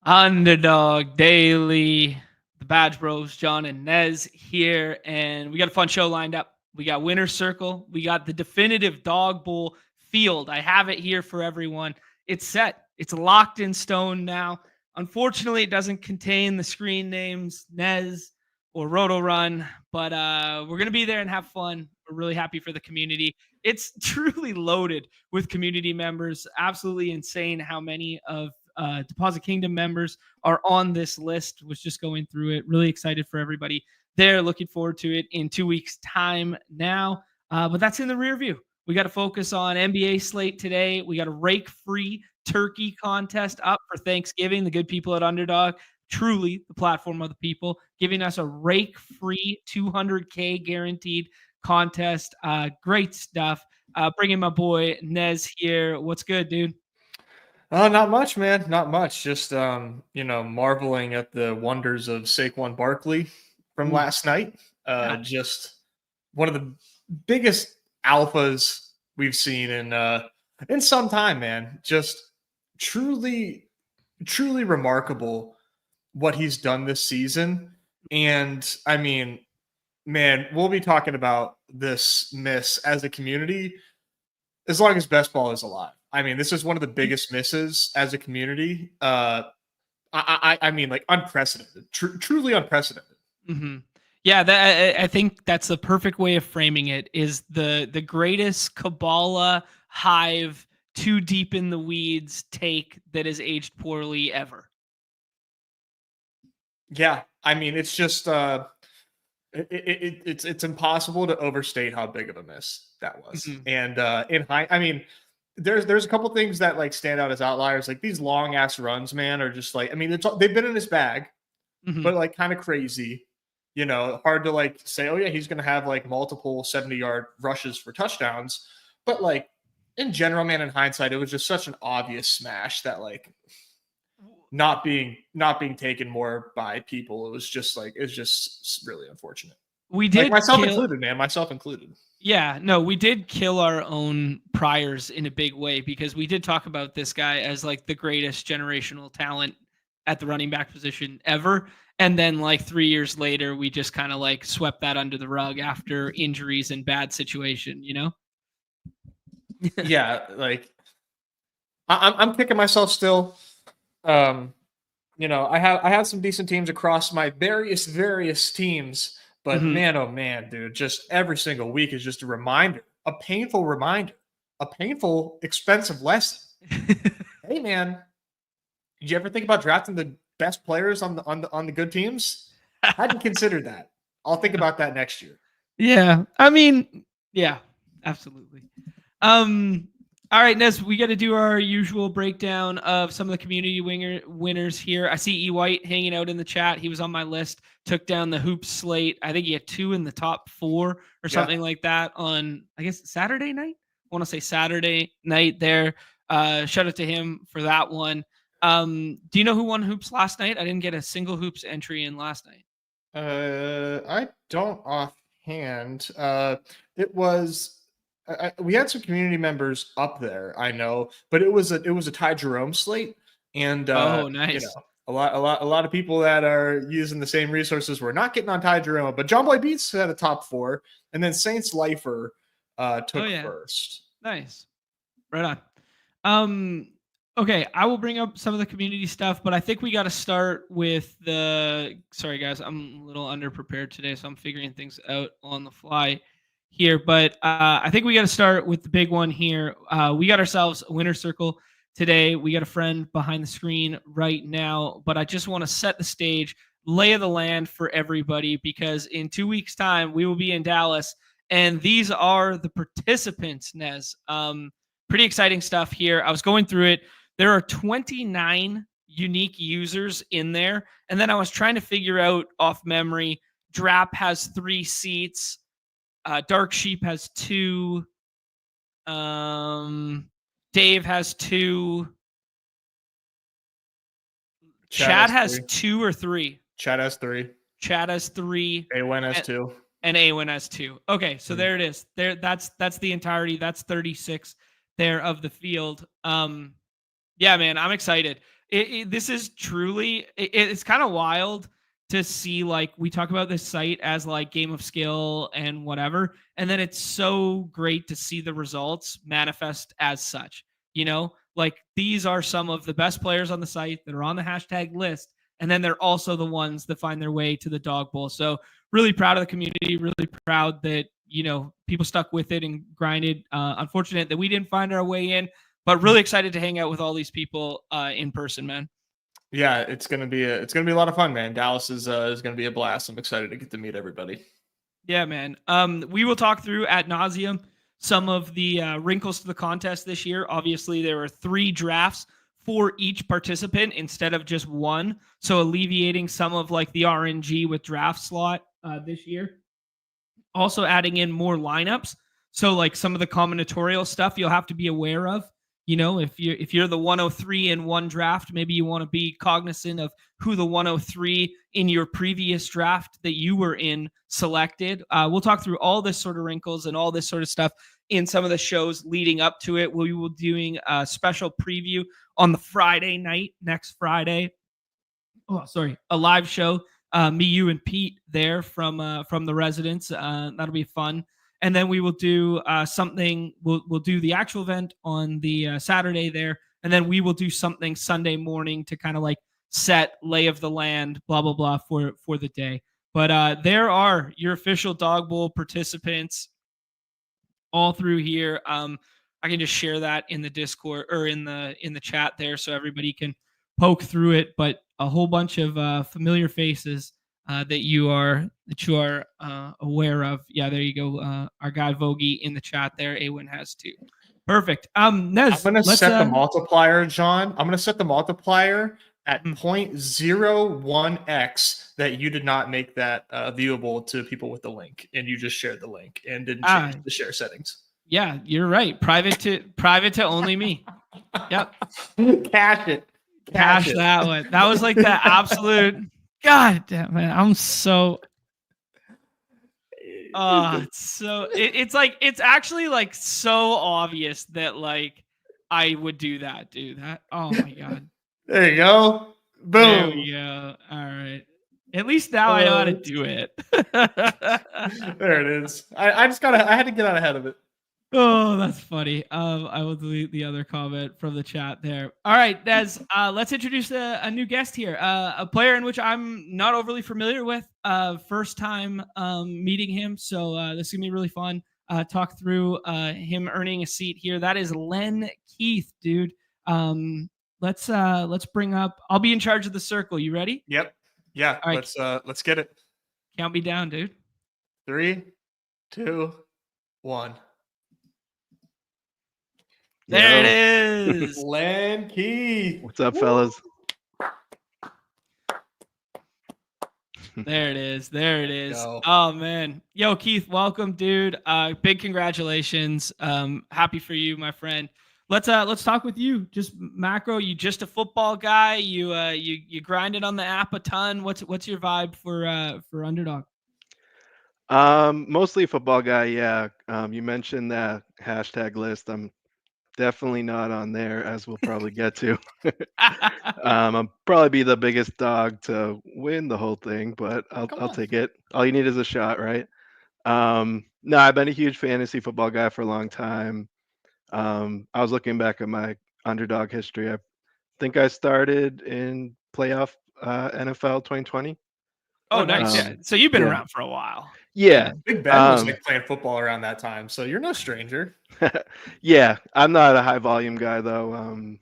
Underdog Daily, the Badge Bros, John and Nez here, and we got a fun show lined up. We got Winner's Circle, we got the definitive Dog Bowl field. I have it here for everyone. It's set, it's locked in stone now. Unfortunately, it doesn't contain the screen names Nez or Roto Run, but we're gonna be there and have fun. We're really happy for the community. It's truly loaded with community members. Absolutely insane how many of Deposit Kingdom members are on this list. Was just going through it. Really excited for everybody there. Looking forward to it in 2 weeks' time now. But that's in the rear view. We got to focus on NBA slate today. We got a rake-free turkey contest up for Thanksgiving. The good people at Underdog, truly the platform of the people, giving us a rake-free 200K guaranteed contest. Great stuff. Bringing my boy Nez here. What's good, dude? Not much, man. Not much. Just marveling at the wonders of Saquon Barkley from Ooh, last night. yeah. Just one of the biggest alphas we've seen in some time, man. Just truly, truly remarkable what he's done this season. And I mean, man, we'll be talking about this miss as a community as long as best ball is alive. I mean, this is one of the biggest misses as a community. I mean, like unprecedented, truly unprecedented. Mm-hmm. Yeah, I think that's the perfect way of framing it. Is the greatest Kabbalah hive too deep in the weeds take that has aged poorly ever. Yeah, I mean, it's just it's impossible to overstate how big of a miss that was. Mm-hmm. And I mean, there's a couple things that like stand out as outliers. Like these long ass runs, man, are just like, I mean, they've been in his bag, Mm-hmm. but like kind of crazy. Hard to like say, oh yeah, he's gonna have like multiple 70-yard rushes for touchdowns. But like in general, man, in hindsight, it was just such an obvious smash that like not being taken more by people. It was just really unfortunate. We Like did myself included, man. Myself included. Yeah, no, we did kill our own priors in a big way because we did talk about this guy as like the greatest generational talent at the running back position ever. And then like 3 years later, we just kind of like swept that under the rug after injuries and bad situation, you know? Yeah, like I'm kicking myself still. I have some decent teams across my various teams, but Mhm. man, oh man, dude, just every single week is just a reminder, a painful reminder, a painful, expensive lesson. Hey, man, did you ever think about drafting the best players on the good teams? Hadn't considered that. I'll think about that next year. Yeah. I mean, yeah, absolutely. All right, Ness, we got to do our usual breakdown of some of the community winners here. I see E. White hanging out in the chat. He was on my list, took down the hoops slate. I think he had 2 in the top 4 or something like that on, I guess, Saturday night. I want to say Saturday night there. Shout out to him for that one. Do you know who won hoops last night? I didn't get a single hoops entry in last night. I don't offhand. It was we had some community members up there, I know, but it was a Ty Jerome slate, and Nice. a lot of people that are using the same resources were not getting on Ty Jerome, but John Boy Beats had a top 4, and then Saints Lifer took first. Nice. Right on. Okay, I will bring up some of the community stuff, but I think we got to start with sorry guys, I'm a little underprepared today, so I'm figuring things out on the fly here, but I think we got to start with the big one here. We got ourselves a winner circle today. We got a friend behind the screen right now, but I just want to set the stage, lay of the land for everybody, because in 2 weeks' time, we will be in Dallas, and these are the participants, Nez. Pretty exciting stuff here. I was going through it. There are 29 unique users in there. And then I was trying to figure out off memory. Drap has 3 seats. Dark Sheep has 2. Dave has 2. Chad has 2 or 3. Chad has 3. Chad has 3. Awen has 2. And Awen has 2. Okay, so there it is. There, that's the entirety. That's 36 there of the field. Yeah, man, I'm excited. This is truly, it's kind of wild to see, like, we talk about this site as like game of skill and whatever, and then it's so great to see the results manifest as such. Like, these are some of the best players on the site that are on the hashtag list, and then they're also the ones that find their way to the Dog Bowl. So really proud of the community, really proud that people stuck with it and grinded. Unfortunate that we didn't find our way in, but really excited to hang out with all these people in person, man. Yeah, it's gonna be a lot of fun, man. Dallas is gonna be a blast. I'm excited to get to meet everybody. Yeah, man. We will talk through ad nauseum some of the wrinkles to the contest this year. Obviously, there are 3 drafts for each participant instead of just one, so alleviating some of like the RNG with draft slot this year. Also adding in more lineups, so like some of the combinatorial stuff you'll have to be aware of. If you're the 103 in one draft, maybe you want to be cognizant of who the 103 in your previous draft that you were in selected. We'll talk through all this sort of wrinkles and all this sort of stuff in some of the shows leading up to it. We will be doing a special preview on the Friday night, next Friday. Oh, sorry, a live show. Me, you, and Pete there from the residence. That'll be fun. And then we will do something. We'll do the actual event on the Saturday there, and then we will do something Sunday morning to kind of like set lay of the land, blah blah blah for the day. But there are your official Dog Bowl participants all through here. I can just share that in the Discord or in the chat there, so everybody can poke through it. But a whole bunch of familiar faces that you are aware of. Yeah, there you go. Our guy Vogie in the chat there. Awen has 2. Perfect. Nez, I'm gonna set the multiplier, John. I'm gonna set the multiplier at 0.01x that you did not make that viewable to people with the link, and you just shared the link and didn't change the share settings. Yeah, you're right. Private to only me. Yep. Cash it. Cash that one. That was like the absolute. God damn, man. I'm so. It's like, it's actually like so obvious that like I would do that, dude. Oh my God. There you go. Boom. There we go. All right. At least now I know how to do it. There it is. I had to get out ahead of it. Oh, that's funny. I will delete the other comment from the chat there. All right, Des, let's introduce a new guest here, a player in which I'm not overly familiar with. First time meeting him, so this is gonna be really fun. Talk through him earning a seat here. That is LenKeith, dude. Let's bring up. I'll be in charge of the circle. You ready? Yep. Yeah. All right. Let's get it. Count me down, dude. 3, 2, 1. There it is. LenKeith. What's up, fellas? There it is. There it is. Yo. Oh man. Yo, Keith, welcome, dude. Big congratulations. Happy for you, my friend. Let's talk with you. Just macro, you just a football guy. You grinded on the app a ton. What's your vibe for Underdog? Mostly football guy, yeah. You mentioned that hashtag list. I'm definitely not on there, as we'll probably get to. I'll probably be the biggest dog to win the whole thing, but I'll take it. All you need is a shot, right? No, I've been a huge fantasy football guy for a long time. I was looking back at my Underdog history. I think I started in playoff NFL 2020. Oh, nice. Yeah. So you've been around for a while. Yeah. Big Ben was like playing football around that time, so you're no stranger. Yeah, I'm not a high volume guy though.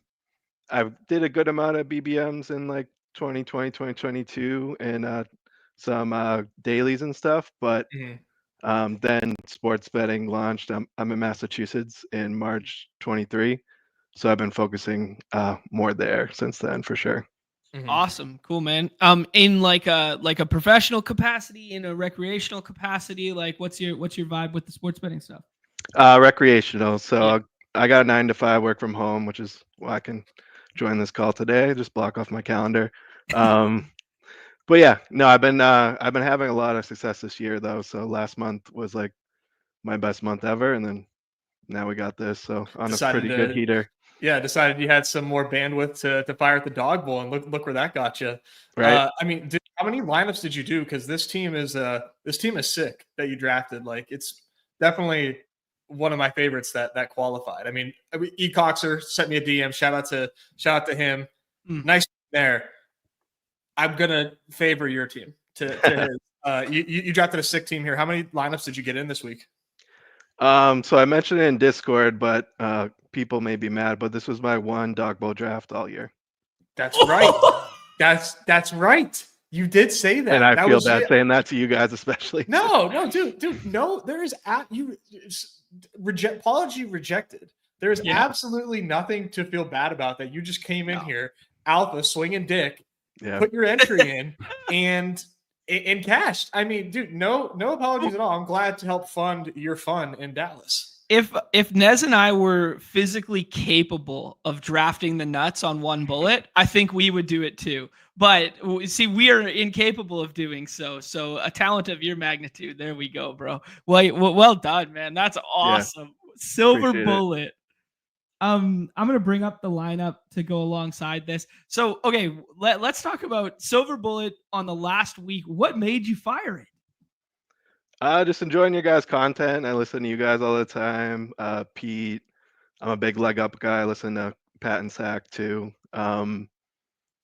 I did a good amount of BBMs in like 2020, 2022 and some dailies and stuff, but then sports betting launched. I'm in Massachusetts in March 23, so I've been focusing more there since then for sure. Awesome. Cool, man. In like a professional capacity, in a recreational capacity, like what's your vibe with the sports betting stuff? Recreational. So I got a 9 to 5 work from home, which is why I can join this call today. Just block off my calendar. But yeah, no, I've been having a lot of success this year though. So last month was like my best month ever, and then now we got this. So on a pretty good heater. Yeah, decided you had some more bandwidth to fire at the dog bowl, and look where that got you. Right. I mean, how many lineups did you do? Because this team is sick that you drafted. Like, it's definitely one of my favorites that qualified. I mean, Coxer sent me a DM. Shout out to him. Nice there. I'm gonna favor your team to his. You drafted a sick team here. How many lineups did you get in this week? So I mentioned it in Discord, but people may be mad, but this was my one dog bowl draft all year. That's right. That's right. You did say that. And I that feel bad saying that to you guys, especially. No, dude, no. There is apology rejected. There is absolutely nothing to feel bad about that. You just came in here, alpha swinging dick, put your entry in, and cashed. I mean, dude, no apologies at all. I'm glad to help fund your fun in Dallas. If Nez and I were physically capable of drafting the nuts on one bullet, I think we would do it too. But see, we are incapable of doing so. So a talent of your magnitude, there we go, bro. Well done, man. That's awesome. Yeah, silver bullet. I'm gonna bring up the lineup to go alongside this. So okay, let's talk about silver bullet on the last week. What made you fire it? Just enjoying your guys' content. I listen to you guys all the time. Pete, I'm a big leg up guy. I listen to Pat and Sack too.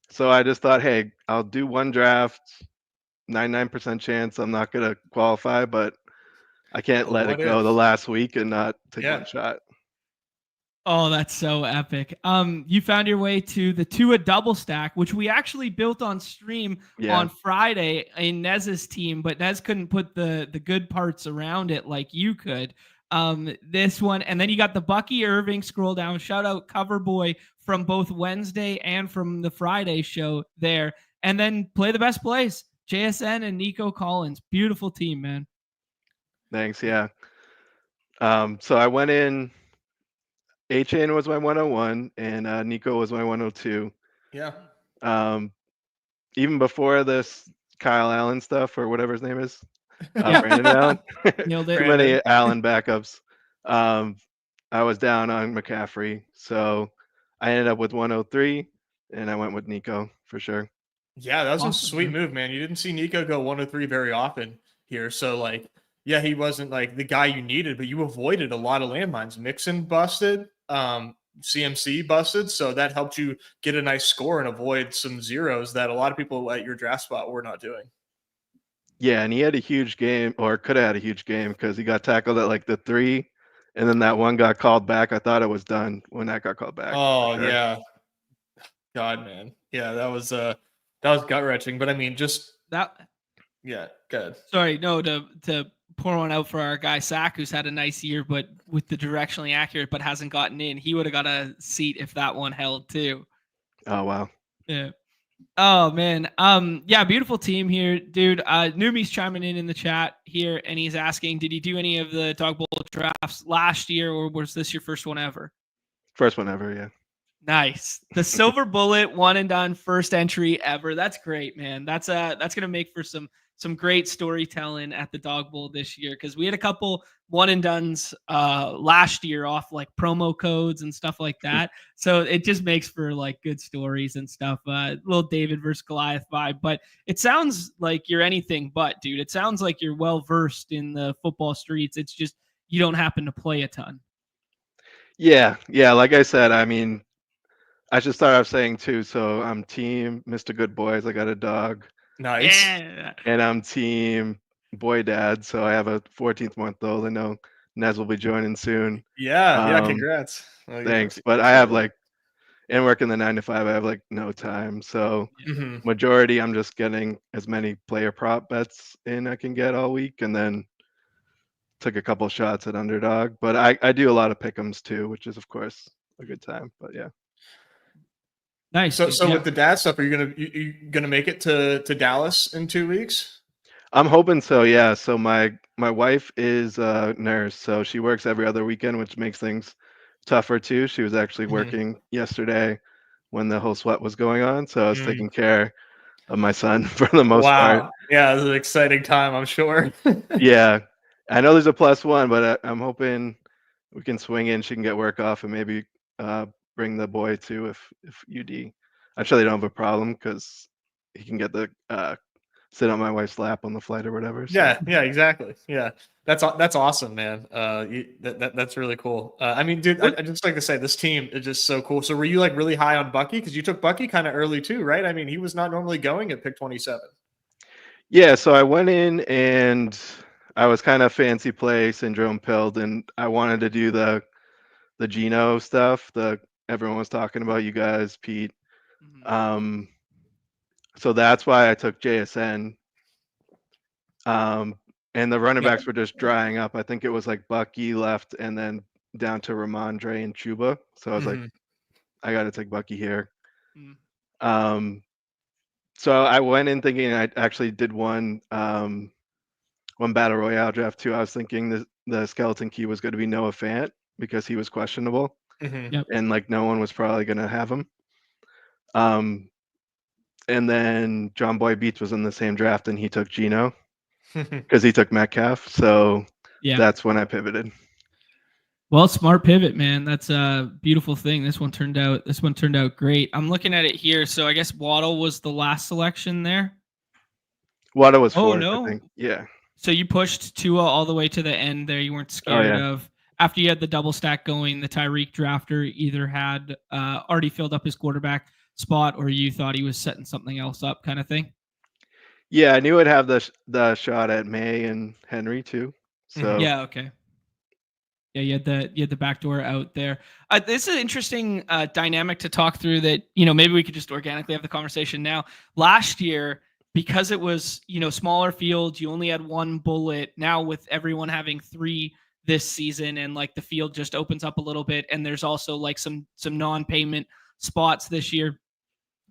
So I just thought, hey, I'll do one draft. 99% chance I'm not gonna qualify, but I can't let it go the last week and not take one shot. Oh, that's so epic. You found your way to the Tua double stack, which we actually built on stream on Friday in Nez's team, but Nez couldn't put the good parts around it like you could. This one, and then you got the Bucky Irving scroll down. Shout out Cover Boy from both Wednesday and from the Friday show there. And then play the best plays. JSN and Nico Collins. Beautiful team, man. Thanks, yeah. So I went in. A-Chain was my 101, and Nico was my 102. Yeah. Even before this Kyle Allen stuff, or whatever his name is, Brandon Allen. Nailed it. Too many Allen backups. I was down on McCaffrey, so I ended up with 103, and I went with Nico for sure. Yeah, that was a sweet move, man. You didn't see Nico go 103 very often here, so like, yeah, he wasn't like the guy you needed, but you avoided a lot of landmines. Mixon busted, CMC busted, so that helped you get a nice score and avoid some zeros that a lot of people at your draft spot were not doing. Yeah, and he had a huge game, or could have had a huge game, because he got tackled at like the 3, and then that one got called back. I thought it was done when that got called back. Oh, yeah. God, man. Yeah, that was gut-wrenching, but I mean, just that. Yeah, good. Sorry, no, to pour one out for our guy Sack, who's had a nice year, but with the directionally accurate, but hasn't gotten in. He would have got a seat if that one held too. Oh wow. Yeah. Oh man. Yeah, beautiful team here, dude. Numi's chiming in the chat here, and he's asking, did you do any of the Dog Bowl drafts last year, or was this your first one ever? First one ever, yeah. Nice. The silver bullet, one and done, first entry ever. That's great, man. That's gonna make for some great storytelling at the Dog Bowl this year, because we had a couple one and dones last year off like promo codes and stuff like that. So it just makes for like good stories and stuff. Little David versus Goliath vibe. But it sounds like you're anything but, dude. It sounds like you're well versed in the football streets. It's just you don't happen to play a ton. Yeah. Like I said, I mean, I should start off saying too. So I'm team Mr. Good Boys. I got a dog. Nice. Yeah. And I'm team boy dad. So I have a 14th month old. I know Nez will be joining soon. Yeah. Congrats. Thanks. But I have like, and working the 9 to 5, I have like no time. So majority, I'm just getting as many player prop bets in I can get all week, and then took a couple shots at Underdog. But I do a lot of pick'ems too, which is of course a good time. But yeah. Nice. So with the dad stuff, are you gonna make it to Dallas in 2 weeks? I'm hoping so. Yeah. So my wife is a nurse, so she works every other weekend, which makes things tougher too. She was actually working yesterday when the whole sweat was going on, so I was taking care of my son for the most part. Yeah, it was an exciting time, I'm sure. Yeah, I know there's a +1, but I'm hoping we can swing in. She can get work off and maybe bring the boy too if UD. Actually, they don't have a problem because he can get the sit on my wife's lap on the flight or whatever. So. Yeah, exactly. Yeah, that's awesome, man. That's really cool. I mean, dude, I just like to say this team is just so cool. So were you like really high on Bucky because you took Bucky kind of early too, right? I mean, he was not normally going at pick 27. Yeah, so I went in and I was kind of fancy play syndrome pilled, and I wanted to do the Geno stuff. Everyone was talking about, you guys, Pete. So that's why I took JSN. And the running backs were just drying up. I think it was like Bucky left and then down to Ramondre and Chuba. So I was like, I got to take Bucky here. So I went in thinking I actually did one battle royale draft too. I was thinking the skeleton key was going to be Noah Fant because he was questionable, and like no one was probably going to have him. And then John Boy Beats was in the same draft, and he took Geno because he took Metcalf. So that's when I pivoted. Well, smart pivot, man. That's a beautiful thing. This one turned out great. I'm looking at it here. So I guess Waddle was the last selection there. Waddle was fourth, I think. Yeah. So you pushed Tua all the way to the end there. You weren't scared of, after you had the double stack going, the Tyreek drafter either had already filled up his quarterback spot or you thought he was setting something else up kind of thing? Yeah, I knew I'd have the shot at May and Henry too. So yeah, okay. Yeah, you had the back door out there. This is an interesting dynamic to talk through that, maybe we could just organically have the conversation now. Last year, because it was, smaller field, you only had one bullet. Now with everyone having 3 this season and like the field just opens up a little bit and there's also like some non-payment spots this year.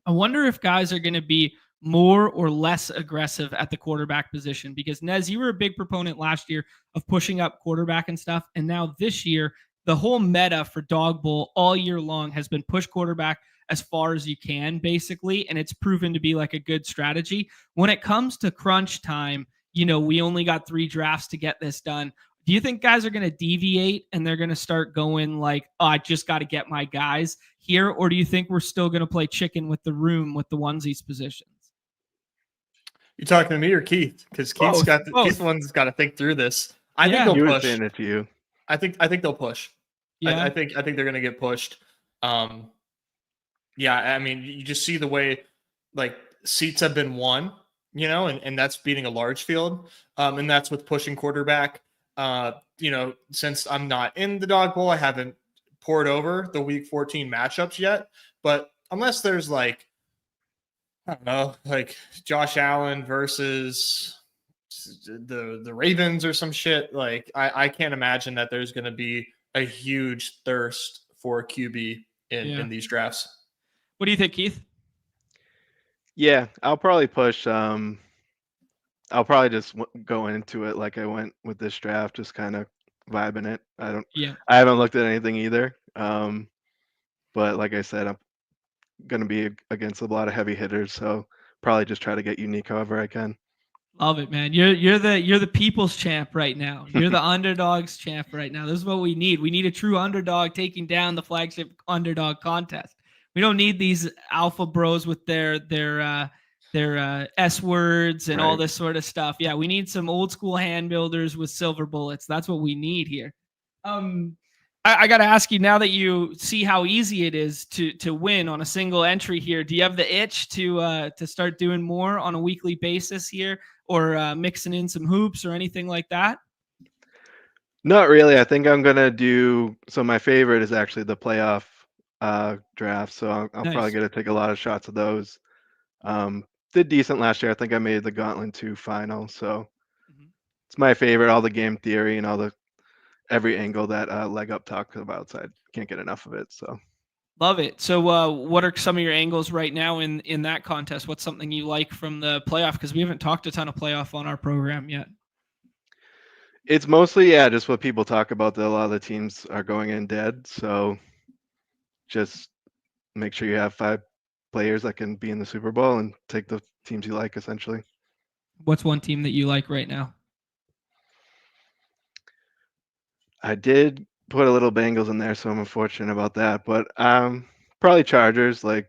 I wonder if guys are going to be more or less aggressive at the quarterback position because Nez, you were a big proponent last year of pushing up quarterback and stuff. And now this year, the whole meta for Dawg Bowl all year long has been push quarterback as far as you can, basically. And it's proven to be like a good strategy. When it comes to crunch time, we only got 3 drafts to get this done. Do you think guys are going to deviate and they're going to start going like, oh, I just got to get my guys here? Or do you think we're still going to play chicken with the room with the onesies positions? You talking to me or Keith? Because Keith one's got to think through this. I think they'll push. It to you. I think they'll push. Yeah. I think they're going to get pushed. Yeah, I mean, you just see the way like seats have been won, and that's beating a large field. And that's with pushing quarterback. Since I'm not in the Dawg Bowl, I haven't poured over the week 14 matchups yet. But unless there's like, I don't know, like Josh Allen versus the Ravens or some shit, like I can't imagine that there's going to be a huge thirst for QB in these drafts. What do you think, Keith? Yeah, I'll probably push. I'll probably just go into it like I went with this draft, just kind of vibing it. I haven't looked at anything either. But like I said, I'm going to be against a lot of heavy hitters, so probably just try to get unique however I can. Love it, man. You're the people's champ right now. You're the underdogs champ right now. This is what we need. We need a true underdog taking down the flagship underdog contest. We don't need these alpha bros with their S words and all this sort of stuff. Yeah, we need some old school hand builders with silver bullets. That's what we need here. I got to ask you, now that you see how easy it is to win on a single entry here, do you have the itch to start doing more on a weekly basis here, or mixing in some hoops or anything like that? Not really. I think I'm gonna do. So my favorite is actually the playoff draft. So I'm probably gonna take a lot of shots of those. Did decent last year. I think I made the Gauntlet 2 final. So it's my favorite. All the game theory and every angle that Leg Up talks about. So I can't get enough of it. So love it. So what are some of your angles right now in that contest? What's something you like from the playoff? Because we haven't talked a ton of playoff on our program yet. It's mostly, just what people talk about, that a lot of the teams are going in dead. So just make sure you have 5 players that can be in the Super Bowl and take the teams you like, essentially. What's one team that you like right now? I did put a little Bengals in there, so I'm unfortunate about that. But probably Chargers. Like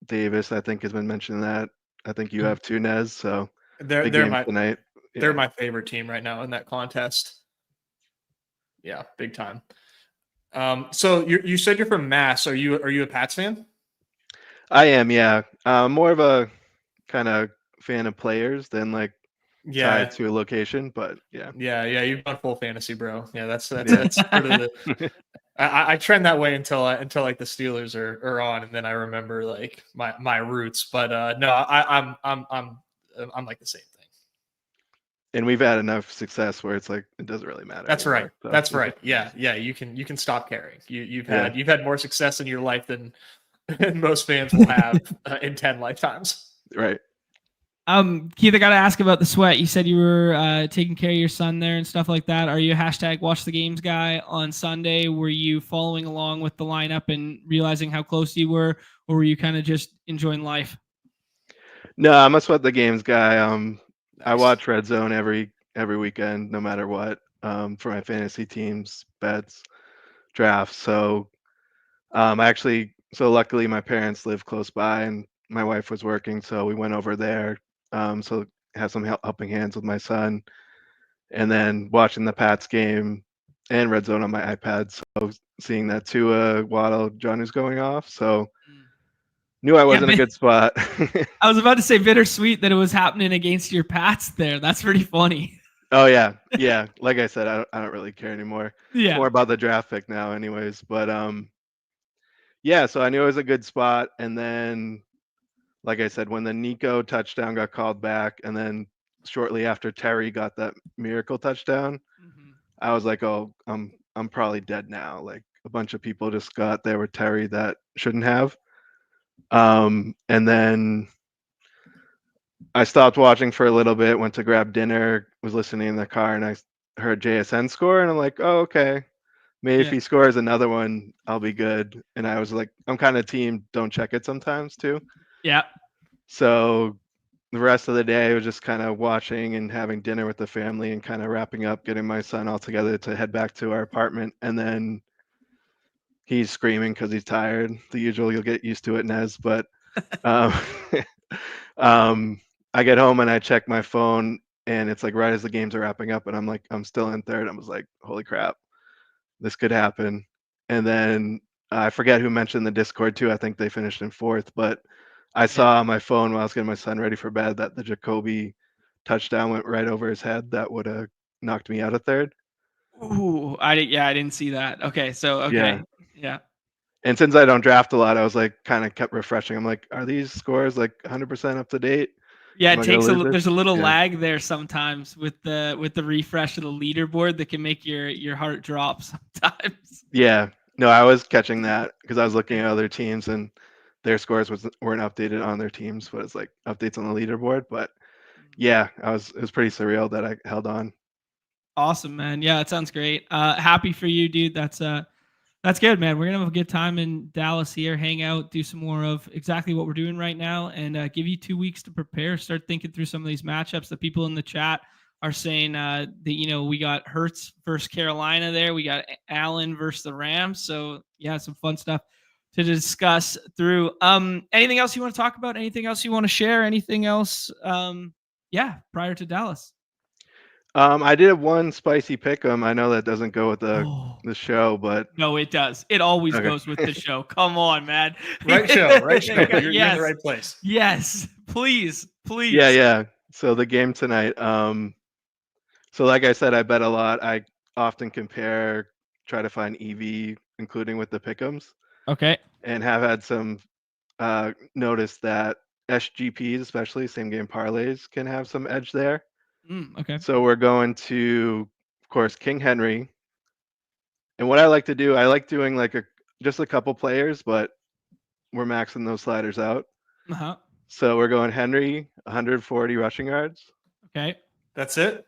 Davis, I think has been mentioning that. I think you have two, Nez. So They're big they're game my tonight. they're Yeah, my favorite team right now in that contest. Yeah, big time. So you said you're from Mass. Are you a Pats fan? I am. Yeah, more of a kind of fan of players than like tied Yeah, to a location. But yeah, yeah. You've gone full fantasy, bro. Yeah, that's yeah, that's sort of the. I trend that way until like the Steelers are on, and then I remember like my roots. But no, I'm like the same thing. and we've had enough success where it's like it doesn't really matter That's right. anymore. So That's right. Yeah. You can stop caring. You've yeah, had more success in your life than most fans will have in 10 lifetimes. right. Keith, I gotta ask about the sweat. You said you were taking care of your son there and stuff like that. Are you a hashtag watch the games guy on Sunday? Were you following along with the lineup and realizing how close you were, or were you kind of just enjoying life? No, I'm a sweat the games guy. I Nice. watch Red Zone every weekend, no matter what. For my fantasy teams, bets, drafts. So so luckily my parents live close by and my wife was working, so we went over there. So have some helping hands with my son, and then watching the Pats game and Red Zone on my iPad. So seeing that Tua Waddle John is going off, so knew I was Yeah, in a good spot. I was about to say bittersweet that it was happening against your Pats there. That's pretty funny. Oh yeah, yeah. Like I said, I don't really care anymore. It's Yeah. more about the draft pick now, anyways. But yeah. So I knew it was a good spot, and then, like I said, when the Nico touchdown got called back, and then shortly after Terry got that miracle touchdown, Mm-hmm. I was like, oh, I'm probably dead now. Like a bunch of people just got there with Terry that shouldn't have. And then I stopped watching for a little bit, went to grab dinner, was listening in the car, and I heard JSN score, and I'm like, oh, okay. Maybe if Yeah. he scores another one, I'll be good. And I was like, I'm kind of team don't check it sometimes too. Yeah. So the rest of the day I was just kind of watching and having dinner with the family and kind of wrapping up, getting my son all together to head back to our apartment. And then he's screaming because he's tired. The usual, you'll get used to it, Nez. But um, um, I get home and I check my phone, and it's like right as the games are wrapping up, and I'm like, I'm still in third. I was like, holy crap, this could happen. And then I forget who mentioned the Discord too. I think they finished in fourth, but I Yeah. saw on my phone while I was getting my son ready for bed that the Jacoby touchdown went right over his head. That would have knocked me out of third. Ooh, I didn't see that. Okay, so Yeah. okay. Yeah. And since I don't draft a lot, I was like kind of kept refreshing. I'm like, are these scores like 100% up to date? Yeah, Am it I gonna takes lose there's a this? little Yeah. lag there sometimes with the refresh of the leaderboard that can make your heart drop sometimes. Yeah. No, I was catching that because I was looking at other teams and their scores weren't updated on their teams, but it's like updates on the leaderboard. But yeah, it was pretty surreal that I held on. Awesome, man. Yeah, that sounds great. Happy for you, dude. That's good, man. We're gonna have a good time in Dallas here, hang out, do some more of exactly what we're doing right now, and give you 2 weeks to prepare. Start thinking through some of these matchups. The people in the chat are saying that we got Hurts versus Carolina there. We got Allen versus the Rams. So yeah, some fun stuff to discuss through. Anything else you want to talk about? Anything else you want to share? Anything else? Yeah, prior to Dallas. I did have one spicy pick 'em. I know that doesn't go with Oh. the show, but No, it does. It always okay. goes with the show. Come on, man. Right show, right show. You're in the Yes. right place. Yes. Please. Please. Yeah, yeah. So the game tonight. So like I said, I bet a lot. I often compare, try to find EV, including with the pick'ems, Okay. and have had some notice that SGPs, especially same game parlays, can have some edge there. Okay. So we're going to, of course, King Henry. And what I like to do, I like doing like just a couple players, but we're maxing those sliders out. Uh-huh. So we're going Henry, 140 rushing yards. Okay. That's it.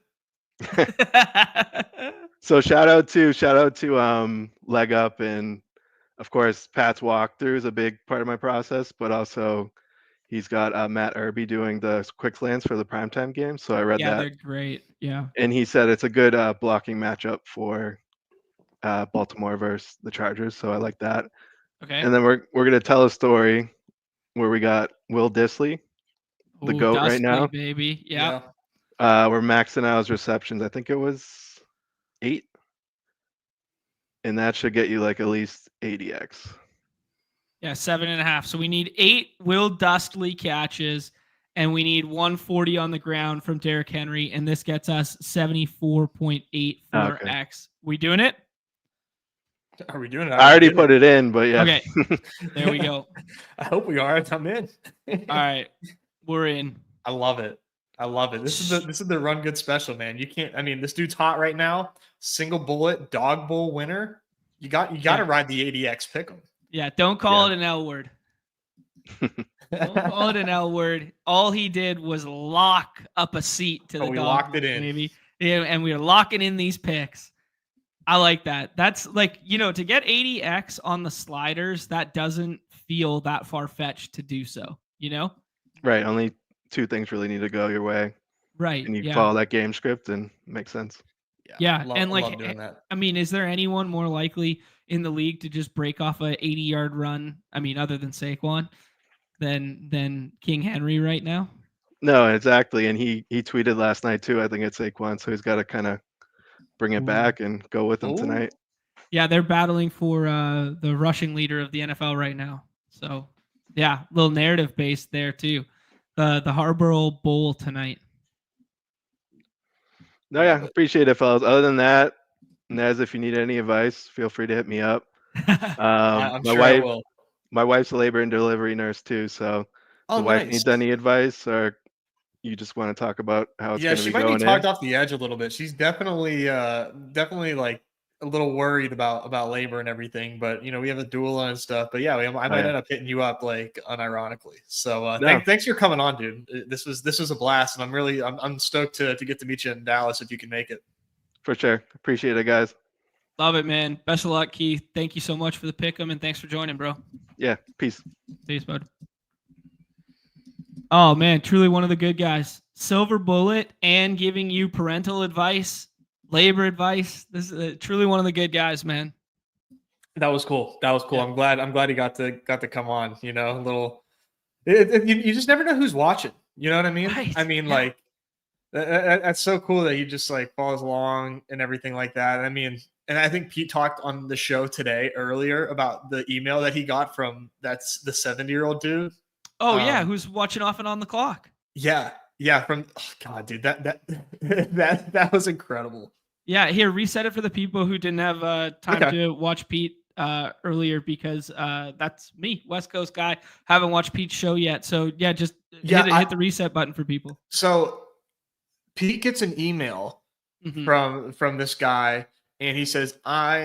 So shout out to Leg Up, and of course Pat's walkthrough is a big part of my process, but also he's got Matt Irby doing the quick slants for the primetime game. So I read Yeah, that, they're great. Yeah. and he said it's a good blocking matchup for Baltimore versus the Chargers, so I like that. Okay. And then we're gonna tell a story where we got Will Dissly, the GOAT right now. Baby. Yep. Yeah. We're maxing out his receptions. I think it was 8, and that should get you like at least 80x. Yeah, 7.5. So we need 8 Will Dustley catches, and we need 140 on the ground from Derrick Henry, and this gets us 74.84x. We doing it? Are we doing it? I already put it in, but yeah. Okay. There we go. I hope we are. I'm in. All right. We're in. I love it. I love it. This is the Run Good special, man. You can't. I mean, this dude's hot right now. Single bullet Dog Bowl winner. You got to ride the 80x pick'em. Yeah. Don't call it an L word. Don't call it an L word. All he did was lock up a seat to the we Dog locked Bowl, it in. baby. Yeah, and we are locking in these picks. I like that. That's like, to get 80x on the sliders, that doesn't feel that far-fetched to do so, Right. Only 2 things really need to go your way. Right. And you follow that game script and makes sense. Yeah. Love, and like, love doing that. I mean, is there anyone more likely in the league to just break off a 80-yard run? I mean, other than Saquon, than King Henry right now? No, exactly. And he tweeted last night too. I think it's Saquon, so he's got to kind of bring it back and go with him tonight. Yeah, they're battling for the rushing leader of the NFL right now. So, yeah, little narrative based there too. The Harborough Bowl tonight. No, yeah, appreciate it, fellas. Other than that, Nez, if you need any advice, feel free to hit me up. I'm sure I will. My wife's a labor and delivery nurse too, so the wife needs any advice, or you just want to talk about how it's going to be going in. She might be talked off the edge a little bit. She's definitely like a little worried about labor and everything, but we have a doula and stuff. But yeah, I might end up hitting you up like unironically. So thanks for coming on, dude. This was a blast, and I'm stoked to get to meet you in Dallas if you can make it. For sure, appreciate it, guys. Love it, man. Best of luck, Keith. Thank you so much for the pick'em, and thanks for joining, bro. Yeah, peace. Peace, bud. Oh man, truly one of the good guys. Silver bullet and giving you parental advice, labor advice. This is truly one of the good guys, man. That was cool. Yeah. I'm glad he got to come on. You just never know who's watching. You know what I mean? Right. I mean, like that's so cool that he just like follows along and everything like that. I mean, and I think Pete talked on the show today earlier about the email that he got from that's the 70-year-old dude. Oh yeah, who's watching off and on the clock? Yeah. From God, dude, that was incredible. Yeah, here, reset it for the people who didn't have time to watch Pete earlier because that's me, West Coast guy. Haven't watched Pete's show yet, so yeah, just hit the reset button for people. So Pete gets an email from this guy, and he says,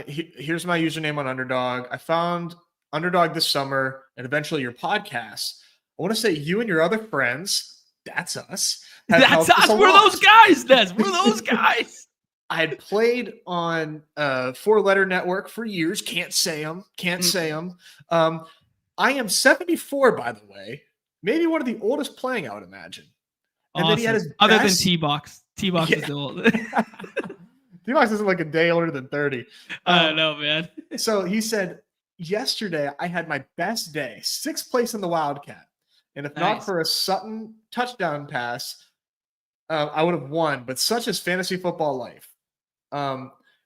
"Here's my username on Underdog. I found Underdog this summer, and eventually your podcast. I want to say you and your other friends." That's us. That's us. We're those guys, Des. We're those guys. I had played on 4-letter network for years. Can't say them. I am 74, by the way. Maybe one of the oldest playing, I would imagine. And awesome. then he had his other than T-Box. T-Box is the oldest. T-Box is like a day older than 30. I don't know, man. So he said, yesterday I had my best day. 6th place in the Wildcat. And if not for a Sutton touchdown pass, I would have won. But such is fantasy football life.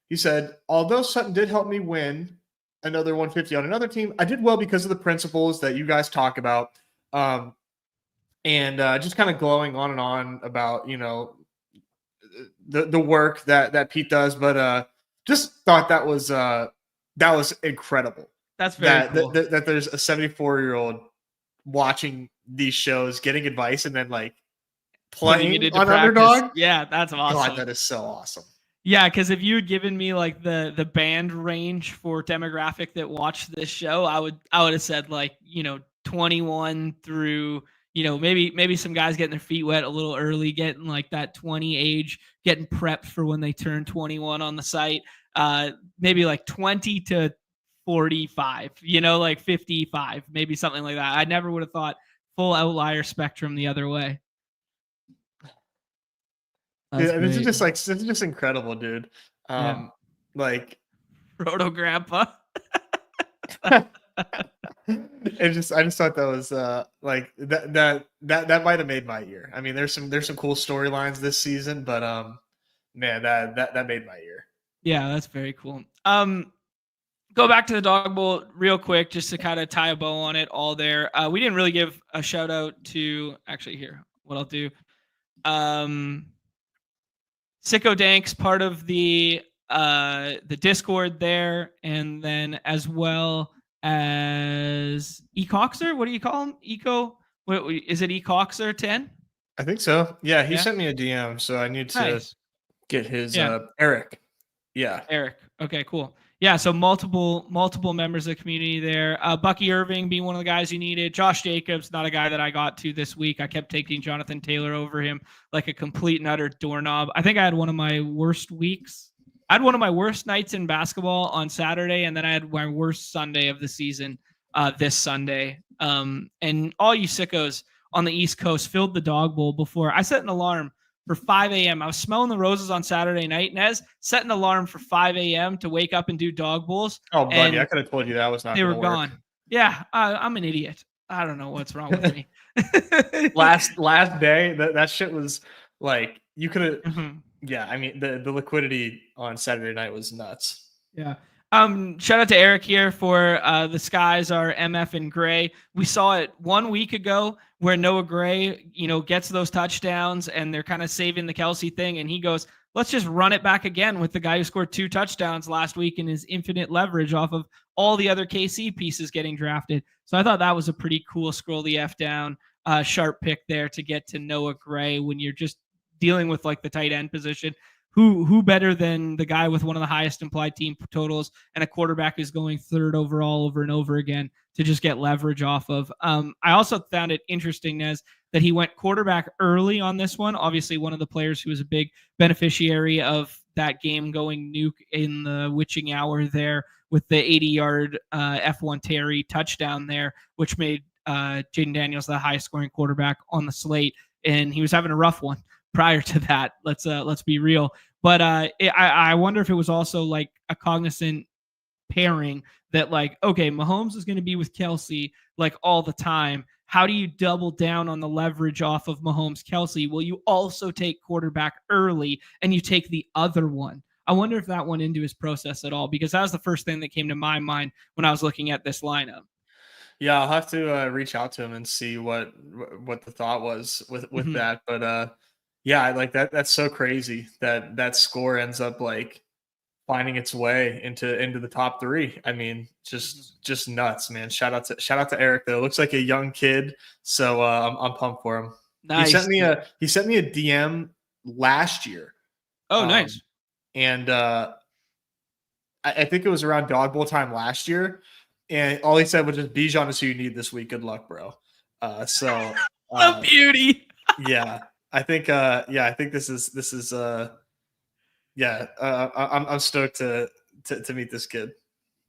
He said, although Sutton did help me win another 150 on another team, I did well because of the principles that you guys talk about. And just kind of glowing on and on about, the work that Pete does. But just thought that was incredible. That's very cool. That there's a 74-year-old watching these shows, getting advice, and then like playing on Underdog. Yeah, that's awesome. God, that is so awesome. Yeah, because if you had given me like the band range for demographic that watched this show, I would have said like 21 through maybe some guys getting their feet wet a little early, getting like that 20 age, getting prepped for when they turn 21 on the site. Maybe like 20 to 45, like 55, maybe something like that. I never would have thought full outlier spectrum the other way. This is just incredible, dude. Like Roto Grandpa. I just thought that was like that might have made my year. I mean, there's some cool storylines this season, but man, that made my year. Yeah, that's very cool. Go back to the Dog Bowl real quick, just to kind of tie a bow on it all there. We didn't really give a shout out to actually here. What I'll do. Sicko Dank's part of the Discord there, and then as well as Ecoxer. What do you call him? What is it? Ecoxer 10? I think so. Yeah, he sent me a DM, so I need to get his Eric. Yeah. Eric. Okay, cool. Yeah, so multiple members of the community there. Bucky Irving being one of the guys you needed. Josh Jacobs, not a guy that I got to this week. I kept taking Jonathan Taylor over him like a complete and utter doorknob. I think I had one of my worst weeks. I had one of my worst nights in basketball on Saturday, and then I had my worst Sunday of the season this Sunday. And all you sickos on the East Coast filled the Dog Bowl before. I set an alarm for 5 a.m. I was smelling the roses on Saturday night, Nez, set an alarm for 5 a.m. to wake up and do Dog Bowls. Oh, buddy, I could have told you that was not. They were gone. Yeah, I'm an idiot. I don't know what's wrong with me. last day, that shit was like, you could have. Mm-hmm. Yeah, I mean, the liquidity on Saturday night was nuts. Yeah. Shout out to Eric here for the skies are MF and Gray. We saw it 1 week ago where Noah Gray, gets those touchdowns and they're kind of saving the Kelsey thing. And he goes, let's just run it back again with the guy who scored 2 touchdowns last week and his infinite leverage off of all the other KC pieces getting drafted. So I thought that was a pretty cool scroll the F down, sharp pick there to get to Noah Gray when you're just dealing with like the tight end position. Who better than the guy with one of the highest implied team totals and a quarterback who's going 3rd overall over and over again to just get leverage off of. I also found it interesting, Nez, that he went quarterback early on this one. Obviously, one of the players who was a big beneficiary of that game going nuke in the witching hour there with the 80-yard F1 Terry touchdown there, which made Jaden Daniels the highest scoring quarterback on the slate. And he was having a rough one prior to that. Let's be real. But I wonder if it was also like a cognizant pairing that like, okay, Mahomes is going to be with Kelsey like all the time. How do you double down on the leverage off of Mahomes Kelsey? Well, you also take quarterback early and you take the other one. I wonder if that went into his process at all, because that was the first thing that came to my mind when I was looking at this lineup. Yeah, I'll have to reach out to him and see what the thought was with mm-hmm. that. But yeah, like that's so crazy that score ends up like finding its way into the top 3. I mean, just nuts, man. Shout out to Eric though. Looks like a young kid, so I'm pumped for him. Nice. He sent me a DM last year. Oh, nice. And I think it was around Dog Bowl time last year, and all he said was just Bijan is who you need this week. Good luck, bro. So the beauty. Yeah. I think this is I'm stoked to meet this kid.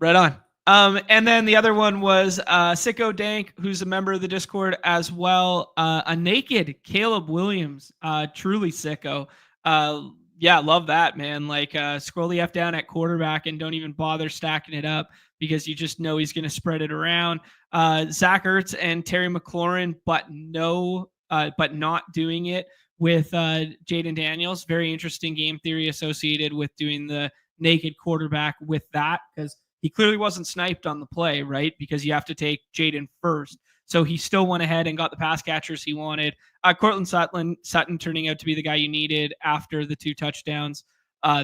Right on. And then the other one was Sicko Dank, who's a member of the Discord as well. A naked Caleb Williams, truly sicko. Yeah, love that, man. Like scroll the F down at quarterback and don't even bother stacking it up because you just know he's going to spread it around. Zach Ertz and Terry McLaurin, but not doing it with Jaden Daniels. Very interesting game theory associated with doing the naked quarterback with that, because he clearly wasn't sniped on the play, right? Because you have to take Jaden first. So he still went ahead and got the pass catchers he wanted. Cortland Sutton turning out to be the guy you needed after the 2 touchdowns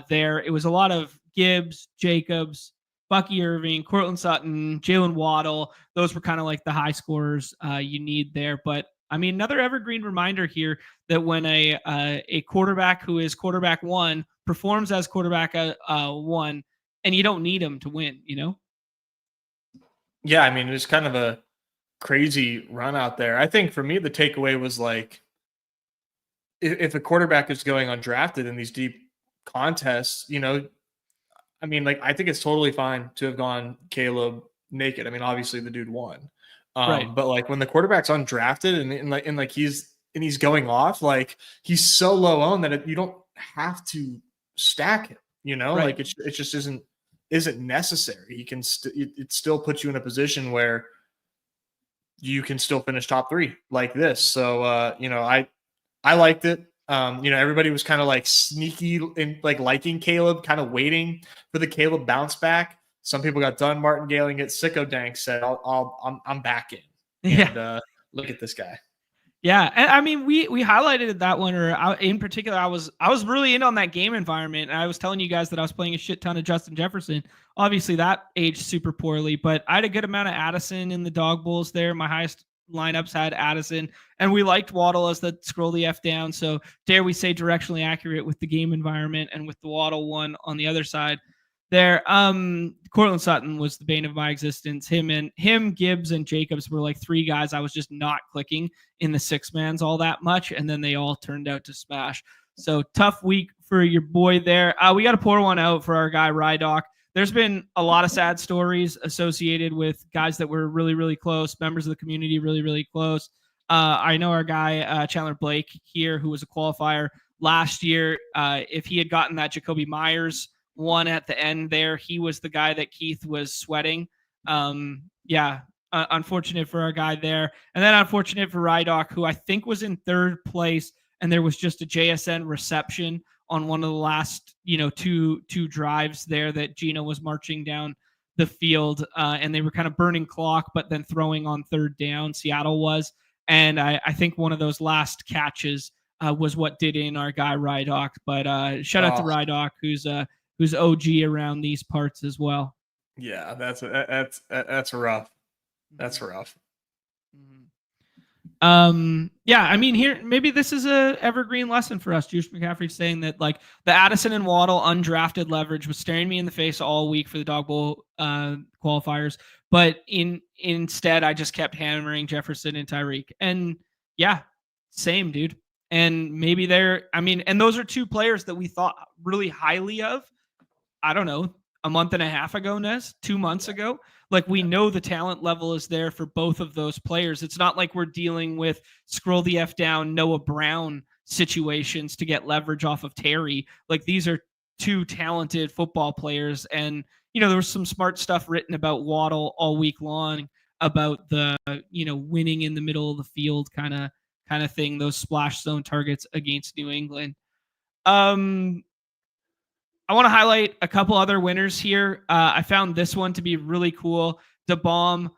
there. It was a lot of Gibbs, Jacobs, Bucky Irving, Cortland Sutton, Jalen Waddle. Those were kind of like the high scorers you need there. But I mean, another evergreen reminder here that when a quarterback who is quarterback 1 performs as quarterback 1, and you don't need him to win, Yeah, I mean, it was kind of a crazy run out there. I think for me, the takeaway was like, if a quarterback is going undrafted in these deep contests, I mean, like, I think it's totally fine to have gone Caleb naked. I mean, obviously the dude won. Right. But like when the quarterback's undrafted and he's going off, like he's so low owned that you don't have to stack him, right. Like it just isn't isn't necessary. He can it still puts you in a position where you can still finish top 3 like this. So I liked it. Everybody was kind of like sneaky and like liking Caleb, kind of waiting for the Caleb bounce back. Some people got done martingaling it. Sicko Dank said, I'm back in. And look at this guy. Yeah, and I mean, we highlighted that one, or in particular, I was really in on that game environment, and I was telling you guys that I was playing a shit ton of Justin Jefferson. Obviously, that aged super poorly, but I had a good amount of Addison in the dog bulls there. My highest lineups had Addison, and we liked Waddle as the scroll the F down. So dare we say directionally accurate with the game environment and with the Waddle one on the other side. There, Cortland Sutton was the bane of my existence. Him, Gibbs, and Jacobs were like 3 guys I was just not clicking in the 6-mans all that much, and then they all turned out to smash. So tough week for your boy there. We got to pour one out for our guy Rydock. There's been a lot of sad stories associated with guys that were really, really close, members of the community really, really close. I know our guy Chandler Blake here, who was a qualifier last year. If he had gotten that Jacoby Myers one at the end there, he was the guy that Keith was sweating. Unfortunate for our guy there. And then unfortunate for Rydock, who I think was in 3rd place, and there was just a JSN reception on one of the last, two drives there that Gino was marching down the field, and they were kind of burning clock, but then throwing on 3rd down, Seattle was. And I think one of those last catches was what did in our guy Rydock. But shout out to Rydock, who's OG around these parts as well. Yeah, that's rough. That's rough. I mean, here maybe this is a evergreen lesson for us. Juice McCaffrey saying that like the Addison and Waddle undrafted leverage was staring me in the face all week for the Dog Bowl qualifiers, but instead I just kept hammering Jefferson and Tyreek, and same dude. And maybe and those are 2 players that we thought really highly of. I don't know, a month and a half ago, Nez, 2 months ago. Like, we know the talent level is there for both of those players. It's not like we're dealing with scroll the F down Noah Brown situations to get leverage off of Terry. Like, these are 2 talented football players. And, there was some smart stuff written about Waddle all week long about the, winning in the middle of the field kind of thing, those splash zone targets against New England. I want to highlight a couple other winners here. I found this one to be really cool. DeBomb,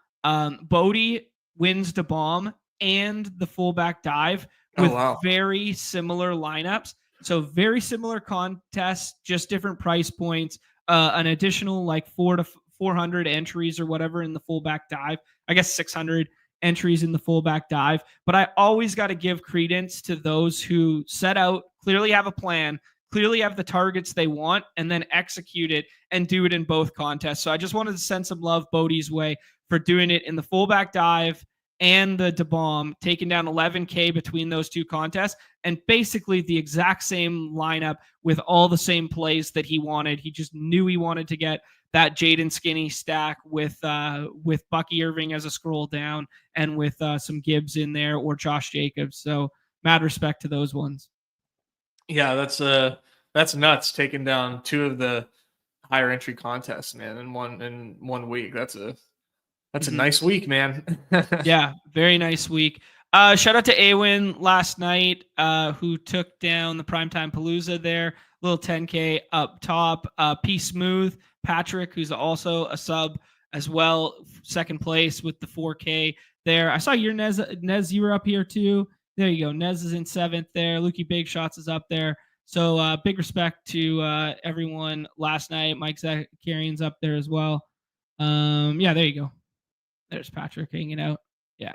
Bodie wins DeBomb and the fullback dive with very similar lineups. So very similar contests, just different price points. An additional like 400 entries or whatever in the fullback dive. I guess 600 entries in the fullback dive. But I always got to give credence to those who set out, clearly have a plan, clearly have the targets they want, and then execute it and do it in both contests. So I just wanted to send some love Bodie's way for doing it in the fullback dive and the DeBomb, taking down 11K between those 2 contests, and basically the exact same lineup with all the same plays that he wanted. He just knew he wanted to get that Jaden Skinny stack with Bucky Irving as a scroll down and with some Gibbs in there or Josh Jacobs. So mad respect to those ones. Yeah, that's nuts. Taking down 2 of the higher entry contests, man, in one week. That's a nice week, man. Yeah, very nice week. Shout out to Awin last night, who took down the Primetime Palooza there. Little 10K up top. P Smooth, Patrick, who's also a sub as well, 2nd place with the 4K there. I saw your Nez, you were up here too. There you go. Nez is in 7th there. Lukey Big Shots is up there. So big respect to everyone last night. Mike Zakarian's up there as well. There you go. There's Patrick hanging out. Yeah.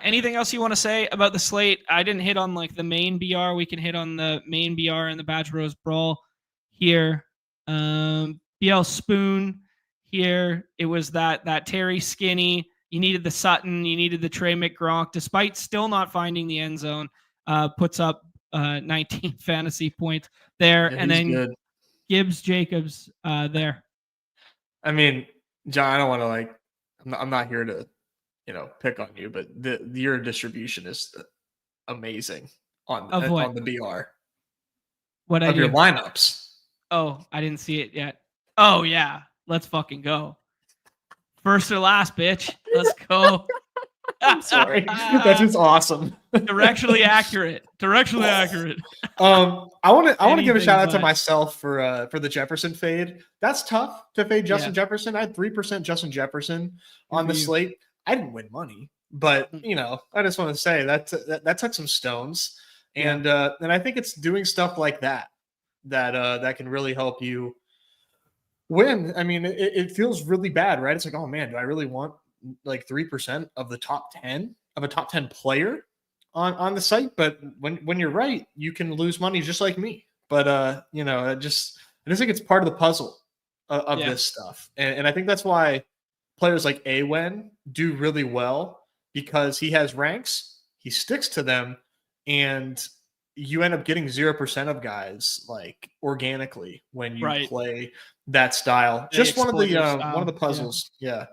Anything else you want to say about the slate? I didn't hit on like the main BR. We can hit on the main BR and the Badge Bros Brawl here. BL Spoon here. It was that Terry Skinny. You needed the Sutton. You needed the Trey McGronk, despite still not finding the end zone. Puts up 19 fantasy points there. Yeah, and then good. Gibbs Jacobs there. I mean, John, I don't want to I'm not here to, pick on you, but your distribution is amazing on the BR. What of your lineups. Oh, I didn't see it yet. Oh yeah, let's fucking go. First or last, bitch. Let's go. I'm sorry. That's just awesome. Directionally accurate. Directionally accurate. I want to give a shout out to but. myself for the Jefferson fade. That's tough to fade Justin Jefferson. I had 3% Justin Jefferson on the slate. I didn't win money, but I just want to say that took some stones, and I think it's doing stuff like that can really help you win. I mean, it feels really bad, right? It's like, oh man, do I really want like 3% of the top 10 of a top 10 player on the site? But when you're right, you can lose money just like me. But I just think it's part of the puzzle of this stuff, and I think that's why players like Awen do really well, because he has ranks, he sticks to them, and you end up getting 0% of guys like organically when you play that style. Just one of the puzzles. Yeah.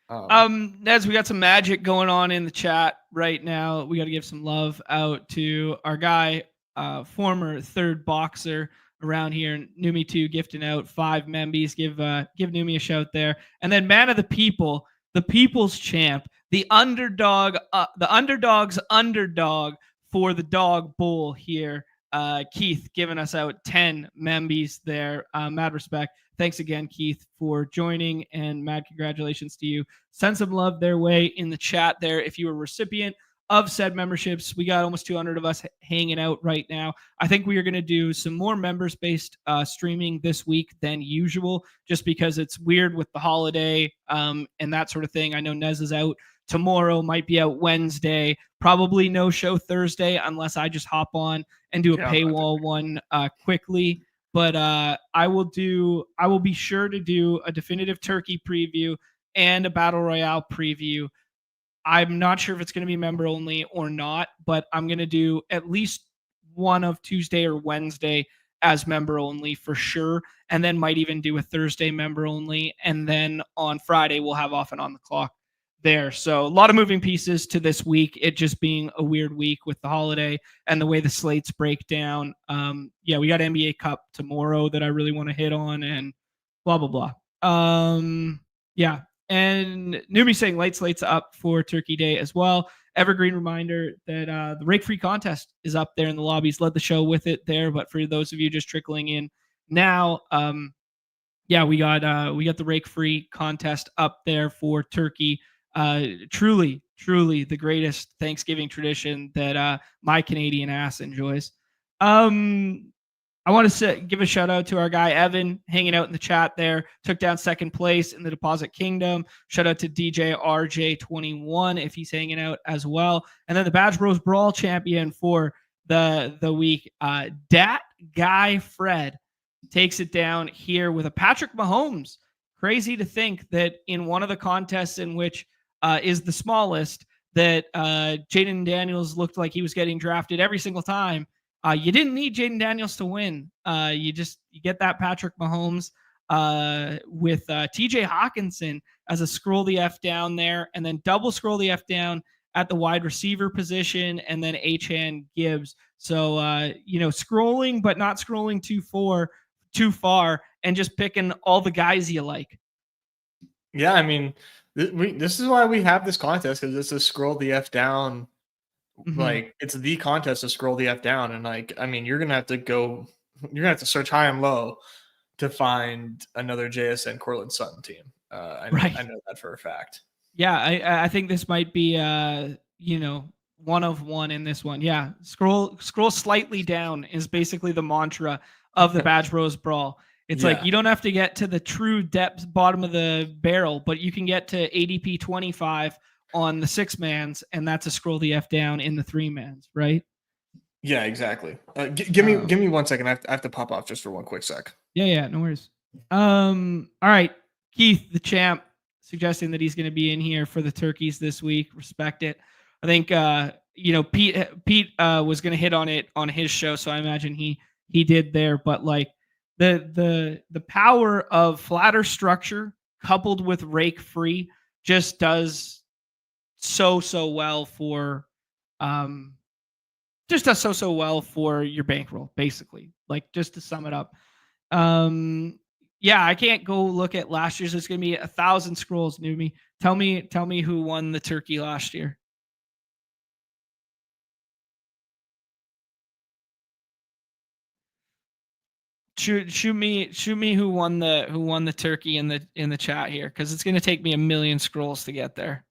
Nez, we got some magic going on in the chat right now. We got to give some love out to our guy, former third boxer around here, Numi2, gifting out 5 membies. Give Numi a shout there. And then man of the people, the people's champ, the underdog, the underdog's underdog for the dog bowl here. Keith giving us out 10 membies there. Mad respect. Thanks again, Keith, for joining, and mad congratulations to you. Send some love their way in the chat there if you were a recipient of said memberships. We got almost 200 of us hanging out right now. I think we are going to do some more members-based streaming this week than usual, just because it's weird with the holiday and that sort of thing. I know Nez is out tomorrow, might be out Wednesday, probably no show Thursday unless I just hop on and do a paywall one quickly. But I will be sure to do a definitive turkey preview and a battle royale preview. I'm not sure if it's going to be member only or not, but I'm going to do at least one of Tuesday or Wednesday as member only for sure. And then might even do a Thursday member only. And then on Friday, we'll have off and on the clock there. So a lot of moving pieces to this week, it just being a weird week with the holiday and the way the slates break down. We got NBA Cup tomorrow that I really want to hit on, and blah, blah, blah. And Newbie saying late slates up for Turkey Day as well. Evergreen reminder that the RAKE-FREE contest is up there in the lobbies. Led the show with it there, but for those of you just trickling in now, we got the RAKE-FREE contest up there for Turkey. Truly the greatest Thanksgiving tradition that my Canadian ass enjoys. I want to give a shout out to our guy Evan hanging out in the chat there. Took down second place in the Deposit Kingdom. Shout out to DJ RJ21 if he's hanging out as well. And then the Badge Bros Brawl champion for the week, Dat Guy Fred, takes it down here with a Patrick Mahomes. Crazy to think that in one of the contests in which is the smallest, that Jaden Daniels looked like he was getting drafted every single time. You didn't need Jaden Daniels to win. You get that Patrick Mahomes with TJ Hawkinson as a scroll the F down there, and then double scroll the F down at the wide receiver position, and then Achan Gibbs. So, scrolling, but not scrolling too far, and just picking all the guys you like. Yeah, I mean, this is why we have this contest, because it's a scroll the F down. Mm-hmm. Like, it's the contest to scroll the F down, and like, I mean, you're gonna have to search high and low to find another JSN Cortland Sutton team. I know that for a fact. Yeah, I think this might be one of one in this one. Yeah, scroll slightly down is basically the mantra of the Badge Bros Brawl. It's like you don't have to get to the true depth bottom of the barrel, but you can get to ADP 25 on the 6-mans, and that's a scroll the F down in the 3-mans, right? Yeah, exactly. Give me 1 second. I have to pop off just for one quick sec. Yeah, no worries. All right, Keith, the champ, suggesting that he's going to be in here for the turkeys this week. Respect it. I think Pete was going to hit on it on his show, so I imagine he did there. But like the power of flatter structure coupled with RAKE-FREE just does so well for your bankroll, basically. Like, just to sum it up, Yeah, I can't go look at last year's. It's gonna be 1,000 scrolls. Newbie, tell me who won the turkey last year. Shoot me who won the turkey in the chat here, because it's gonna take me 1,000,000 scrolls to get there.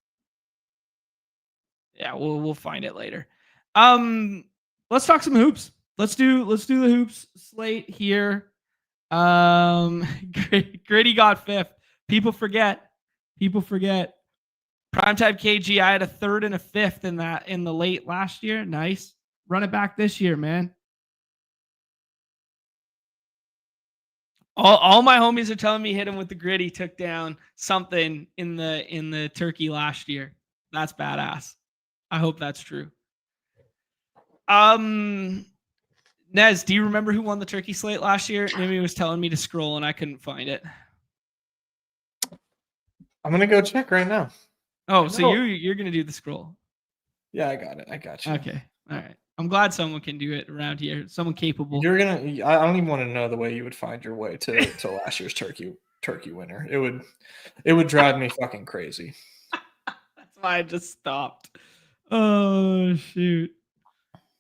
Yeah, we'll find it later. Let's talk some hoops. Let's do the hoops slate here. Gritty got 5th. People forget. Primetime KG, I had a 3rd and a 5th in the late last year. Nice. Run it back this year, man. All my homies are telling me hit him with the gritty, took down something in the turkey last year. That's badass. I hope that's true. Nez, do you remember who won the turkey slate last year? Maybe he was telling me to scroll and I couldn't find it. I'm gonna go check right now. Oh, so you're gonna do the scroll? Yeah, I got it. I got you. Okay, all right. I'm glad someone can do it around here. Someone capable. I don't even want to know the way you would find your way to last year's turkey winner. It would drive me fucking crazy. That's why I just stopped. Oh shoot.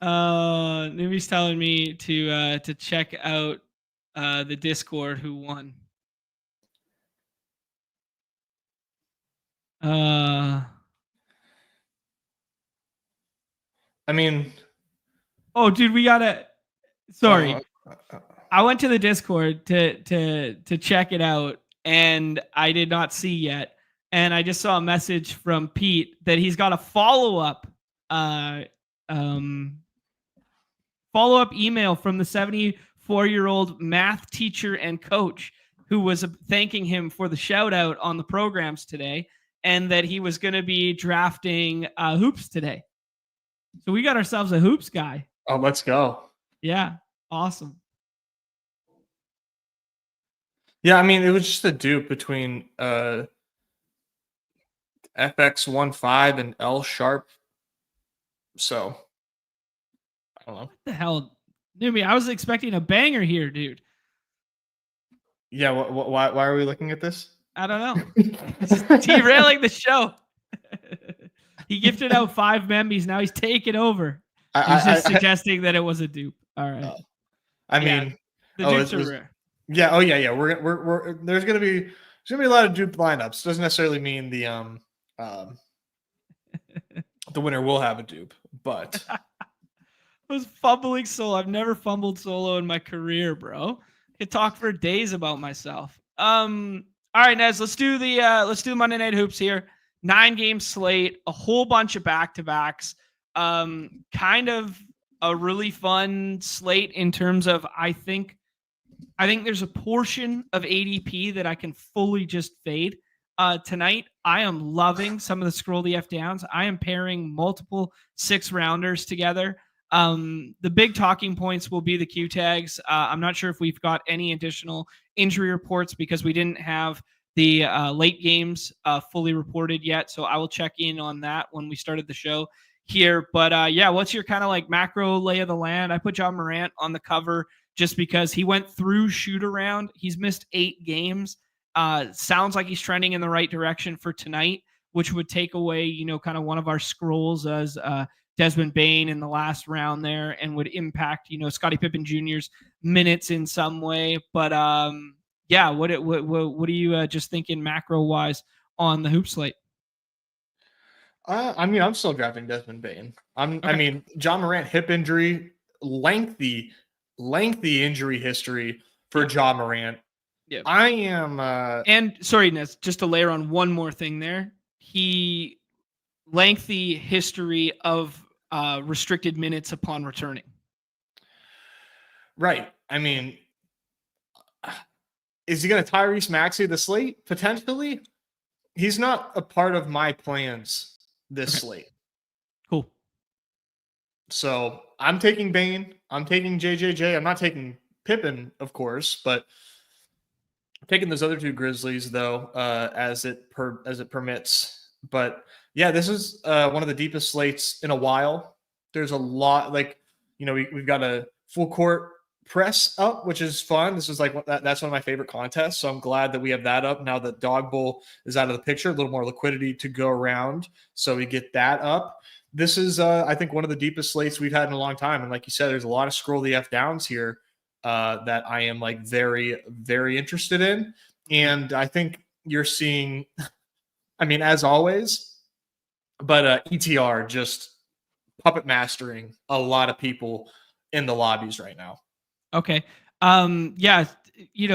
Newbie's telling me to check out the Discord who won. I mean, oh, dude, we gotta. Sorry, I went to the Discord to check it out, and I did not see yet. And I just saw a message from Pete that he's got a follow-up email from the 74-year-old math teacher and coach who was thanking him for the shout out on the programs today, and that he was going to be drafting hoops today. So we got ourselves a hoops guy. Oh, let's go. Yeah. Awesome. Yeah, I mean, it was just a dupe between FX15 and L Sharp. So, I don't know. What the hell? Newbie, I was expecting a banger here, dude. Yeah, why are we looking at this? I don't know. Just derailing the show. He gifted out 5 membies. Now he's taking over. He's just suggesting that it was a dupe. All right. I mean, the dupes are rare. Yeah. Oh yeah. We're there's gonna be a lot of dupe lineups. Doesn't necessarily mean the winner will have a dupe, but I was fumbling solo. I've never fumbled solo in my career, bro. I could talk for days about myself. All right, Nez, let's do the Monday Night Hoops here. 9-game slate, a whole bunch of back-to-backs. Kind of a really fun slate in terms of I think there's a portion of ADP that I can fully just fade. Tonight, I am loving some of the scroll DF downs. I am pairing multiple 6-rounders together. The big talking points will be the Q tags. I'm not sure if we've got any additional injury reports because we didn't have the late games fully reported yet. So I will check in on that when we started the show here. But yeah, what's your kind of like macro lay of the land? I put John Morant on the cover just because he went through shoot around. He's missed 8 games. Sounds like he's trending in the right direction for tonight, which would take away, kind of one of our scrolls as Desmond Bane in the last round there, and would impact, Scottie Pippen Jr.'s minutes in some way. But yeah, what are you just thinking macro wise on the hoop slate? I mean, I'm still drafting Desmond Bane. I mean, John Morant hip injury, lengthy injury history for John Morant. Yeah, I am. And sorry, Ness, just to layer on one more thing there. He lengthy history of restricted minutes upon returning. Right. I mean, is he going to Tyrese Maxey the slate? Potentially. He's not a part of my plans this slate. Cool. So I'm taking Bane. I'm taking JJJ. I'm not taking Pippen, of course, but I'm taking those other 2 Grizzlies though, as it permits. But yeah, this is one of the deepest slates in a while. There's a lot, we've got a full court press up, which is fun. This is like that's one of my favorite contests. So I'm glad that we have that up now that Dawg Bowl is out of the picture. A little more liquidity to go around, so we get that up. This is, I think, one of the deepest slates we've had in a long time. And like you said, there's a lot of scroll the F downs here that I am like very, very interested in. And I think you're seeing, I mean, as always, but ETR just puppet mastering a lot of people in the lobbies right now. Okay. Yeah,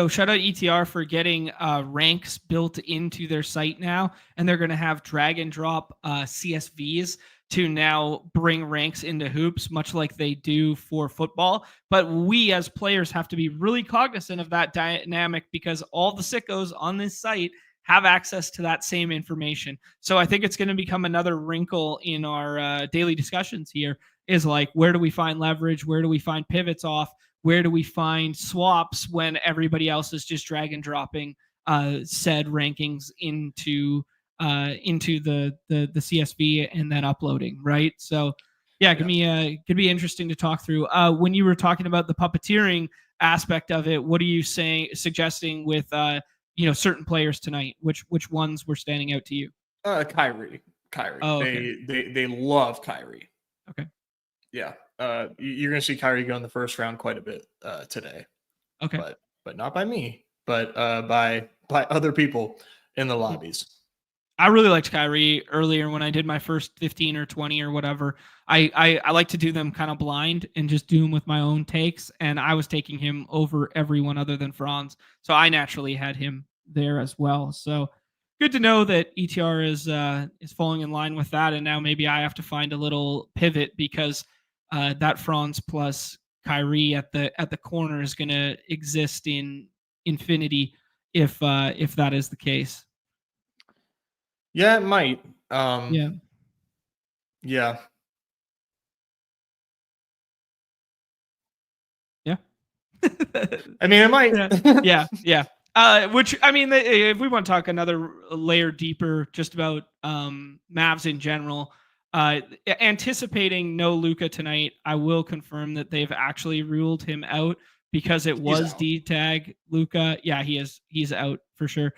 shout out ETR for getting ranks built into their site now, and they're going to have drag and drop CSVs to now bring ranks into hoops, much like they do for football. But we as players have to be really cognizant of that dynamic because all the sickos on this site have access to that same information. So I think it's going to become another wrinkle in our daily discussions here is like, where do we find leverage? Where do we find pivots off? Where do we find swaps when everybody else is just drag and dropping said rankings into the CSV and then uploading, right? So yeah, could be interesting to talk through. When you were talking about the puppeteering aspect of it, what are you suggesting with certain players tonight? Which ones were standing out to you? Kyrie. Oh, okay. They love Kyrie. Okay. Yeah. You're going to see Kyrie go in the first round quite a bit today. Okay. But not by me, but by other people in the lobbies. I really liked Kyrie earlier when I did my first 15 or 20 or whatever. I like to do them kind of blind and just do them with my own takes. And I was taking him over everyone other than Franz. So I naturally had him there as well. So good to know that ETR is falling in line with that. And now maybe I have to find a little pivot because that Franz plus Kyrie at the corner is going to exist in infinity if that is the case. Yeah, it might. Yeah. Yeah. I mean, it might. Yeah. Which, I mean, if we want to talk another layer deeper, just about Mavs in general, anticipating no Luka tonight, I will confirm that they've actually ruled him out because it was D-tag Luka. Yeah, he's out for sure.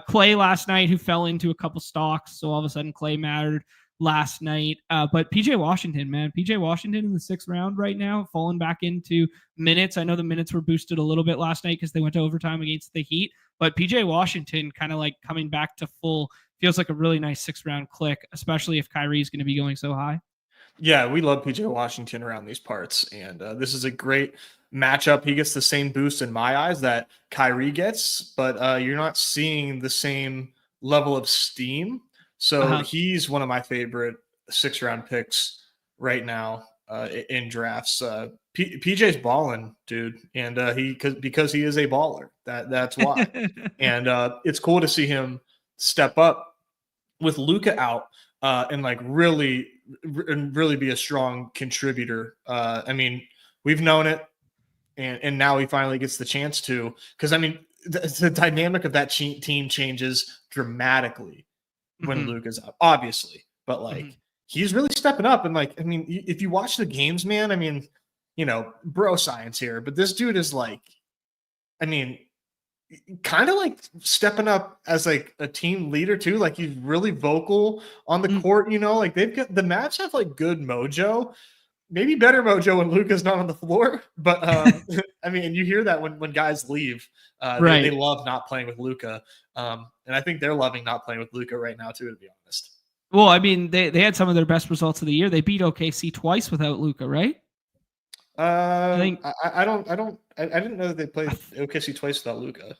Clay last night, who fell into a couple stocks, so all of a sudden Clay mattered last night. But PJ Washington in the 6th round right now, falling back into minutes. I know the minutes were boosted a little bit last night because they went to overtime against the Heat, but PJ Washington kind of like coming back to full feels like a really nice 6th round click, especially if Kyrie is going to be going so high. Yeah, we love PJ Washington around these parts, and this is a great matchup. He gets the same boost in my eyes that Kyrie gets, but you're not seeing the same level of steam. So he's one of my favorite 6th round picks right now in drafts. PJ's balling, dude, and because he is a baller. That's why. And it's cool to see him step up with Luka out and like really be a strong contributor. I mean, we've known it, and now he finally gets the chance to. Because I mean, the dynamic of that team changes dramatically when Luka's out, obviously. But like, he's really stepping up. And like, I mean, if you watch the games, man, I mean, bro science here, but this dude is like, I mean, kind of like stepping up as like a team leader too. Like he's really vocal on the court, like they've got the Mavs have like good mojo, maybe better mojo when Luka's not on the floor. But I mean, you hear that when guys leave, right. They love not playing with Luka. And I think they're loving not playing with Luka right now too, to be honest. Well, I mean, they had some of their best results of the year. They beat OKC twice without Luka, right? I didn't know that they played OKC twice without Luka.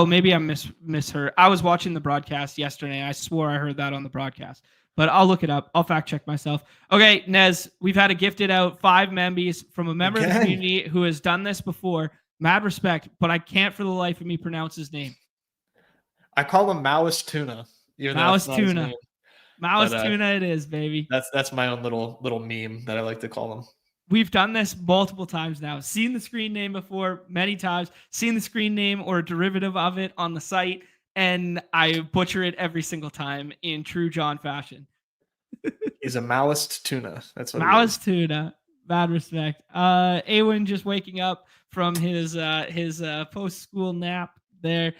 Maybe I misheard. I was watching the broadcast yesterday. I swore I heard that on the broadcast, but I'll look it up. I'll fact check myself. Okay, Nez, we've had a gifted out 5 Membys from a member of the community who has done this before. Mad respect, but I can't for the life of me pronounce his name. I call him Maoist Tuna. Maoist Tuna. Maoist Tuna it is, baby. That's my own little meme that I like to call him. We've done this multiple times now. Seen the screen name before many times. Seen the screen name or a derivative of it on the site, and I butcher it every single time in true John fashion. He's a Maoist Tuna. That's what Maoist Tuna. Bad respect. Awen just waking up from his post school nap there.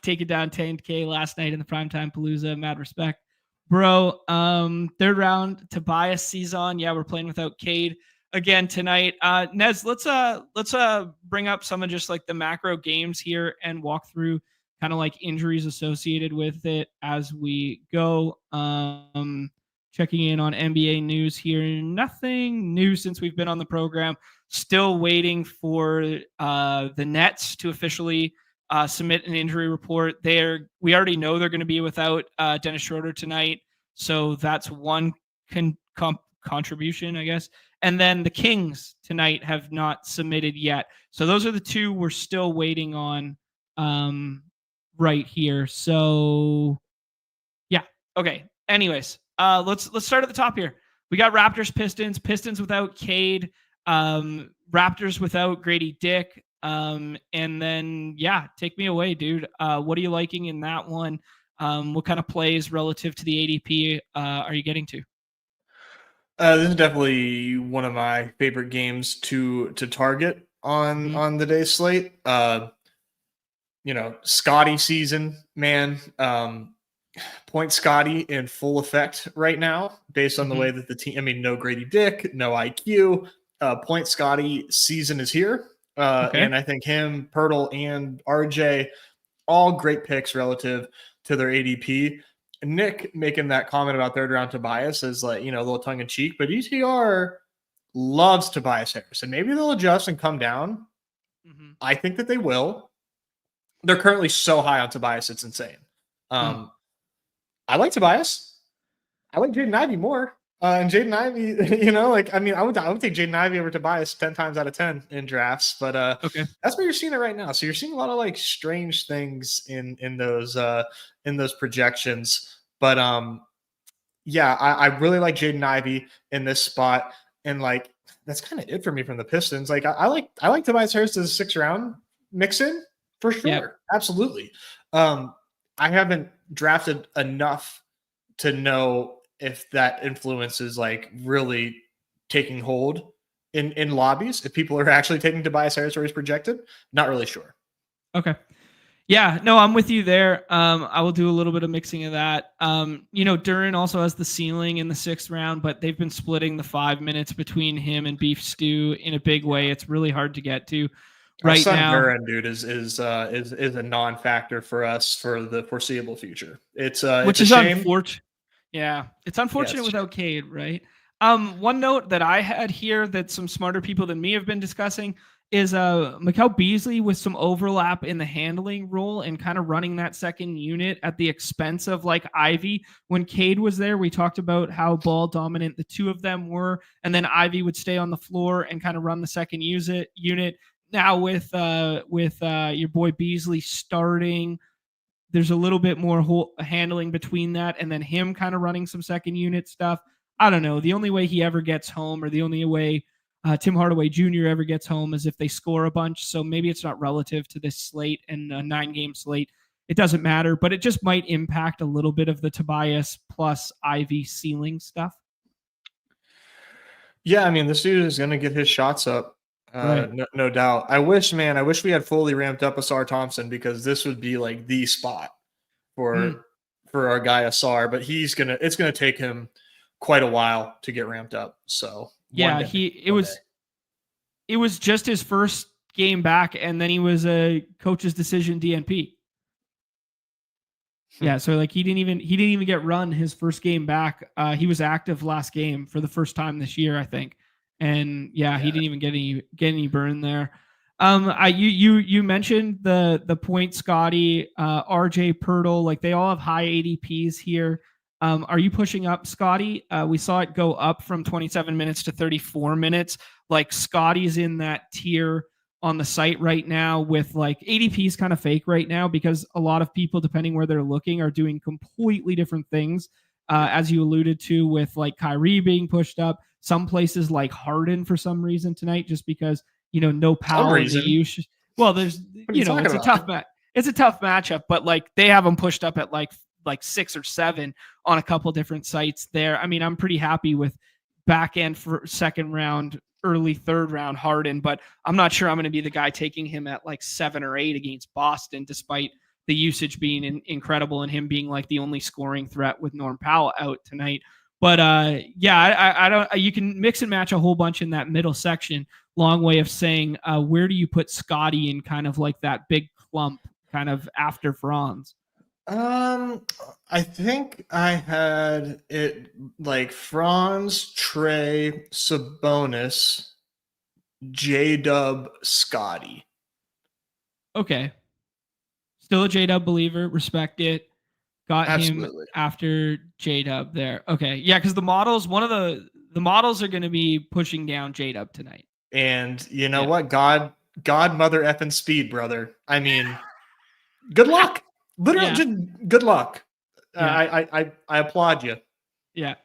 Taking down 10K last night in the primetime Palooza. Mad respect, bro. Third round Tobias season. Yeah, we're playing without Cade again tonight. Nez, let's bring up some of just like the macro games here and walk through kind of like injuries associated with it as we go. Checking in on NBA news here. Nothing new since we've been on the program. Still waiting for the Nets to officially submit an injury report. We already know they're going to be without Dennis Schroeder tonight, so that's one contribution, I guess. And then the Kings tonight have not submitted yet. So those are the two we're still waiting on right here. So yeah, okay. Anyways, let's start at the top here. We got Raptors, Pistons without Cade, Raptors without Grady Dick, and then yeah, take me away, dude. What are you liking in that one? What kind of plays relative to the ADP are you getting to? This is definitely one of my favorite games to target on the day slate. Scotty season, man. Point Scotty in full effect right now, based on the way that the team. I mean, no Grady Dick, no IQ. Point Scotty season is here, and I think him, Pirtle, and RJ, all great picks relative to their ADP. Nick making that comment about third round Tobias is like, a little tongue in cheek, but ETR loves Tobias Harris, and maybe they'll adjust and come down. I think that they will. They're currently so high on Tobias, it's insane. I like Tobias. I like Jaden Ivey more. And Jaden Ivey, I would take Jaden Ivey over Tobias 10 times out of 10 in drafts. But that's where you're seeing it right now. So you're seeing a lot of like strange things in those projections. But I really like Jaden Ivey in this spot. And like that's kind of it for me from the Pistons. Like I like Tobias Harris as a 6th round mix in for sure. Yep. Absolutely. I haven't drafted enough to know if that influence is like really taking hold in lobbies, if people are actually taking Tobias Harris where he's projected. Not really sure. Okay. Yeah, no, I'm with you there. I will do a little bit of mixing of that. Duran also has the ceiling in the 6th round, but they've been splitting the 5 minutes between him and Beef Stew in a big way. It's really hard to get to. Right now, Duran, dude, is a non-factor for us for the foreseeable future. It's which is unfortunate. Yeah, it's unfortunate without Cade, right? One note that I had here that some smarter people than me have been discussing is Mikal Beasley with some overlap in the handling role and kind of running that second unit at the expense of like Ivy. When Cade was there, we talked about how ball dominant the two of them were, and then Ivy would stay on the floor and kind of run the second unit. Now with your boy Beasley starting, there's a little bit more handling between that, and then him kind of running some second unit stuff. I don't know. The only way he ever gets home, or the only way Tim Hardaway Jr. ever gets home, is if they score a bunch. So maybe it's not relative to this slate and a 9-game slate. It doesn't matter, but it just might impact a little bit of the Tobias plus Ivy ceiling stuff. Yeah, I mean, this dude is going to get his shots up. Right. No doubt. I wish we had fully ramped up Asar Thompson, because this would be like the spot for our guy Asar, but it's gonna take him quite a while to get ramped up. So yeah, it was just his first game back, and then he was a coach's decision DNP. Yeah, so like he didn't even get run his first game back. He was active last game for the first time this year, I think. And yeah, he didn't even get any burn there. You mentioned the Point Scotty, RJ Pirtle, like they all have high ADPs here. Are you pushing up Scotty? We saw it go up from 27 minutes to 34 minutes. Like Scotty's in that tier on the site right now, with like ADP is kind of fake right now because a lot of people, depending where they're looking, are doing completely different things. As you alluded to, with like Kyrie being pushed up. Some places like Harden for some reason tonight, just because, no power in the use. Well, there's, it's a tough matchup, but like they have them pushed up at like 6 or 7 on a couple different sites there. I mean, I'm pretty happy with back end for 2nd round early third round Harden, but I'm not sure I'm going to be the guy taking him at like 7 or 8 against Boston, despite the usage being incredible and him being like the only scoring threat with Norm Powell out tonight. But I don't. You can mix and match a whole bunch in that middle section. Long way of saying, where do you put Scotty in kind of like that big clump, kind of after Franz? I think I had it like Franz, Trey, Sabonis, J-Dub, Scotty. Okay. Still a J-Dub believer. Respect it. Got Absolutely. him after J-Dub there. Okay. Yeah, because the models, one of the models are going to be pushing down J-Dub tonight. And you know what? God, mother effing speed, brother. I mean, good luck. Literally, just good luck. I applaud you. Yeah.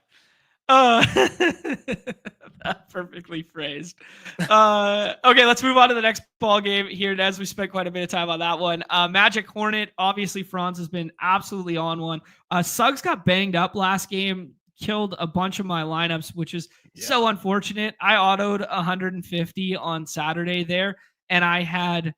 Perfectly phrased. Okay, let's move on to the next ball game here. As we spent quite a bit of time on that one. Magic Hornet. Obviously, Franz has been absolutely on one. Suggs got banged up last game, killed a bunch of my lineups, which is so unfortunate. I autoed 150 on Saturday there, and I had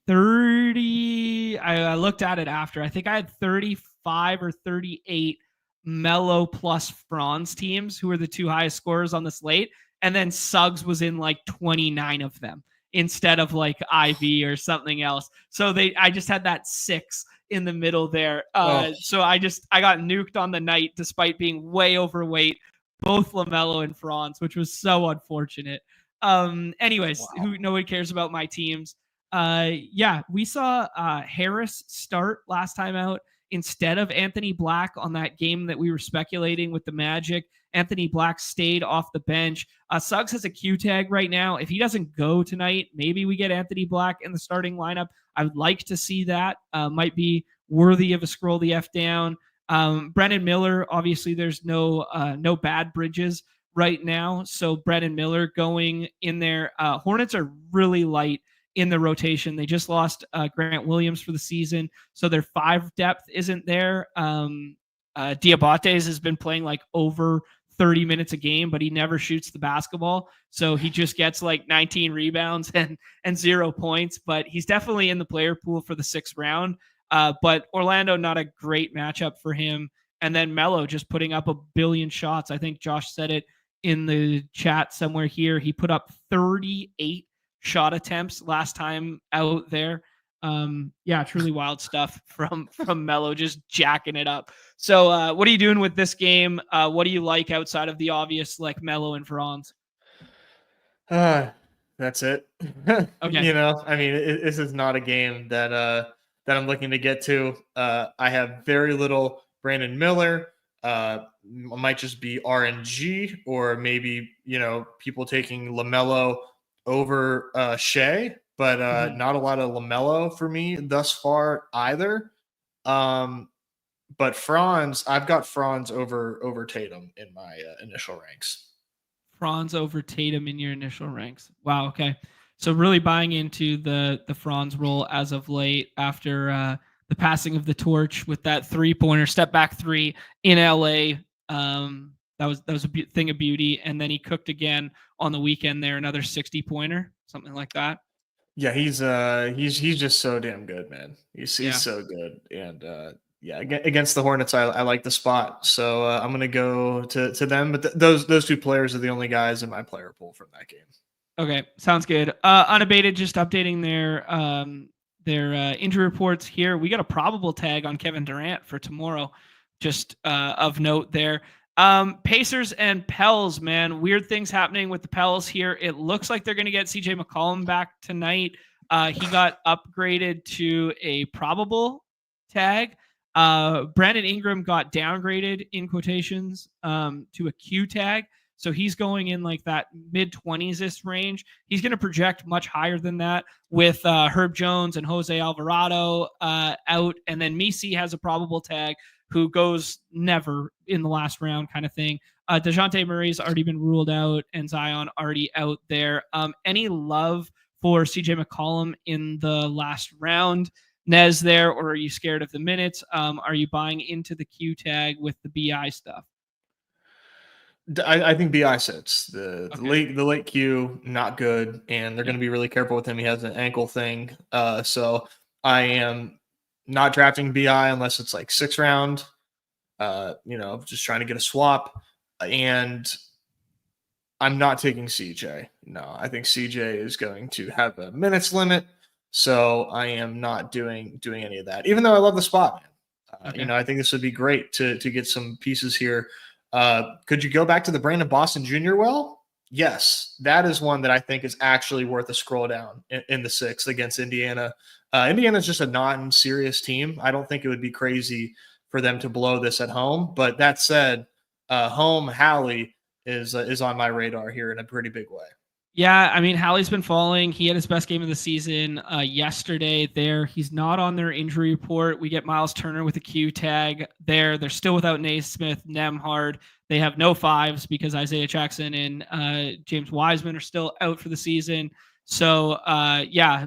30. I looked at it after. I think I had 35 or 38 Melo plus Franz teams, who were the two highest scorers on the slate. And then Suggs was in like 29 of them instead of like IV or something else. So I just had that 6 in the middle there. So I got nuked on the night despite being way overweight, both LaMelo and Franz, which was so unfortunate. Anyways, nobody cares about my teams. We saw Harris start last time out instead of Anthony Black on that game that we were speculating with the Magic. Anthony Black stayed off the bench. Suggs has a Q tag right now. If he doesn't go tonight, maybe we get Anthony Black in the starting lineup. I would like to see that. Might be worthy of a scroll the F down. Brennan Miller, obviously there's no bad bridges right now. So Brennan Miller going in there. Hornets are really light in the rotation. They just lost Grant Williams for the season, so their 5 depth isn't there. Diabates has been playing like over 30 minutes a game, but he never shoots the basketball, so he just gets like 19 rebounds and 0 points. But he's definitely in the player pool for the 6th round. But Orlando, not a great matchup for him. And then Melo just putting up a billion shots. I think Josh said it in the chat somewhere here. He put up 38 shot attempts last time out there. Truly wild stuff from Melo, just jacking it up. So what are you doing with this game? What do you like outside of the obvious, like Melo and Franz? That's it. Okay. You know, I mean, this is not a game that I'm looking to get to. I have very little Brandon Miller. Might just be RNG, or maybe, you know, people taking LaMelo over Shea, but not a lot of LaMelo for me thus far either. But Franz, I've got Franz over Tatum in my initial ranks. Franz over Tatum in your initial ranks. Wow. Okay. So really buying into the Franz role as of late after the passing of the torch with that 3-pointer step back 3 in LA. That was a thing of beauty. And then he cooked again on the weekend there, another 60-pointer, something like that. Yeah, he's just so damn good, man. He's so good. And against the Hornets, I like the spot. So I'm going to go to them. But those 2 players are the only guys in my player pool from that game. Okay, sounds good. Unabated just updating their injury reports here. We got a probable tag on Kevin Durant for tomorrow. Just of note there. Pacers and Pels, man. Weird things happening with the Pels here. It looks like they're going to get CJ McCollum back tonight. He got upgraded to a probable tag. Brandon Ingram got downgraded in quotations to a Q tag. So he's going in like that mid-20s range. He's going to project much higher than that with Herb Jones and Jose Alvarado out. And then Misi has a probable tag who goes never in the last round kind of thing. DeJounte Murray's already been ruled out and Zion already out there. Any love for CJ McCollum in the last round, Nez there, or are you scared of the minutes? Are you buying into the Q tag with the BI stuff? I think BI sits. The Okay. late Q, not good, and they're going to be really careful with him. He has an ankle thing. So I am not drafting BI unless it's like 6th round. Just trying to get a swap. And I'm not taking CJ. No, I think CJ is going to have a minutes limit. So I am not doing any of that, even though I love the spot, man. Okay. I think this would be great to get some pieces here. Could you go back to the Brandon Boston Jr. well? Yes, that is one that I think is actually worth a scroll down in the 6th against Indiana. Indiana's just a non-serious team. I don't think it would be crazy for them to blow this at home. But that said, home Hallie is on my radar here in a pretty big way. Yeah, I mean, Hallie's been falling. He had his best game of the season yesterday there. He's not on their injury report. We get Miles Turner with a Q tag there. They're still without Naismith, Nemhard. They have no 5s because Isaiah Jackson and James Wiseman are still out for the season. So,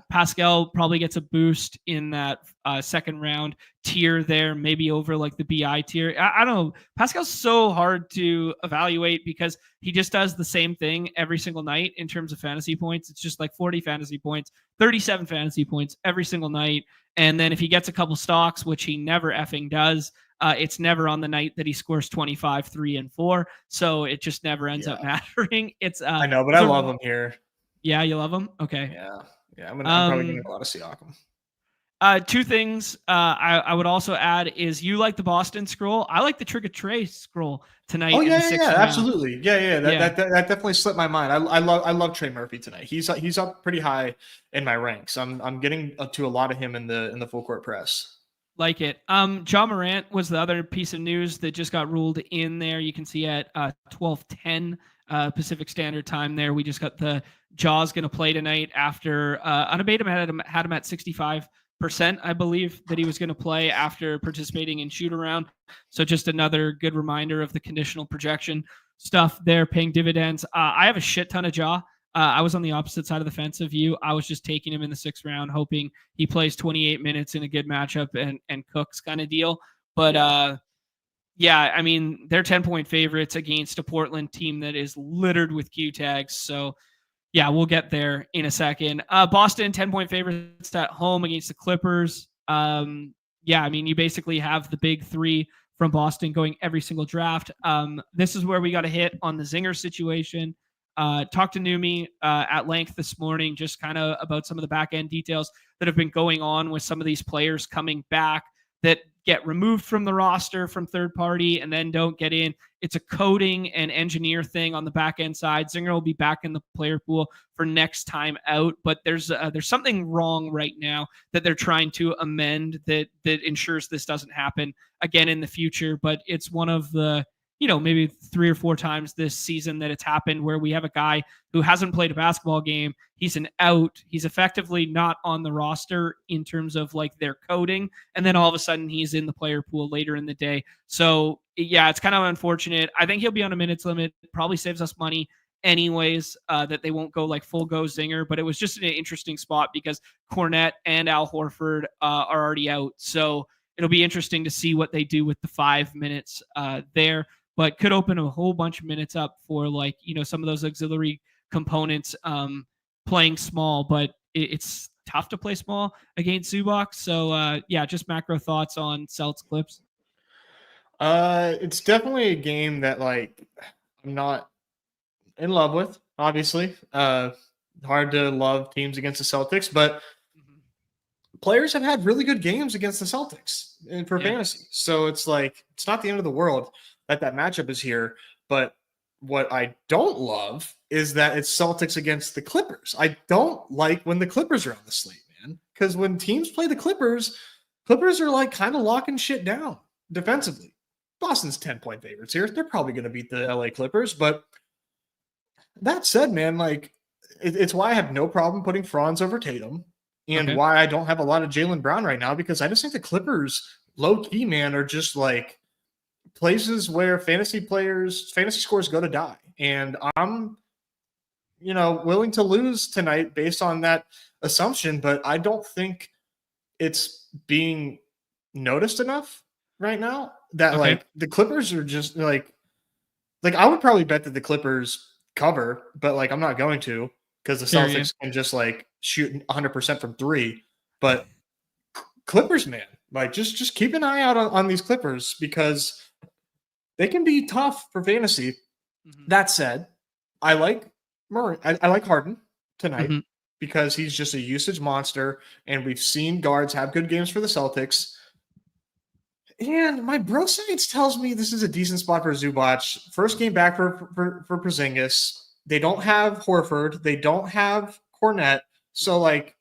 Pascal probably gets a boost in that second round tier there, maybe over like the BI tier. I don't know. Pascal's so hard to evaluate because he just does the same thing every single night in terms of fantasy points. It's just like 40 fantasy points, 37 fantasy points every single night. And then if he gets a couple stocks, which he never effing does, it's never on the night that he scores 25, 3, and 4. So it just never ends up mattering. I know, but I love him here. Yeah, you love him? Okay. Yeah. I'm probably going to go out of Siakam. 2 things I would also add is you like the Boston scroll. I like the Trigger Trey scroll tonight. Oh, in the 6th round. Absolutely. That definitely slipped my mind. I love Trey Murphy tonight. He's up pretty high in my ranks. I'm getting to a lot of him in the full court press. Like it. John Morant was the other piece of news that just got ruled in there. You can see at 12:10 Pacific Standard Time there. We just got the Jaw's going to play tonight after Unabated had him at 65%, I believe, that he was going to play after participating in shoot around. So just another good reminder of the conditional projection stuff there paying dividends. I have a shit ton of Jaw. I was on the opposite side of the fence of you. I was just taking him in the 6th round, hoping he plays 28 minutes in a good matchup and cooks kind of deal. But I mean, they're 10-point favorites against a Portland team that is littered with Q tags. So yeah, we'll get there in a second. Boston 10-point favorites at home against the Clippers. I mean, you basically have the big 3 from Boston going every single draft. This is where we got to hit on the Zinger situation. Talked to Numi at length this morning, just kind of about some of the back end details that have been going on with some of these players coming back that get removed from the roster from third party and then don't get in. It's a coding and engineer thing on the back end side. Zinger will be back in the player pool for next time out, but there's something wrong right now that they're trying to amend that ensures this doesn't happen again in the future. But it's one of the maybe 3 or 4 times this season that it's happened where we have a guy who hasn't played a basketball game. He's an out. He's effectively not on the roster in terms of like their coding. And then all of a sudden he's in the player pool later in the day. So yeah, it's kind of unfortunate. I think he'll be on a minutes limit. Probably saves us money anyways, that they won't go like full go Zinger, but it was just an interesting spot because Cornette and Al Horford are already out. So it'll be interesting to see what they do with the 5 minutes there. But could open a whole bunch of minutes up for like, some of those auxiliary components playing small, but it's tough to play small against Zubac. So just macro thoughts on Celtics Clips. It's definitely a game that like I'm not in love with, obviously. Hard to love teams against the Celtics, but players have had really good games against the Celtics and for fantasy. So it's like, it's not the end of the world that matchup is here. But what I don't love is that it's Celtics against the Clippers. I don't like when the Clippers are on the slate, man, because when teams play the Clippers are like kind of locking shit down defensively. Boston's 10-point favorites here. They're probably going to beat the LA Clippers. But that said, man, like it's why I have no problem putting Franz over Tatum and why I don't have a lot of Jaylen Brown right now, because I just think the Clippers low key, man, are just like places where fantasy scores go to die. And I'm, willing to lose tonight based on that assumption, but I don't think it's being noticed enough right now that like the Clippers are just like, like I would probably bet that the Clippers cover, but like I'm not going to because the Sure, Celtics can just like shoot 100% from three. But Clippers, man, like just keep an eye out on these Clippers because they can be tough for fantasy. Mhm. That said, I like Murray. I like Harden tonight Mhm. because he's just a usage monster, and we've seen guards have good games for the Celtics. And my bro science tells me this is a decent spot for Zubac. First game back for Porzingis. They don't have Horford. They don't have Cornette. So, like,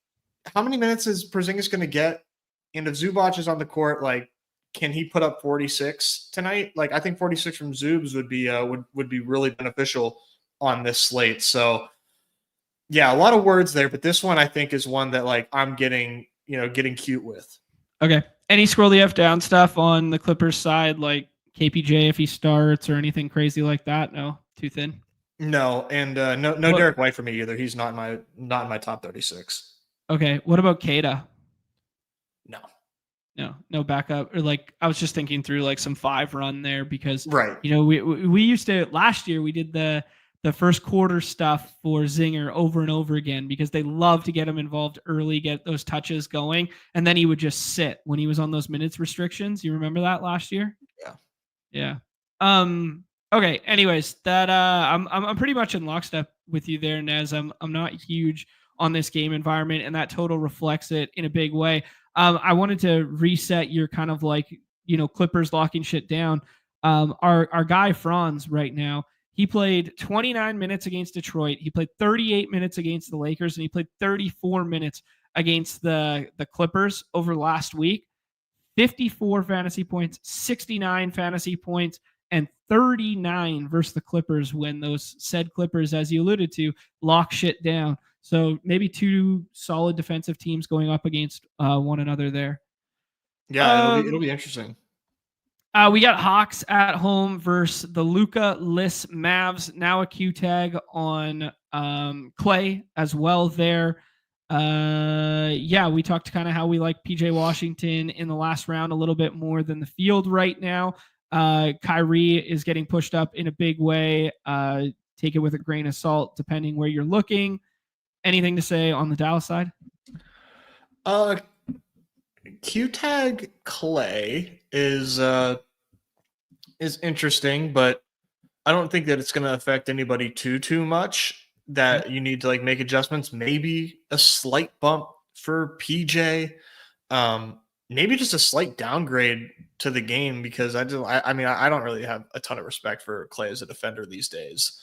how many minutes is Porzingis going to get? And if Zubac is on the court, like, can he put up 46 tonight? Like, I think 46 from Zubs would be really beneficial on this slate. So, yeah, a lot of words there, but this one I think is one that like I'm getting cute with. Okay. Any scroll the F down stuff on the Clippers side, like KPJ if he starts or anything crazy like that? No, too thin. No, and no What- Derek White for me either. He's not in my top 36. Okay. What about Kada? No. No backup. Or like I was just thinking through like some 5 run there because Right. we used to last year we did the first quarter stuff for Zinger over and over again because they love to get him involved early, get those touches going, and then he would just sit when he was on those minutes restrictions. You remember that last year? Yeah. Okay. Anyways, that I'm pretty much in lockstep with you there, Nez. I'm not huge on this game environment, and that total reflects it in a big way. I wanted to reset your kind of like Clippers locking shit down. Our guy Franz right now, he played 29 minutes against Detroit. He played 38 minutes against the Lakers, and he played 34 minutes against the Clippers over last week. 54 fantasy points, 69 fantasy points, and 39 versus the Clippers when those said Clippers, as you alluded to, lock shit down. So maybe 2 solid defensive teams going up against one another there. Yeah, it'll be interesting. We got Hawks at home versus the Luka-less Mavs. Now a Q tag on Clay as well there. We talked kind of how we like PJ Washington in the last round a little bit more than the field right now. Kyrie is getting pushed up in a big way. Take it with a grain of salt, depending where you're looking. Anything to say on the Dallas side? Q-tag Clay is interesting, but I don't think that it's going to affect anybody too much that you need to like make adjustments. Maybe a slight bump for PJ, maybe just a slight downgrade to the game because I don't really have a ton of respect for Clay as a defender these days.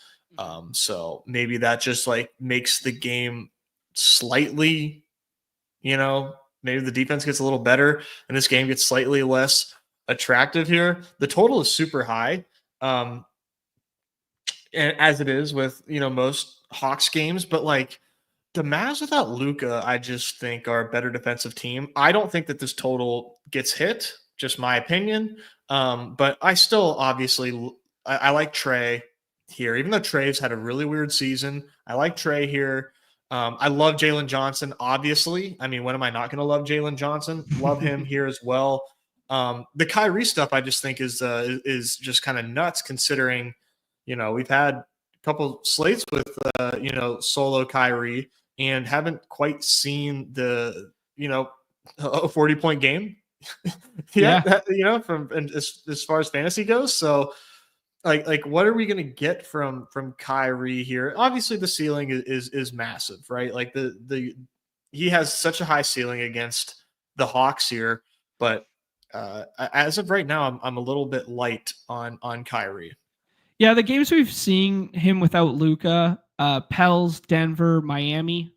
So maybe that just like makes the game slightly, maybe the defense gets a little better and this game gets slightly less attractive here. The total is super high. And as it is with, most Hawks games, but like the Mavs without Luka, I just think are a better defensive team. I don't think that this total gets hit, just my opinion. But I still obviously I like Trey here, even though Trey's had a really weird season. I like Trey here. I love Jalen Johnson, obviously. I mean, when am I not going to love Jalen Johnson? Love him here as well. The Kyrie stuff I just think is just kind of nuts considering, we've had a couple slates with, solo Kyrie and haven't quite seen the, a 40-point game. From as far as fantasy goes. So like what are we going to get from Kyrie here? Obviously the ceiling is massive, right? Like he has such a high ceiling against the Hawks here, but as of right now, I'm a little bit light on Kyrie. Yeah, the games we've seen him without Luka, Pels, Denver, Miami,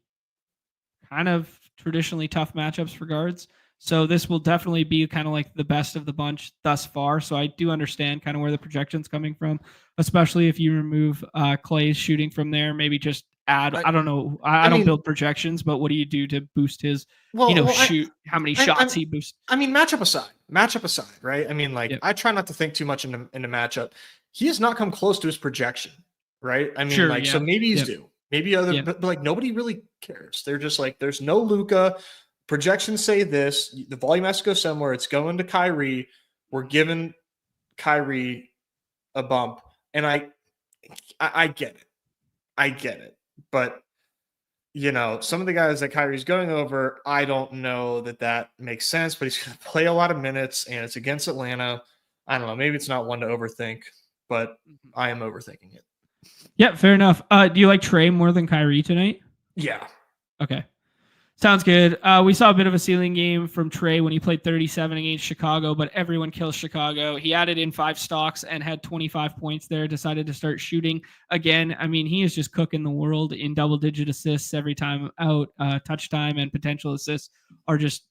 kind of traditionally tough matchups for guards. So this will definitely be kind of like the best of the bunch thus far. So I do understand kind of where the projection's coming from, especially if you remove Clay's shooting from there. Maybe just add. I don't know. I don't build projections, but what do you do to boost his? Shoot how many shots he boosts. I mean, matchup aside, right? I mean, like I try not to think too much into matchup. He has not come close to his projection, right? I mean, so maybe he's due. Maybe other, but like nobody really cares. They're just like, there's no Luka. Projections say this. The volume has to go somewhere. It's going to Kyrie. We're giving Kyrie a bump. And I get it. I get it. But, some of the guys that Kyrie's going over, I don't know that makes sense, but he's going to play a lot of minutes and it's against Atlanta. I don't know. Maybe it's not one to overthink, but I am overthinking it. Yeah, fair enough. Do you like Trey more than Kyrie tonight? Yeah. Okay. Sounds good. We saw a bit of a ceiling game from Trey when he played 37 against Chicago, but everyone kills Chicago. He added in 5 stocks and had 25 points there, decided to start shooting again. I mean, he is just cooking the world in double-digit assists every time out. Touch time and potential assists are just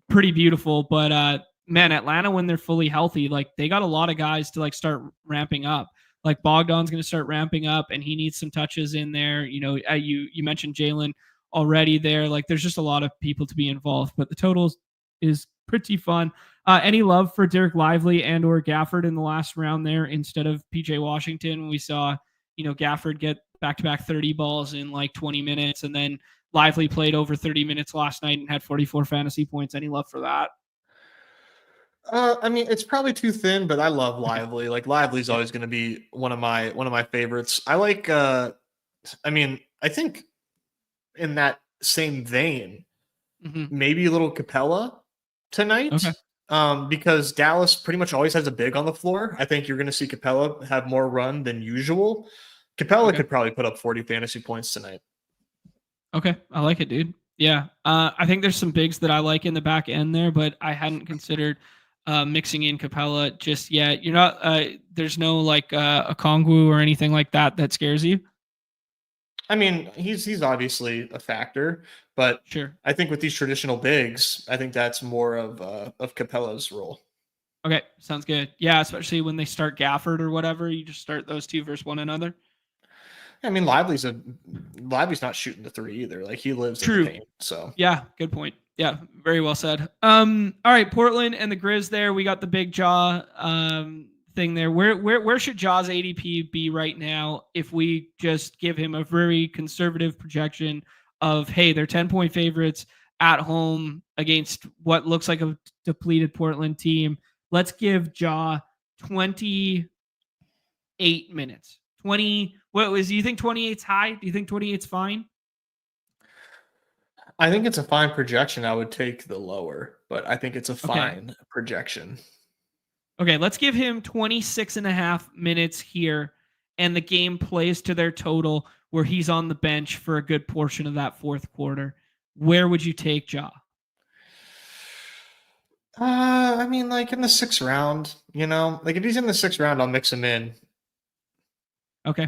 pretty beautiful. But, man, Atlanta, when they're fully healthy, like they got a lot of guys to like start ramping up. Like Bogdan's going to start ramping up and he needs some touches in there. You mentioned Jalen already there. Like there's just a lot of people to be involved, but the totals is pretty fun. Any love for Derek Lively and or Gafford in the last round there instead of PJ Washington? We saw, Gafford get back-to-back 30 balls in like 20 minutes, and then Lively played over 30 minutes last night and had 44 fantasy points. Any love for that? I mean, it's probably too thin, but I love Lively. Like Lively's always going to be one of my favorites. I like, I think in that same vein, maybe a little Capella tonight. Okay. Because Dallas pretty much always has a big on the floor. I think you're going to see Capella have more run than usual. Capella could probably put up 40 fantasy points tonight. Okay. I like it, dude. Yeah. I think there's some bigs that I like in the back end there, but I hadn't considered mixing in Capella just yet. You're not, there's no like a Kongwu or anything like that scares you? I mean, he's obviously a factor, but sure. I think with these traditional bigs, I think that's more of Capella's role. Okay, sounds good. Yeah, especially when they start Gafford or whatever, you just start those two versus one another. I mean, Lively's not shooting the 3 either. Like he lives in the paint. So yeah, good point. Yeah, very well said. All right, Portland and the Grizz there. We got the big jaw thing there. Where should Jaw's ADP be right now if we just give him a very conservative projection of, hey, they're 10-point favorites at home against what looks like a depleted Portland team. Let's give Jaw 28 minutes. 20. What was, do you think 28's high? Do you think 28's fine? I think it's a fine projection. I would take the lower, but I think it's a fine projection. Okay, let's give him 26.5 minutes here, and the game plays to their total where he's on the bench for a good portion of that fourth quarter. Where would you take Ja? I mean, like in the 6th round, like if he's in the 6th round, I'll mix him in. Okay.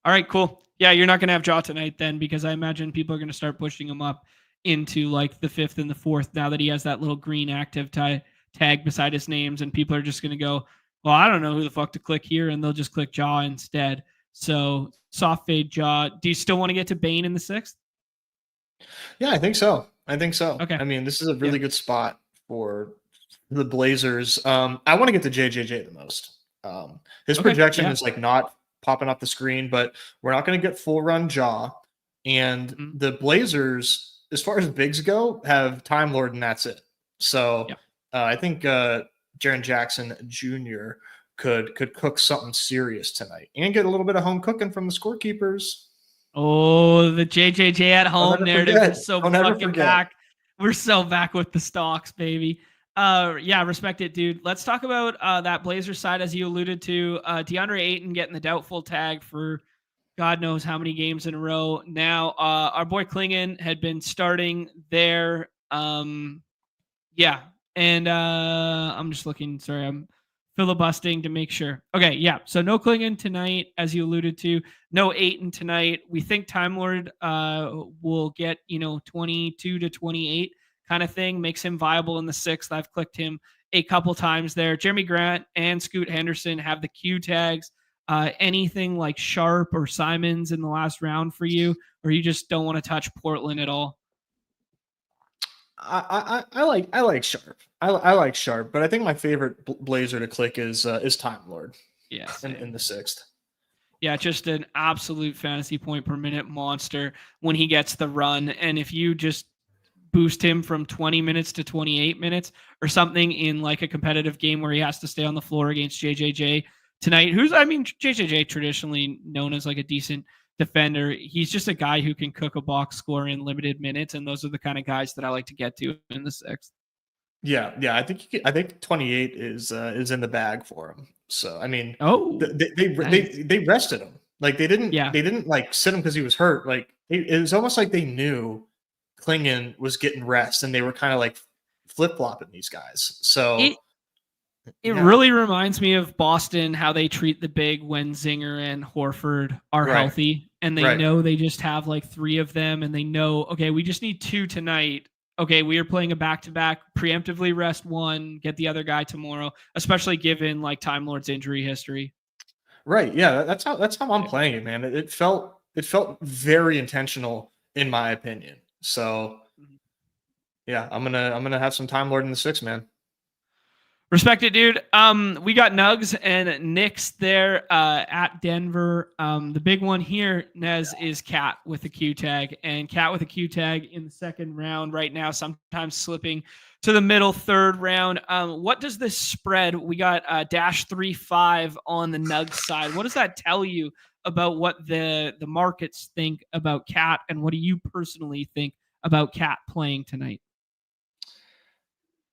All right, cool. Yeah, you're not going to have Ja tonight then, because I imagine people are going to start pushing him up into like the 5th and the 4th now that he has that little green active tag beside his names, and people are just going to go, well, I don't know who the fuck to click here, and they'll just click Ja instead. So soft fade Ja. Do you still want to get to Bane in the 6th? Yeah, I think so. Okay. I mean, this is a really good spot for the Blazers. I want to get to JJJ the most. His projection is like not popping off the screen, but we're not going to get full run Ja. And the Blazers, as far as bigs go, have Time Lord, and that's it. So I think Jaren Jackson Jr. could cook something serious tonight and get a little bit of home cooking from the scorekeepers. Oh, the JJJ at home narrative is so fucking back. We're so back with the stocks, baby. Yeah, respect it, dude. Let's talk about that Blazers side, as you alluded to. DeAndre Ayton getting the doubtful tag for God knows how many games in a row. Now, our boy Klingon had been starting there. Yeah, and I'm just looking. Sorry, I'm filibustering to make sure. Okay, yeah. So no Klingon tonight, as you alluded to. No Ayton tonight. We think Time Lord will get 22 to 28 kind of thing. Makes him viable in the 6th. I've clicked him a couple times there. Jeremy Grant and Scoot Henderson have the Q tags. Anything like Sharp or Simons in the last round for you, or you just don't want to touch Portland at all? I like Sharp. I like Sharp, but I think my favorite Blazer to click is Time Lord. Yeah, in the 6th. Yeah, just an absolute fantasy point per minute monster when he gets the run. And if you just boost him from 20 minutes to 28 minutes or something in like a competitive game where he has to stay on the floor against JJJ tonight. JJJ traditionally known as like a decent defender. He's just a guy who can cook a box score in limited minutes, and those are the kind of guys that I like to get to in the sixth. Yeah. I think 28 is in the bag for him. So I mean, they rested him. Like they didn't like sit him because he was hurt. Like it was almost like they knew Klingon was getting rest, and they were kind of like flip flopping these guys. So it really reminds me of Boston, how they treat the big when Zinger and Horford are healthy, and they know they just have like 3 of them, and they know, okay, we just need 2 tonight. Okay, we are playing a back-to-back, preemptively rest 1, get the other guy tomorrow, especially given like Time Lord's injury history. Right. Yeah, that's how I'm playing it, man. It felt very intentional in my opinion. So yeah, I'm gonna have some Time Lord in the 6, man. Respect it, dude. We got Nugs and Knicks there at Denver. The big one here, Nez, is Cat with a Q tag, and Cat with a Q tag in the second round right now, sometimes slipping to the middle third round. What does this spread? We got -3.5 on the Nugs side. What does that tell you about what the markets think about Cat, and what do you personally think about Cat playing tonight?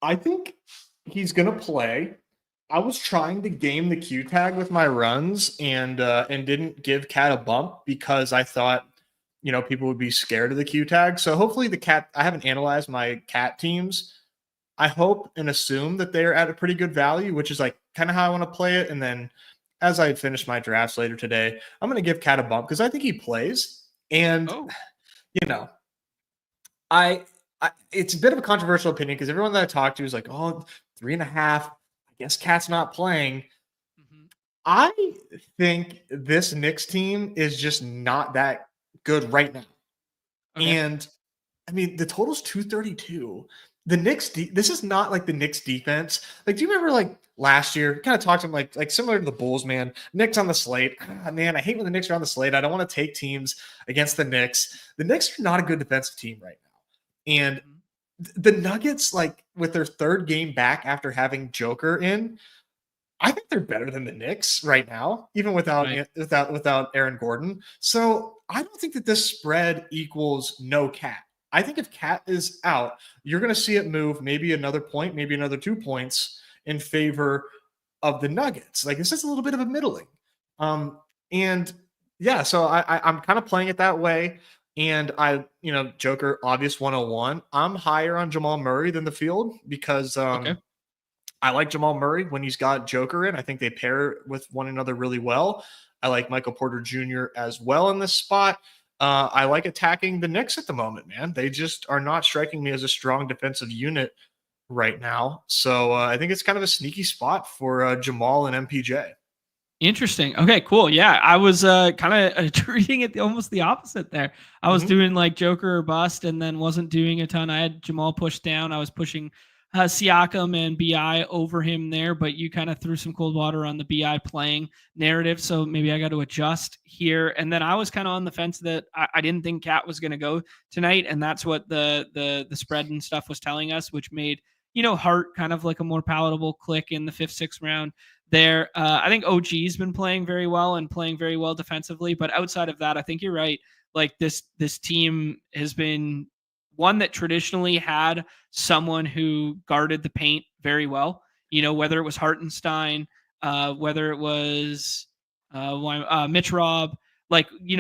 I think he's gonna play. I was trying to game the Q tag with my runs and didn't give Cat a bump because I thought, people would be scared of the Q tag. So hopefully the Cat, I haven't analyzed my Cat teams. I hope and assume that they're at a pretty good value, which is like kind of how I want to play it. And then as I finish my drafts later today, I'm going to give Cat a bump because I think he plays. And, it's a bit of a controversial opinion because everyone that I talk to is like, 3.5. I guess Cat's not playing. Mm-hmm. I think this Knicks team is just not that good right now. Okay. And I mean, the total's 232. The Knicks, this is not like the Knicks defense. Like, do you remember like last year? Kind of talked to him like similar to the Bulls, man. Knicks on the slate. Man, I hate when the Knicks are on the slate. I don't want to take teams against the Knicks. The Knicks are not a good defensive team right now. And the Nuggets, like with their third game back after having Joker in, I think they're better than the Knicks right now, even without Aaron Gordon. So I don't think that this spread equals no Cat. I think if Cat is out, you're going to see it move maybe another point, maybe another 2 points in favor of the Nuggets. Like it's just a little bit of a middling. And yeah, so I'm kind of playing it that way. And Joker, obvious 101. I'm higher on Jamal Murray than the field because I like Jamal Murray when he's got Joker in. I think they pair with one another really well. I like Michael Porter Jr. as well in this spot. I like attacking the Knicks at the moment, man. They just are not striking me as a strong defensive unit right now. So I think it's kind of a sneaky spot for Jamal and MPJ. Interesting. Okay, cool. Yeah, I was kind of treating it almost the opposite there. I was doing like Joker or bust and then wasn't doing a ton. I had Jamal pushed down. I was pushing Siakam and BI over him there, but you kind of threw some cold water on the BI playing narrative, so maybe I got to adjust here. And then I was kind of on the fence that I didn't think Cat was going to go tonight, and that's what the spread and stuff was telling us, which made Hart kind of like a more palatable click in the 5th, 6th round there. I think OG's been playing very well and playing very well defensively, but outside of that, I think you're right. Like this team has been one that traditionally had someone who guarded the paint very well, whether it was Hartenstein, whether it was Mitch Robb,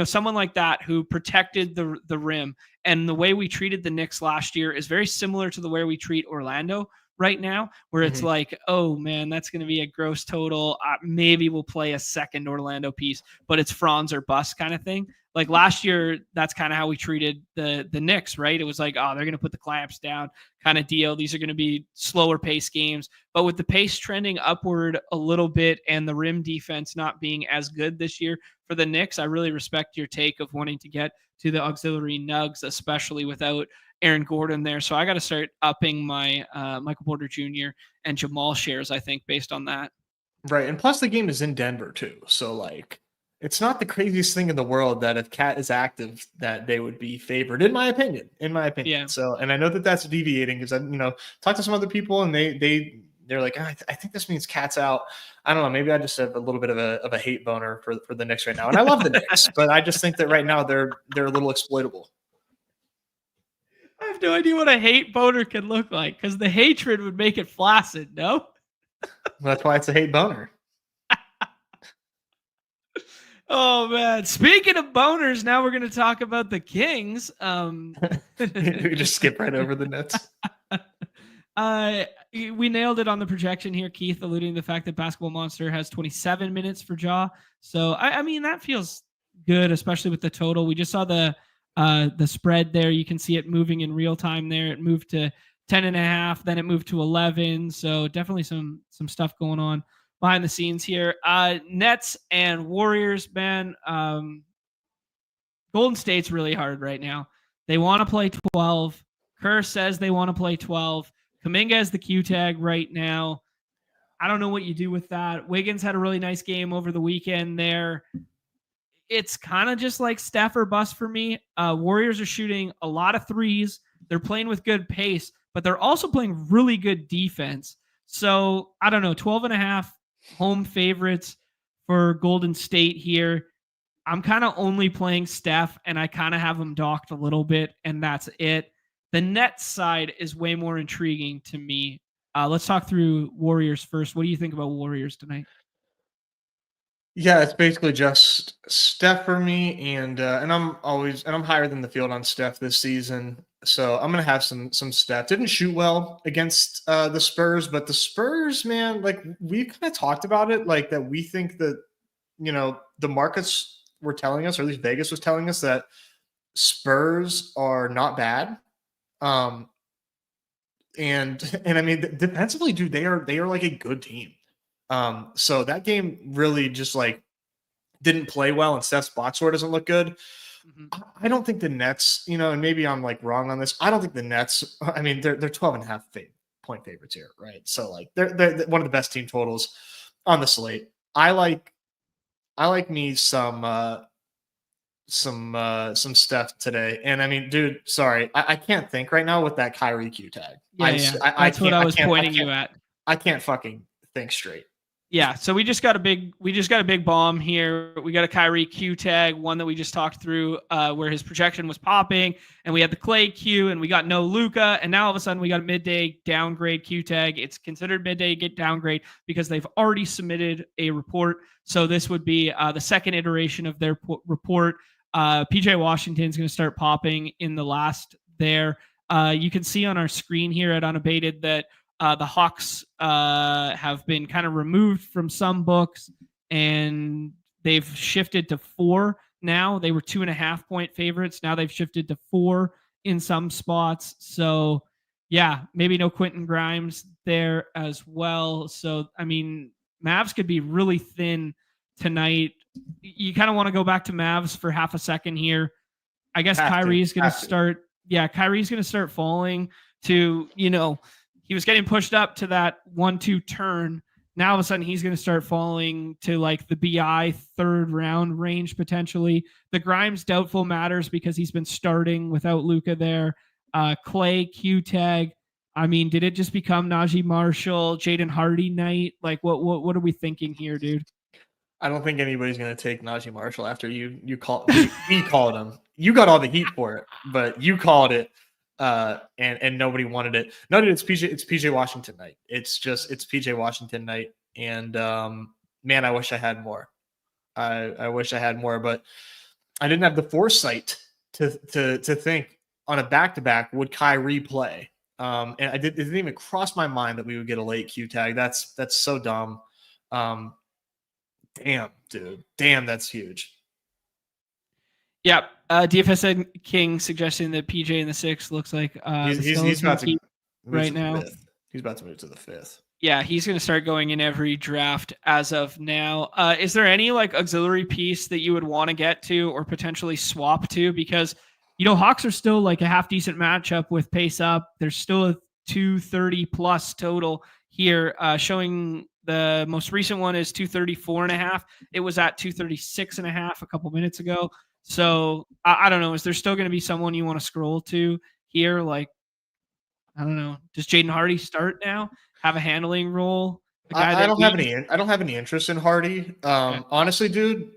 someone like that who protected the rim. And the way we treated the Knicks last year is very similar to the way we treat Orlando right now, where it's like, oh man, that's going to be a gross total. Maybe we'll play a second Orlando piece, but it's Franz or bust kind of thing. Like last year, that's kind of how we treated the Knicks, right? It was like, oh, they're going to put the clamps down kind of deal. These are going to be slower pace games. But with the pace trending upward a little bit and the rim defense not being as good this year for the Knicks, I really respect your take of wanting to get to the auxiliary Nugs, especially without Aaron Gordon there. So I got to start upping my Michael Porter Jr. and Jamal shares, I think, based on that. Right. And plus the game is in Denver too. So like, it's not the craziest thing in the world that if Cat is active, that they would be favored, in my opinion. Yeah. So, and I know that that's deviating because I, talked to some other people and they they're like, I think this means Cat's out. I don't know. Maybe I just have a little bit of a hate boner for the Knicks right now. And I love the Knicks, but I just think that right now they're a little exploitable. I have no idea what a hate boner can look like because the hatred would make it flaccid, no? That's why it's a hate boner. Oh man! Speaking of boners, now we're going to talk about the Kings. We just skip right over the Nets. We nailed it on the projection here, Keith, alluding to the fact that Basketball Monster has 27 minutes for Ja. So I mean that feels good, especially with the total. We just saw the spread there. You can see it moving in real time there. It moved to 10.5, then it moved to 11. So definitely some stuff going on behind the scenes here. Nets and Warriors, man. Golden State's really hard right now. They want to play 12. Kerr says they want to play 12. Kuminga has the Q tag right now. I don't know what you do with that. Wiggins had a really nice game over the weekend there. It's kind of just like Steph or bust for me. Warriors are shooting a lot of threes. They're playing with good pace, but they're also playing really good defense. So I don't know, 12.5 home favorites for Golden State here. I'm kind of only playing Steph, and I kind of have him docked a little bit, and that's it. The Nets side is way more intriguing to me. Let's talk through Warriors first. What do you think about Warriors tonight? Yeah, it's basically just Steph for me, and I'm higher than the field on Steph this season, so I'm gonna have some Steph. Didn't shoot well against the Spurs, but the Spurs, man, like we've kind of talked about it, like that we think that the markets were telling us, or at least Vegas was telling us, that Spurs are not bad. And I mean defensively, dude, they are like a good team. So that game really just like didn't play well, and Steph's box score doesn't look good. Mm-hmm. I don't think the Nets, and maybe I'm like wrong on this. I don't think the Nets, I mean, they're 12.5 point favorites here, right? So like they're one of the best team totals on the slate. I like me some Steph today. And I mean, dude, sorry, I can't think right now with that Kyrie Q tag. That's what I was pointing you at. I can't fucking think straight. Yeah, so we just got a big bomb here. We got a Kyrie Q tag, one that we just talked through, where his projection was popping, and we had the Clay Q, and we got no Luka, and now all of a sudden we got a midday downgrade Q tag. It's considered midday get downgrade because they've already submitted a report. So this would be the second iteration of their report. PJ Washington's going to start popping in the last there. You can see on our screen here at Unabated that the Hawks have been kind of removed from some books, and they've shifted to 4 now. They were 2.5 point favorites. Now they've shifted to 4 in some spots. So, yeah, maybe no Quentin Grimes there as well. So, I mean, Mavs could be really thin tonight. You kind of want to go back to Mavs for half a second here. I guess Kyrie's going to start. Yeah, Kyrie's going to start falling to, he was getting pushed up to that 1-2 turn. Now all of a sudden he's going to start falling to like the BI third round range potentially. The Grimes doubtful matters because he's been starting without Luka there. Clay Q tag. I mean, did it just become Najee Marshall, Jaden Hardy night? Like what are we thinking here, dude? I don't think anybody's going to take Najee Marshall after we called him. You got all the heat for it, but you called it. And nobody wanted it. No, dude, it's PJ Washington night. It's PJ Washington night. And man, I wish I had more. I wish I had more, but I didn't have the foresight to think on a back-to-back would Kyrie play. And it didn't even cross my mind that we would get a late Q tag. That's so dumb. Damn, dude. Damn, that's huge. Yeah. DFS King suggesting that PJ in the 6 looks like he's about to right now. He's about to move to the 5th. Yeah, he's going to start going in every draft as of now. Is there any like auxiliary piece that you would want to get to or potentially swap to? Because Hawks are still like a half decent matchup with pace up. There's still a 230 plus total here, showing the most recent one is 234.5. It was at 236.5 a couple minutes ago. So I don't know. Is there still going to be someone you want to scroll to here? Like, I don't know. Does Jaden Hardy start now? Have a handling role? A guy I that don't have any. I don't have any interest in Hardy. Okay. Honestly, dude,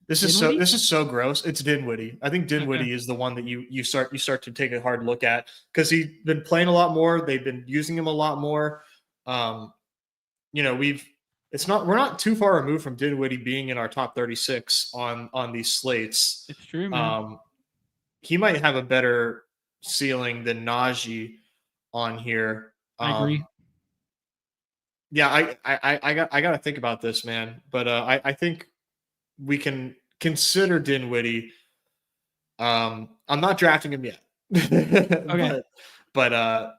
this is Dinwiddie? so gross. It's Dinwiddie. I think Dinwiddie is the one that you start to take a hard look at because he's been playing a lot more. They've been using him a lot more. You know, we're not too far removed from Dinwiddie being in our top 36 on these slates. It's true, man. He might have a better ceiling than Najee on here. I agree. Yeah, I got to think about this, man. But I think we can consider Dinwiddie. I'm not drafting him yet. Okay. but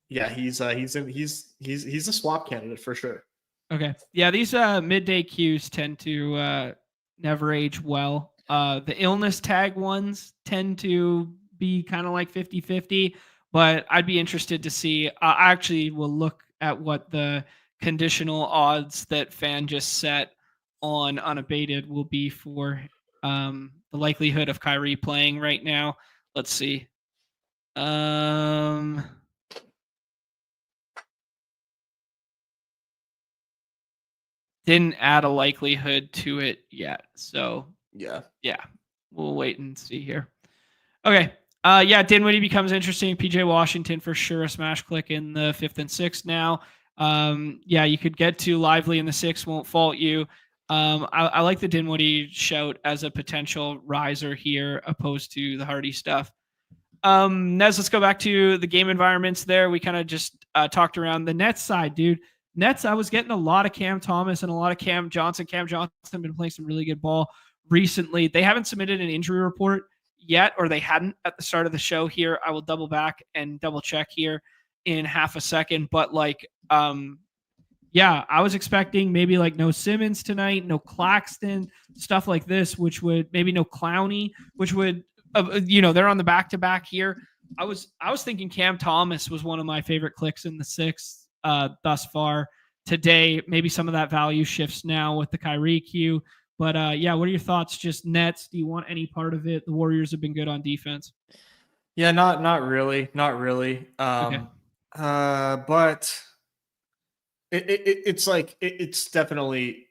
yeah, he's a swap candidate for sure. Okay. Yeah, these midday cues tend to never age well. The illness tag ones tend to be kind of like 50-50, but I'd be interested to see. I actually will look at what the conditional odds that Fan just set on Unabated will be for the likelihood of Kyrie playing right now. Let's see. Didn't add a likelihood to it yet. So yeah, we'll wait and see here. Okay. Yeah, Dinwiddie becomes interesting. PJ Washington for sure a smash click in the 5th and 6th now. Yeah, you could get to Lively in the 6th, won't fault you. I like the Dinwiddie shout as a potential riser here opposed to the Hardy stuff. Nez, let's go back to the game environments there. We kind of just talked around the Nets side, dude. Nets, I was getting a lot of Cam Thomas and a lot of Cam Johnson. Cam Johnson been playing some really good ball recently. They haven't submitted an injury report yet, or they hadn't at the start of the show here. I will double back and double check here in half a second. But yeah, I was expecting maybe like no Simmons tonight, no Claxton, stuff like this, which would maybe no Clowney, which would, they're on the back-to-back here. I was thinking Cam Thomas was one of my favorite clicks in the 6th thus far today. Maybe some of that value shifts now with the Kyrie queue. But yeah, what are your thoughts? Just Nets? Do you want any part of it? The Warriors have been good on defense. Yeah, not really. Okay. But it's like it's definitely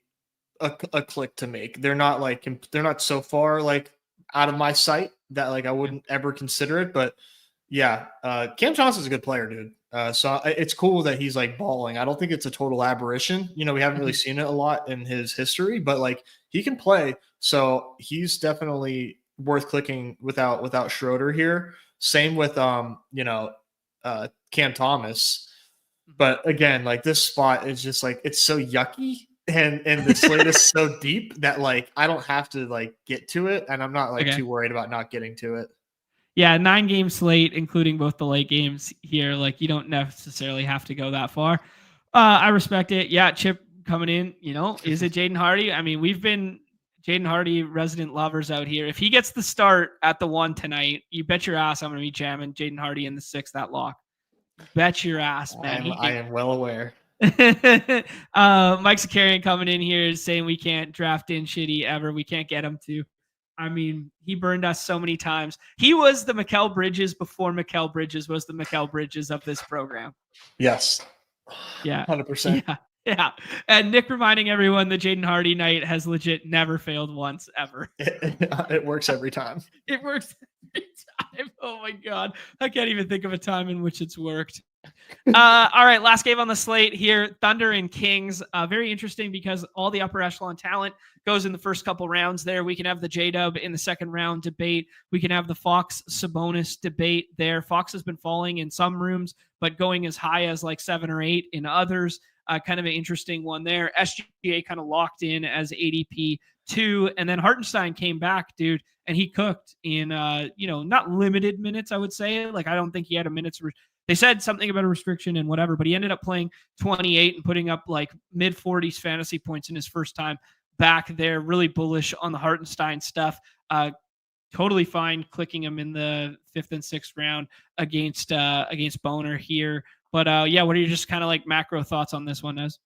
a click to make. They're not so far like out of my sight that like I wouldn't ever consider it. But yeah, Cam Johnson's a good player, dude. So it's cool that he's like balling. I don't think it's a total aberration. You know, we haven't really seen it a lot in his history, but like he can play. So he's definitely worth clicking without Schroeder here. Same with Cam Thomas. But again, like this spot is just like it's so yucky and the slate is so deep that like I don't have to like get to it, and I'm not like too worried about not getting to it. Yeah, 9-game slate, including both the late games here. Like, you don't necessarily have to go that far. I respect it. Yeah, Chip coming in, is it Jaden Hardy? I mean, we've been Jaden Hardy resident lovers out here. If he gets the start at the 1 tonight, you bet your ass I'm going to be jamming Jaden Hardy in the 6th, that lock. Bet your ass, man. I am well aware. Mike Zakarian coming in here is saying we can't draft in shitty ever. We can't get him to. I mean, he burned us so many times. He was the Mikal Bridges before Mikal Bridges was the Mikal Bridges of this program. Yes. Yeah. 100%. Yeah. And Nick reminding everyone the Jaden Hardy night has legit never failed once ever. It works every time. It works every time. Oh my God. I can't even think of a time in which it's worked. All right, last game on the slate here, Thunder and Kings. Very interesting because all the upper echelon talent goes in the first couple rounds there. We can have the J-Dub in the second round debate. We can have the Fox Sabonis debate there. Fox has been falling in some rooms, but going as high as like 7 or 8 in others. Kind of an interesting one there. SGA kind of locked in as ADP 2, and then Hartenstein came back, dude, and he cooked in, not limited minutes, I would say. Like, I don't think he had a minutes. They said something about a restriction and whatever, but he ended up playing 28 and putting up like mid 40s fantasy points in his first time back there. Really bullish on the Hartenstein stuff. Totally fine clicking him in the 5th and 6th round against Boner here. But yeah, what are your just kind of like macro thoughts on this one, Nez?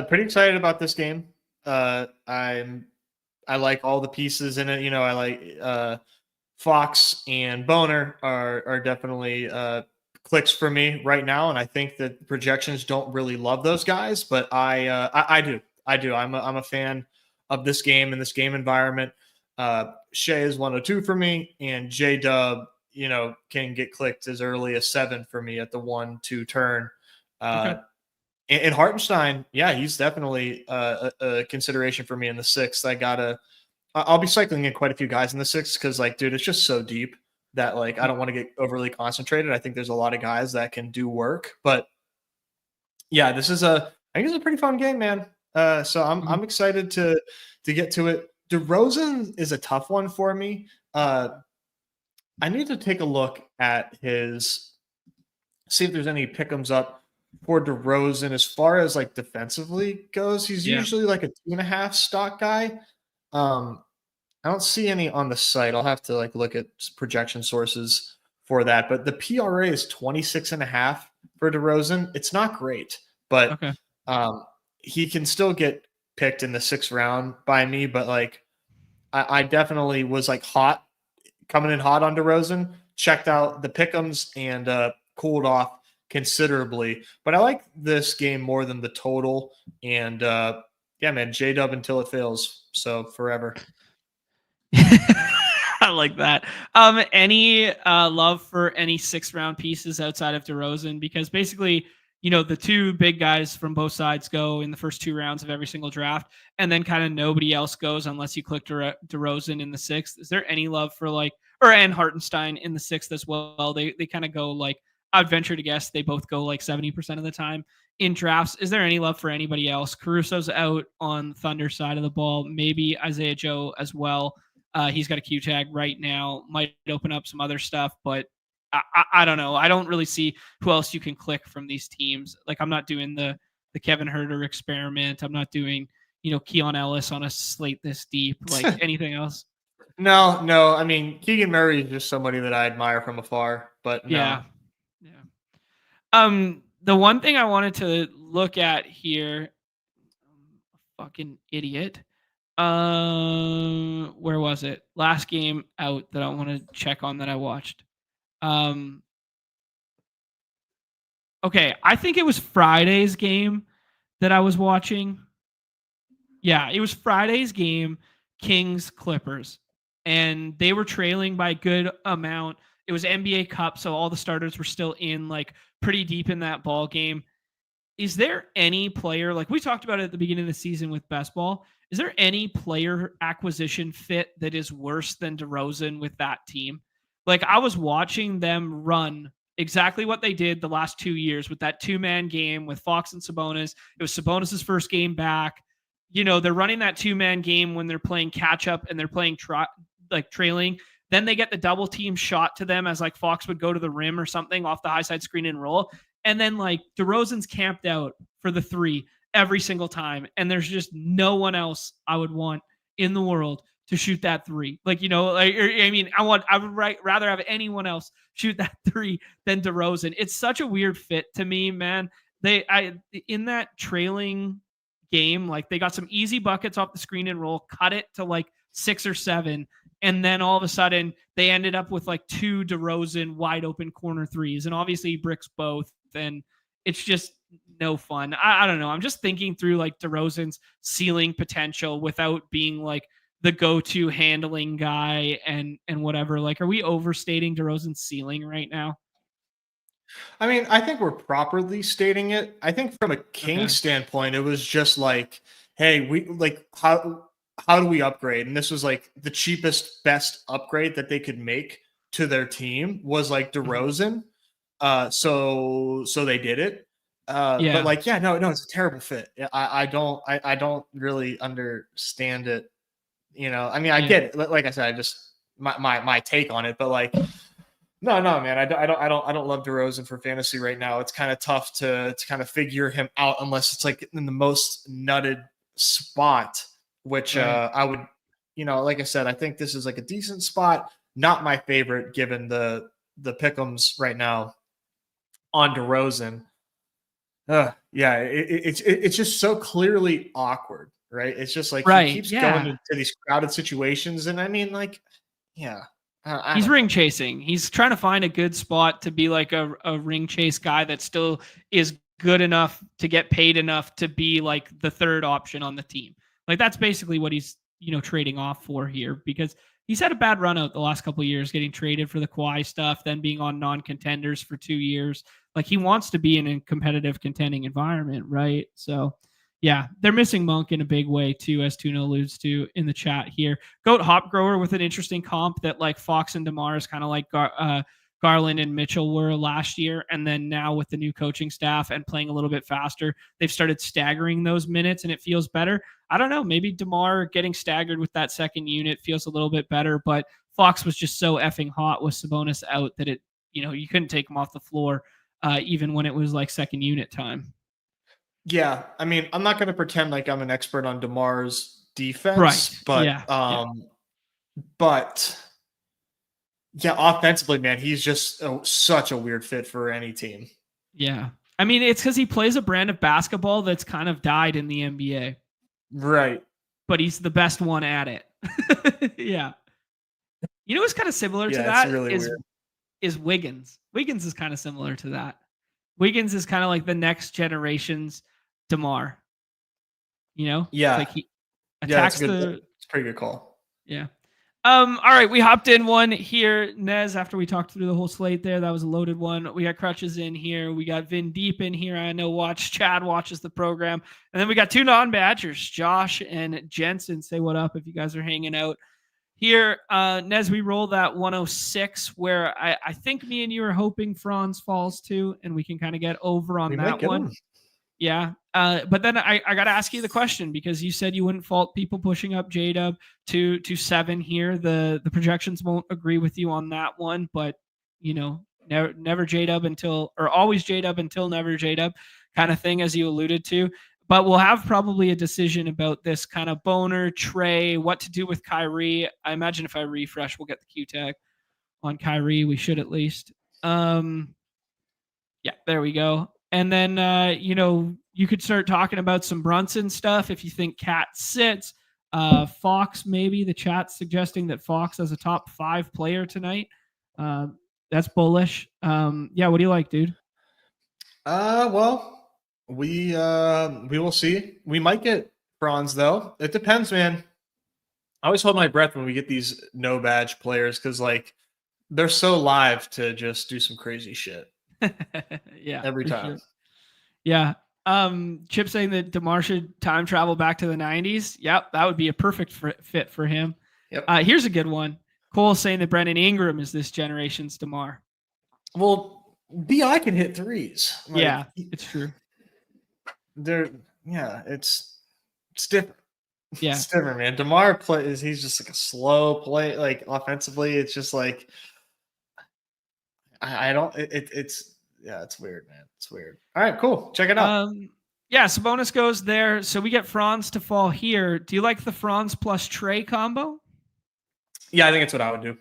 Pretty excited about this game. I like all the pieces in it. I like Fox and Boner are definitely clicks for me right now, and I think that projections don't really love those guys, but I do. I'm a fan of this game and this game environment. Shea is 102 for me, and J Dub, can get clicked as early as 7 for me at the 1-2 turn. Okay. And Hartenstein, yeah, he's definitely a consideration for me in the 6th. I'll be cycling in quite a few guys in the 6th because, like, dude, it's just so deep that, like, I don't want to get overly concentrated. I think there's a lot of guys that can do work, but yeah, I think it's a pretty fun game, man. So I'm excited to get to it. DeRozan is a tough one for me. I need to take a look at see if there's any pick'ems up for DeRozan as far as like defensively goes. He's usually like a 2.5 stock guy. I don't see any on the site. I'll have to like look at projection sources for that. But the PRA is 26.5 for DeRozan. It's not great, but he can still get picked in the 6th round by me. But like, I definitely was like coming in hot on DeRozan. Checked out the pick'ems and cooled off considerably. But I like this game more than the total. And yeah, man, J-Dub until it fails. So forever. I like that. Any love for any 6th round pieces outside of DeRozan? Because basically, the two big guys from both sides go in the first 2 rounds of every single draft, and then kind of nobody else goes unless you click DeRozan in the 6th. Is there any love for and Hartenstein in the 6th as well? They kind of go like, I'd venture to guess they both go like 70% of the time in drafts. Is there any love for anybody else? Caruso's out on the Thunder side of the ball. Maybe Isaiah Joe as well. He's got a Q tag right now. Might open up some other stuff, but I don't know. I don't really see who else you can click from these teams. Like, I'm not doing the Kevin Huerter experiment. I'm not doing, Keon Ellis on a slate this deep. Like anything else. No. I mean, Keegan Murray is just somebody that I admire from afar, but no. Yeah. The one thing I wanted to look at here, fucking idiot. Where was it? Last game out that I want to check on that I watched. Okay, I think it was Friday's game that I was watching. Yeah, it was Friday's game, Kings Clippers, and they were trailing by a good amount. It was NBA Cup, so all the starters were still in, like, pretty deep in that ball game. Is there any player, like we talked about it at the beginning of the season with best ball, is there any player acquisition fit that is worse than DeRozan with that team? Like, I was watching them run exactly what they did the last 2 years with that 2-man game with Fox and Sabonis. It was Sabonis' first game back. They're running that 2-man game when they're playing catch up and they're playing trailing. Then they get the double team shot to them as like Fox would go to the rim or something off the high side screen and roll. And then like DeRozan's camped out for the 3 every single time. And there's just no one else I would want in the world to shoot that 3. Like, I would rather have anyone else shoot that 3 than DeRozan. It's such a weird fit to me, man. In that trailing game, like, they got some easy buckets off the screen and roll, cut it to like 6 or 7. And then all of a sudden they ended up with like 2 DeRozan wide open corner 3s. And obviously he bricks both. And it's just no fun. I don't know. I'm just thinking through like DeRozan's ceiling potential without being like the go-to handling guy and whatever. Like, are we overstating DeRozan's ceiling right now? I mean, I think we're properly stating it. I think from a Kings standpoint, it was just like, hey, we like, how do we upgrade? And this was like the cheapest, best upgrade that they could make to their team was like DeRozan. So they did it. But like, no, it's a terrible fit. I don't really understand it. I mean, I get it. Like I said, I just my take on it, but like, no, man, I don't love DeRozan for fantasy right now. It's kind of tough to kind of figure him out unless it's like in the most nutted spot, which I would, like I said, I think this is like a decent spot. Not my favorite given the pick'ems right now on DeRozan. It's just so clearly awkward, right? It's just like he keeps going into these crowded situations, and I mean, like, yeah, He's ring chasing. He's trying to find a good spot to be like a ring chase guy that still is good enough to get paid enough to be like the third option on the team. Like that's basically what he's, trading off for here, because he's had a bad run out the last couple of years, getting traded for the Kawhi stuff, then being on non-contenders for 2 years. Like he wants to be in a competitive contending environment, right? So yeah, they're missing Monk in a big way too, as Tuna alludes to in the chat here. Goat Hop Grower with an interesting comp that like Fox and DeMar is kind of like Garland and Mitchell were last year. And then now with the new coaching staff and playing a little bit faster, they've started staggering those minutes and it feels better. I don't know, maybe DeMar getting staggered with that second unit feels a little bit better, but Fox was just so effing hot with Sabonis out that it, you couldn't take him off the floor even when it was like second unit time. Yeah, I mean, I'm not going to pretend like I'm an expert on DeMar's defense, right? But yeah, offensively, man, he's just such a weird fit for any team. Yeah, I mean, it's because he plays a brand of basketball that's kind of died in the NBA, right? But he's the best one at it. Yeah, what's kind of similar to that really is Wiggins. Wiggins is kind of similar to that. Wiggins is kind of like the next generation's DeMar. Yeah. Like he attacks it's a pretty good call. Yeah. All right, we hopped in one here, Nez, after we talked through the whole slate there. That was a loaded one. We got Crutches in here. We got Vin Deep in here. I know Chad watches the program. And then we got two non-badgers, Josh and Jensen. Say what up if you guys are hanging out. Here, Nez, we roll that 106 where I think me and you are hoping Franz falls to, and we can kind of get over on that one. Yeah. But then I got to ask you the question, because you said you wouldn't fault people pushing up J-Dub to 7 here. The projections won't agree with you on that one, but never J-Dub until, or always J-Dub until never J-Dub kind of thing, as you alluded to. But we'll have probably a decision about this kind of Boner, Trey, what to do with Kyrie. I imagine if I refresh, we'll get the Q tag on Kyrie. We should at least. Yeah, there we go. And then, you could start talking about some Brunson stuff if you think Cat sits. Fox, maybe the chat's suggesting that Fox has a top 5 player tonight. That's bullish. Yeah, what do you like, dude? Well, we will see. We might get Franz though. It depends, man. I always hold my breath when we get these no badge players, because like they're so live to just do some crazy shit. Yeah, every time. Sure. Yeah. Chip saying that DeMar should time travel back to the 90s. Yep, that would be a perfect fit for him. Yep. Here's a good one. Cole saying that Brandon Ingram is this generation's DeMar. Well, BI can hit threes. Like, yeah, it's true. It's different. Yeah, it's different, man. DeMar he's just like a slow play, like offensively. It's just like it's weird, man. It's weird. All right, cool. Check it out. Yeah, Sabonis goes there. So we get Franz to fall here. Do you like the Franz plus Trey combo? Yeah, I think it's what I would do.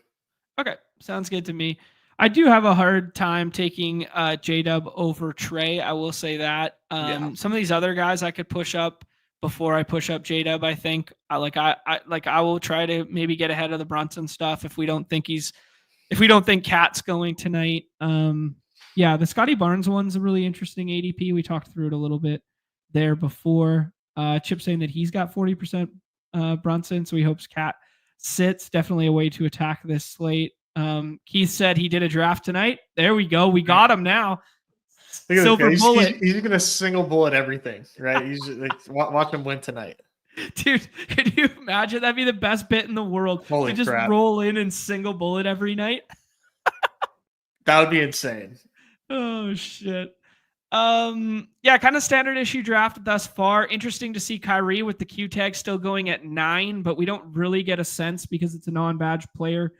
Okay, sounds good to me. I do have a hard time taking J-Dub over Trey. I will say that. Some of these other guys I could push up before I push up J-Dub. I think I will try to maybe get ahead of the Brunson stuff if we don't think Cat's going tonight. Yeah, the Scotty Barnes one's a really interesting ADP. We talked through it a little bit there before. Chip saying that he's got 40% Brunson, so he hopes Cat sits. Definitely a way to attack this slate. Keith said he did a draft tonight. There we go. We got him now. Silver bullet. He's going to single bullet everything, right? He's like, watch him win tonight. Dude, can you imagine? That'd be the best bit in the world. Holy just crap. Roll in and single bullet every night. That would be insane. Oh, shit. Yeah, kind of standard issue draft thus far. Interesting to see Kyrie with the Q tag still going at 9, but we don't really get a sense because it's a non-badge player.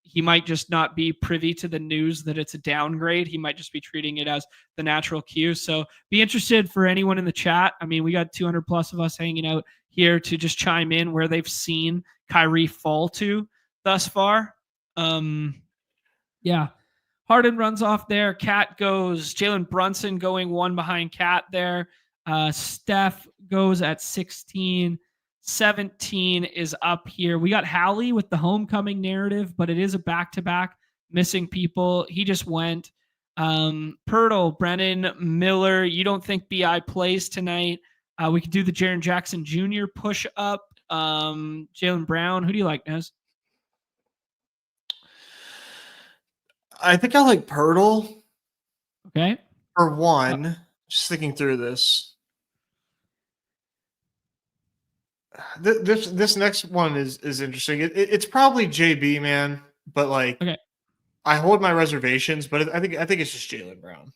He might just not be privy to the news that it's a downgrade. He might just be treating it as the natural Q. So be interested for anyone in the chat. I mean, we got 200 plus of us hanging out here to just chime in where they've seen Kyrie fall to thus far. Yeah. Harden runs off there. Cat goes. Jalen Brunson going one behind Cat there. Steph goes at 16. 17 is up here. We got Hallie with the homecoming narrative, but it is a back-to-back missing people. He just went. Pirtle, Brennan, Miller. You don't think BI plays tonight? We could do the Jaren Jackson Jr. push up. Jaylen Brown. Who do you like, Nez? I think I like Pirtle. Okay. For one, just thinking through this. This next one is interesting. It's probably JB, man, but like, okay. I hold my reservations, but I think it's just Jaylen Brown.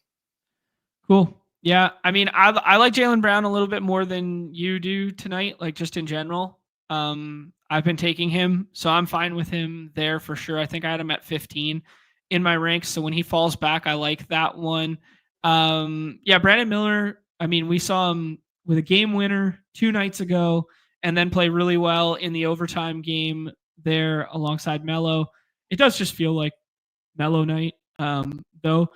Cool. Yeah, I mean, I like Jaylen Brown a little bit more than you do tonight, like just in general. I've been taking him, so I'm fine with him there for sure. I think I had him at 15 in my ranks, so when he falls back, I like that one. Yeah, Brandon Miller, I mean, we saw him with a game winner 2 nights ago and then play really well in the overtime game there alongside Melo. It does just feel like Melo night, though.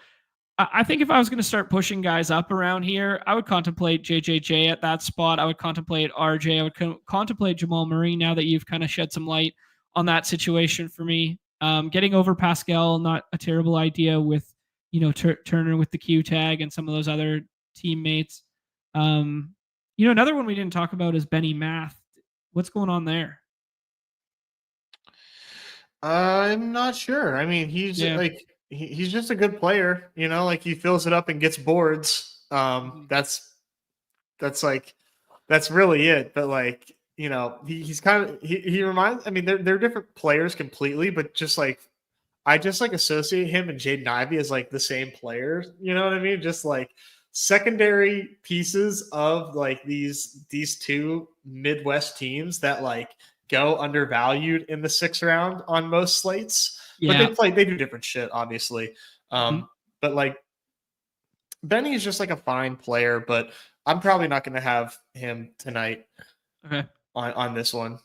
I think if I was going to start pushing guys up around here, I would contemplate JJJ at that spot. I would contemplate RJ. I would contemplate Jamal Murray now that you've kind of shed some light on that situation for me. Getting over Pascal, not a terrible idea with, Turner with the Q tag and some of those other teammates. Another one we didn't talk about is Benny Math. What's going on there? I'm not sure. I mean, he's he's just a good player, like he fills it up and gets boards. That's really it. But like, he's kind of, he reminds, I mean, they're different players completely, but just like, I just like associate him and Jaden Ivey as like the same player. You know what I mean? Just like secondary pieces of like these 2 Midwest teams that like go undervalued in the 6th round on most slates. Yeah. But they do different shit, obviously. But like Benny is just like a fine player, but I'm probably not going to have him tonight. Okay. On this one.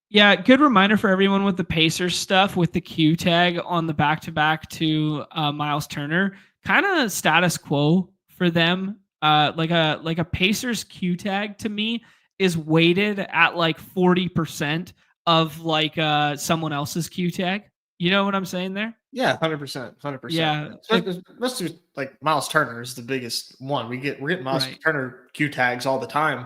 Yeah, good reminder for everyone with the Pacers stuff with the Q tag on the back-to-back to Miles Turner. Kind of status quo for them. Like a Pacers Q tag to me is weighted at like 40% of like someone else's Q tag. You know what I'm saying there? Yeah, 100%. Yeah, especially like Miles Turner is the biggest one. We're getting Miles Turner Q tags all the time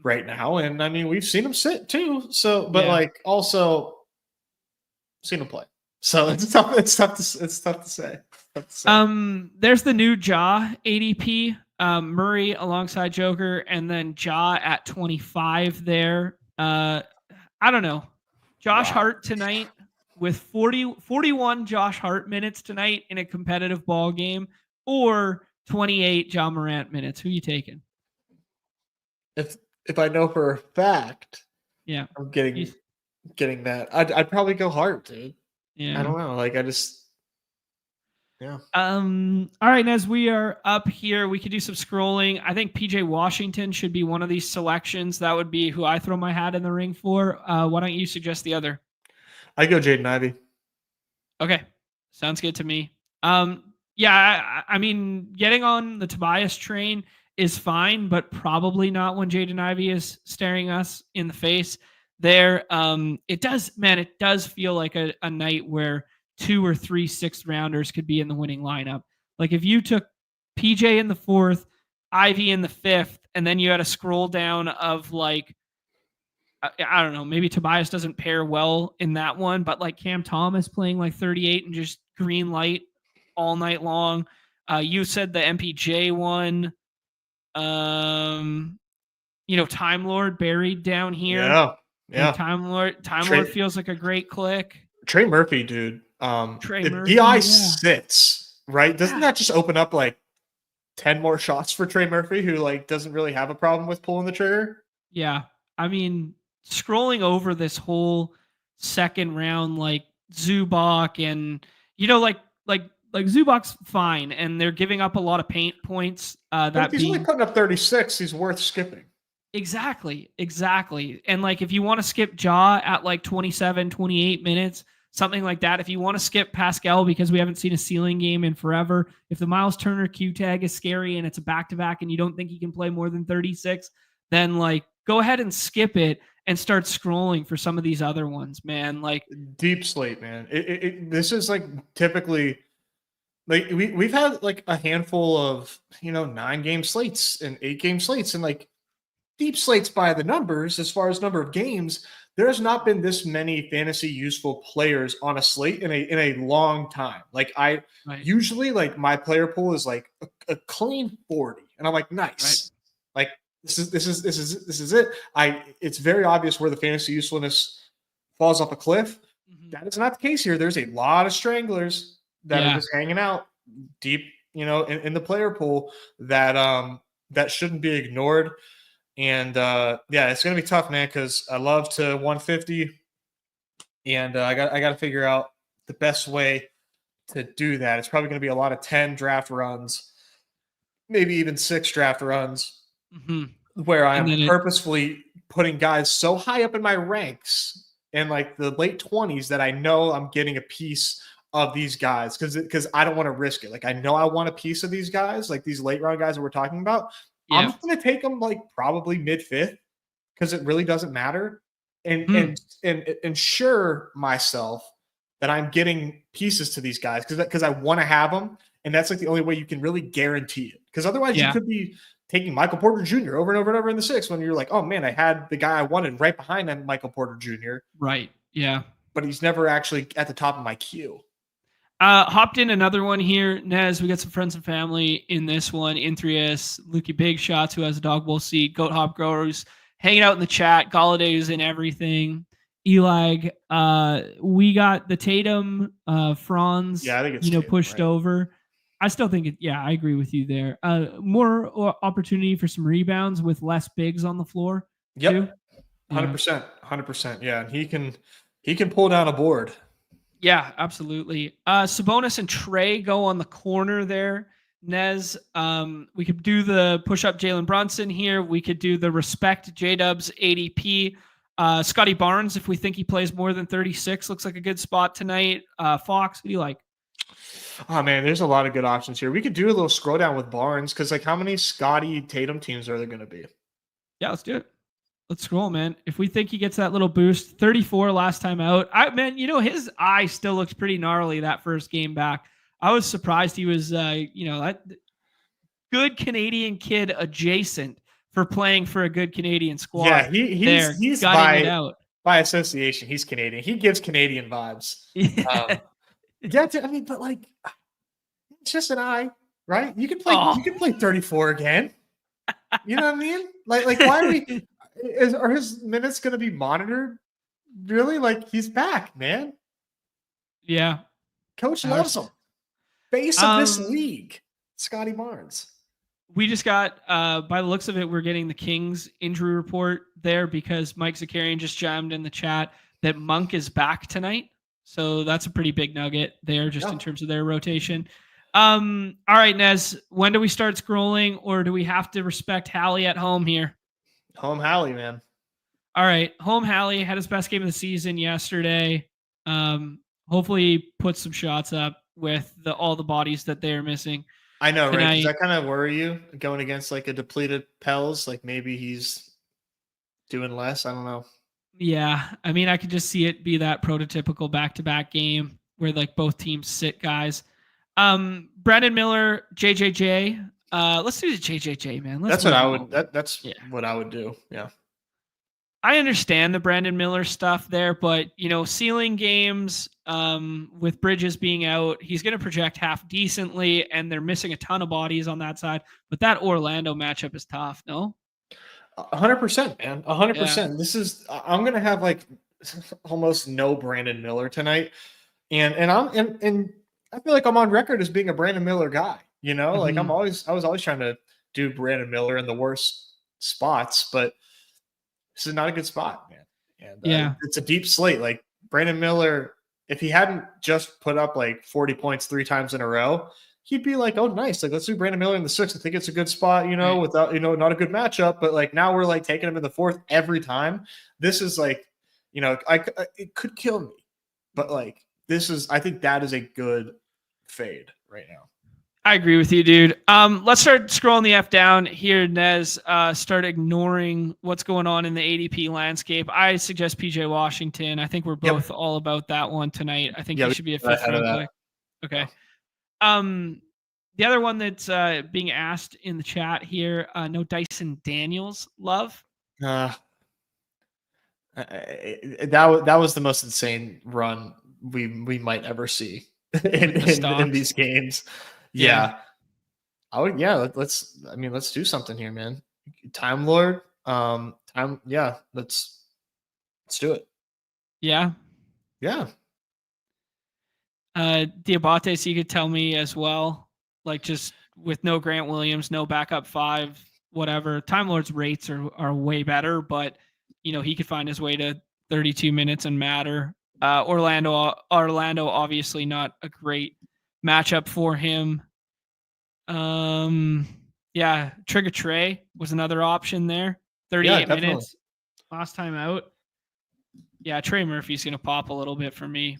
right now, and I mean we've seen him sit too. So, but like also seen him play. So it's tough. It's tough to say. There's the new Ja ADP. Murray alongside Joker, and then Ja at 25 there. I don't know. Josh Hart tonight with 41 Josh Hart minutes tonight in a competitive ball game, or 28 Ja Morant minutes. Who are you taking? If I know for a fact, I'm getting that, I'd probably go Hart, dude. Yeah, I don't know. Like I just, All right, and as we are up here, we could do some scrolling. I think PJ Washington should be one of these selections. That would be who I throw my hat in the ring for. Why don't you suggest the other? I go Jaden Ivey. Okay, sounds good to me. Yeah, I mean, getting on the Tobias train is fine, but probably not when Jaden Ivey is staring us in the face there. It does feel like a night where 2 or 3 6th rounders could be in the winning lineup. Like if you took PJ in the 4th, Ivy in the 5th, and then you had a scroll down of like, I don't know, maybe Tobias doesn't pair well in that one, but like Cam Thomas playing like 38 and just green light all night long. You said the MPJ one. Time Lord buried down here. Yeah. Time Lord feels like a great click. Trey Murphy, dude. Murphy, BI sits, right? Doesn't that just open up like 10 more shots for Trey Murphy, who like doesn't really have a problem with pulling the trigger? Yeah. I mean, scrolling over this whole 2nd round, like Zubac and like Zubac's fine, and they're giving up a lot of paint points. If he's only putting up 36, he's worth skipping. Exactly. And like if you want to skip Ja at like 27, 28 minutes, something like that. If you want to skip Pascal because we haven't seen a ceiling game in forever, if the Miles Turner Q tag is scary and it's a back-to-back and you don't think he can play more than 36, then like go ahead and skip it and start scrolling for some of these other ones, man. Like deep slate, man. This is like typically like we've had like a handful of 9-game slates and 8-game slates and like deep slates by the numbers as far as number of games. There's not been this many fantasy useful players on a slate in a long time. Like usually like my player pool is like a clean 40, and I'm like nice. Right. Like this is it. It's very obvious where the fantasy usefulness falls off a cliff. Mm-hmm. That is not the case here. There's a lot of stranglers that are just hanging out deep, in the player pool that shouldn't be ignored. And it's gonna be tough, man, because I love to 150, and I got to figure out the best way to do that. It's probably gonna be a lot of 10 draft runs, maybe even 6 draft runs, where I'm purposefully putting guys so high up in my ranks in like the late 20s that I know I'm getting a piece of these guys because I don't want to risk it. Like I know I want a piece of these guys, like these late round guys that we're talking about. Yeah. I'm just going to take them like probably mid-5th because it really doesn't matter, and ensure myself that I'm getting pieces to these guys because I want to have them, and that's like the only way you can really guarantee it. Because otherwise, you could be taking Michael Porter Jr. over and over and over in the 6th when you're like, oh man, I had the guy I wanted right behind him, Michael Porter Jr. Right. Yeah. But he's never actually at the top of my queue. Hopped in another one here, Nez. We got some friends and family in this one. Intrius, Lukey Big Shots, who has a dog bowl seat, Goat Hop Growers, hanging out in the chat, Galladay's and everything. Eli, we got the Tatum, Franz, I think it's Tatum, pushed over. I still think I agree with you there. More opportunity for some rebounds with less bigs on the floor. Yep. 100%. Yeah. And he can pull down a board. Yeah, absolutely. Sabonis and Trey go on the corner there. Nez, we could do the push-up Jalen Brunson here. We could do the respect J-Dubs ADP. Scotty Barnes, if we think he plays more than 36, looks like a good spot tonight. Fox, what do you like? Oh, man, there's a lot of good options here. We could do a little scroll down with Barnes because, like, how many Scotty Tatum teams are there going to be? Yeah, let's do it. Let's scroll, man. If we think he gets that little boost, 34 last time out. His eye still looks pretty gnarly that first game back. I was surprised he was, that good Canadian kid adjacent for playing for a good Canadian squad. Yeah, he's by association. He's Canadian. He gives Canadian vibes. But like, it's just an eye, right? You can play. You can play 34 again. You know what I mean? Like why are we? Are his minutes going to be monitored? Really? Like he's back, man. Yeah. Coach loves him. Face of this league, Scotty Barnes. We just got, by the looks of it, we're getting the Kings injury report there because Mike Zakarian just jammed in the chat that Monk is back tonight. So that's a pretty big nugget there just in terms of their rotation. All right, Nez, when do we start scrolling, or do we have to respect Hallie at home here? Home Hallie, man. All right. Home Hallie had his best game of the season yesterday. Hopefully puts some shots up with all the bodies that they're missing. I know, right? Does that kind of worry you going against like a depleted Pels? Like maybe he's doing less. I don't know. Yeah. I mean, I could just see it be that prototypical back-to-back game where like both teams sit guys. Brandon Miller, JJJ. Let's do the JJJ, man. That's what I would. That's what I would do. Yeah. I understand the Brandon Miller stuff there, but ceiling games with Bridges being out, he's going to project half decently, and they're missing a ton of bodies on that side. But that Orlando matchup is tough, no? 100%, man. 100%. This is. I'm going to have like almost no Brandon Miller tonight, and I feel like I'm on record as being a Brandon Miller guy. Like I was always trying to do Brandon Miller in the worst spots, but this is not a good spot, man. And it's a deep slate. Like Brandon Miller, if he hadn't just put up like 40 points 3 times in a row, he'd be like, oh, nice. Like, let's do Brandon Miller in the 6th. I think it's a good spot, without, not a good matchup. But like now we're like taking him in the 4th every time. This is like, it could kill me. But like, I think that is a good fade right now. I agree with you, dude. Let's start scrolling the F down here, Nez. Start ignoring what's going on in the ADP landscape. I suggest PJ Washington. I think we're both all about that one tonight. I think he should be a fifth round pick. Okay. The other one that's being asked in the chat here, no Dyson Daniels love. That was the most insane run we might ever see in these games. Yeah. I would. Yeah. Let's do something here, man. Time Lord. Yeah. Let's do it. Yeah. Yeah. Diabate, so you could tell me as well, like just with no Grant Williams, no backup five, whatever. Time Lord's rates are way better, but he could find his way to 32 minutes and matter. Orlando obviously not a great matchup for him. Trigger Trey was another option there. 38 minutes last time out. Yeah, Trey Murphy's gonna pop a little bit for me.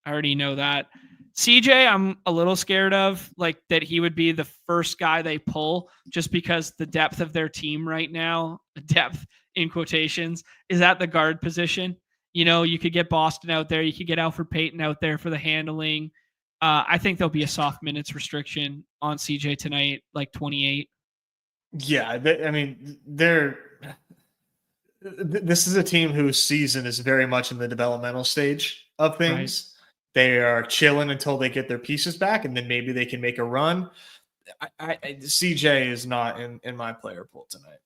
I already know that. CJ, I'm a little scared of, like, that he would be the first guy they pull just because the depth of their team right now, depth in quotations, is at the guard position. You could get Boston out there. You could get Alfred Payton out there for the handling. I think there'll be a soft minutes restriction on CJ tonight, like 28. Yeah. This is a team whose season is very much in the developmental stage of things. Right. They are chilling until they get their pieces back, and then maybe they can make a run. CJ is not in my player pool tonight.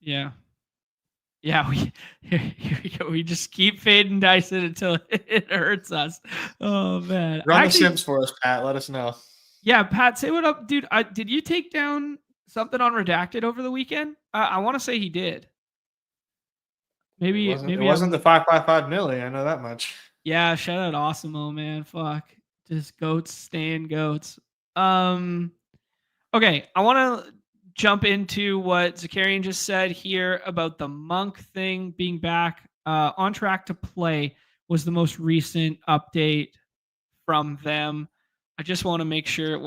Yeah. Yeah, we just keep fading Dyson until it hurts us. Oh, man. Run the Sims for us, Pat. Let us know. Yeah, Pat, say what up, dude. Did you take down something on Redacted over the weekend? I want to say he did. Maybe it wasn't the 555 milli. I know that much. Yeah, shout out Awesemo, man. Fuck. Just goats staying goats. Okay, I want to jump into what Zakarian just said here about the Monk thing being back. On track to play was the most recent update from them. I just want to make sure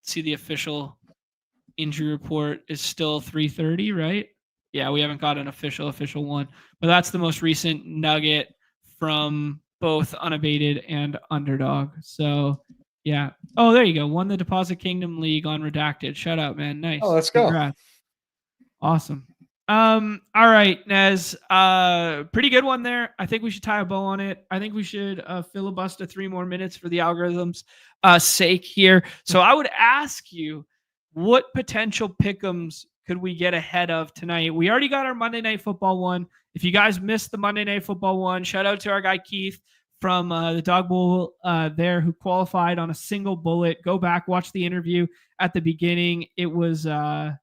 see the official injury report is still 3:30, right? Yeah, we haven't got an official one, but that's the most recent nugget from both Unabated and Underdog. So, yeah. Oh, there you go. Won the Deposit Kingdom League on Redacted. Shout out, man. Nice. Oh, let's go. Congrats. Awesome. All right, Nez. Pretty good one there. I think we should tie a bow on it. I think we should filibuster 3 more minutes for the algorithm's sake here. So I would ask you, what potential pick'ems could we get ahead of tonight? We already got our Monday Night Football one. If you guys missed the Monday Night Football one, shout out to our guy Keith from the Dog Bowl there, who qualified on a single bullet. Go back, watch the interview at the beginning. It was it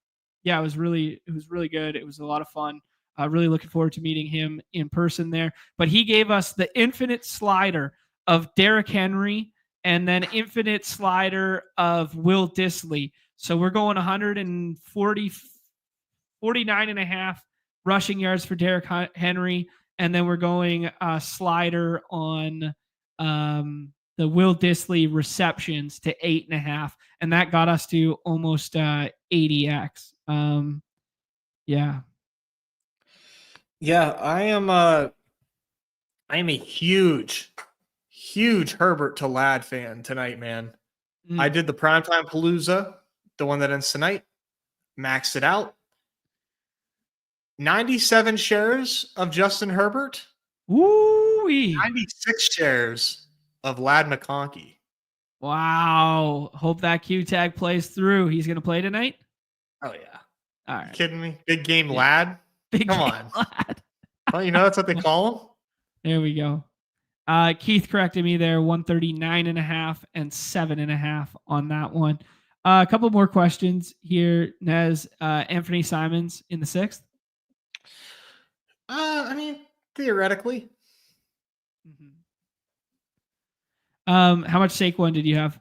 was really good. It was a lot of fun. Really looking forward to meeting him in person there. But he gave us the infinite slider of Derrick Henry and then infinite slider of Will Dissly. So we're going 49.5 rushing yards for Derrick Henry, and then we're going slider on the Will Dissly receptions to 8.5, and that got us to almost 80x. Yeah, I am a huge Herbert to Ladd fan tonight, man. I did the primetime Palooza, the one that ends tonight, maxed it out. 97 shares of Justin Herbert. Woo-wee. 96 shares of Ladd McConkey. Wow. Hope that Q tag plays through. He's going to play tonight? Oh, yeah. All right. You kidding me? Big game Ladd? Come on. Ladd. Well, that's what they call him. There we go. Keith corrected me there. 139.5 and 7.5 on that one. A couple more questions here, Nez. Anthony Simons in the 6th? Theoretically. Mm-hmm. How much Saquon did you have?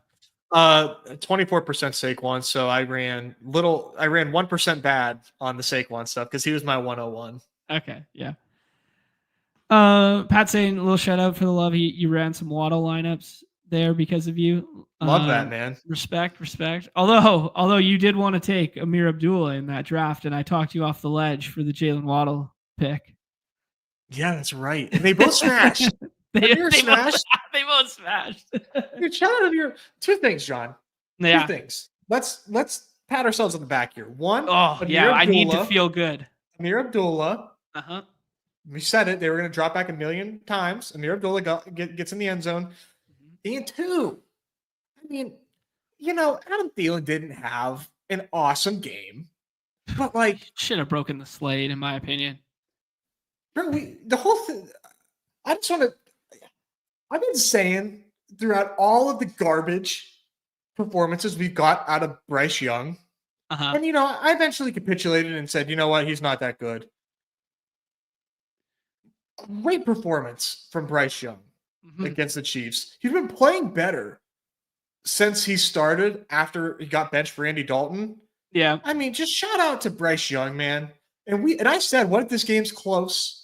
24% Saquon. So I ran 1% bad on the Saquon stuff because he was my 101. Okay, yeah. Pat saying a little shout out for the love. You ran some Waddle lineups there because of you. Love that, man. Respect. Although you did want to take Amir Abdullah in that draft, and I talked you off the ledge for the Jalen Waddle pick. Yeah, that's right. And they both smashed. they smashed. They both smashed. Dude, shout out Amir. Two things, John. Yeah. Two things. Let's pat ourselves on the back here. One. Oh, Amir yeah. Abdullah, I need to feel good. Amir Abdullah. Uh-huh. We said it. They were going to drop back a million times. Amir Abdullah gets in the end zone. And two, I mean, Adam Thielen didn't have an awesome game, but like should have broken the Slate, in my opinion. Bro, the whole thing. I just want to. I've been saying throughout all of the garbage performances we got out of Bryce Young, and I eventually capitulated and said, you know what, he's not that good. Great performance from Bryce Young against the Chiefs. He's been playing better since he started after he got benched for Andy Dalton. Yeah. I mean, just shout out to Bryce Young, man. And I said, what if this game's close?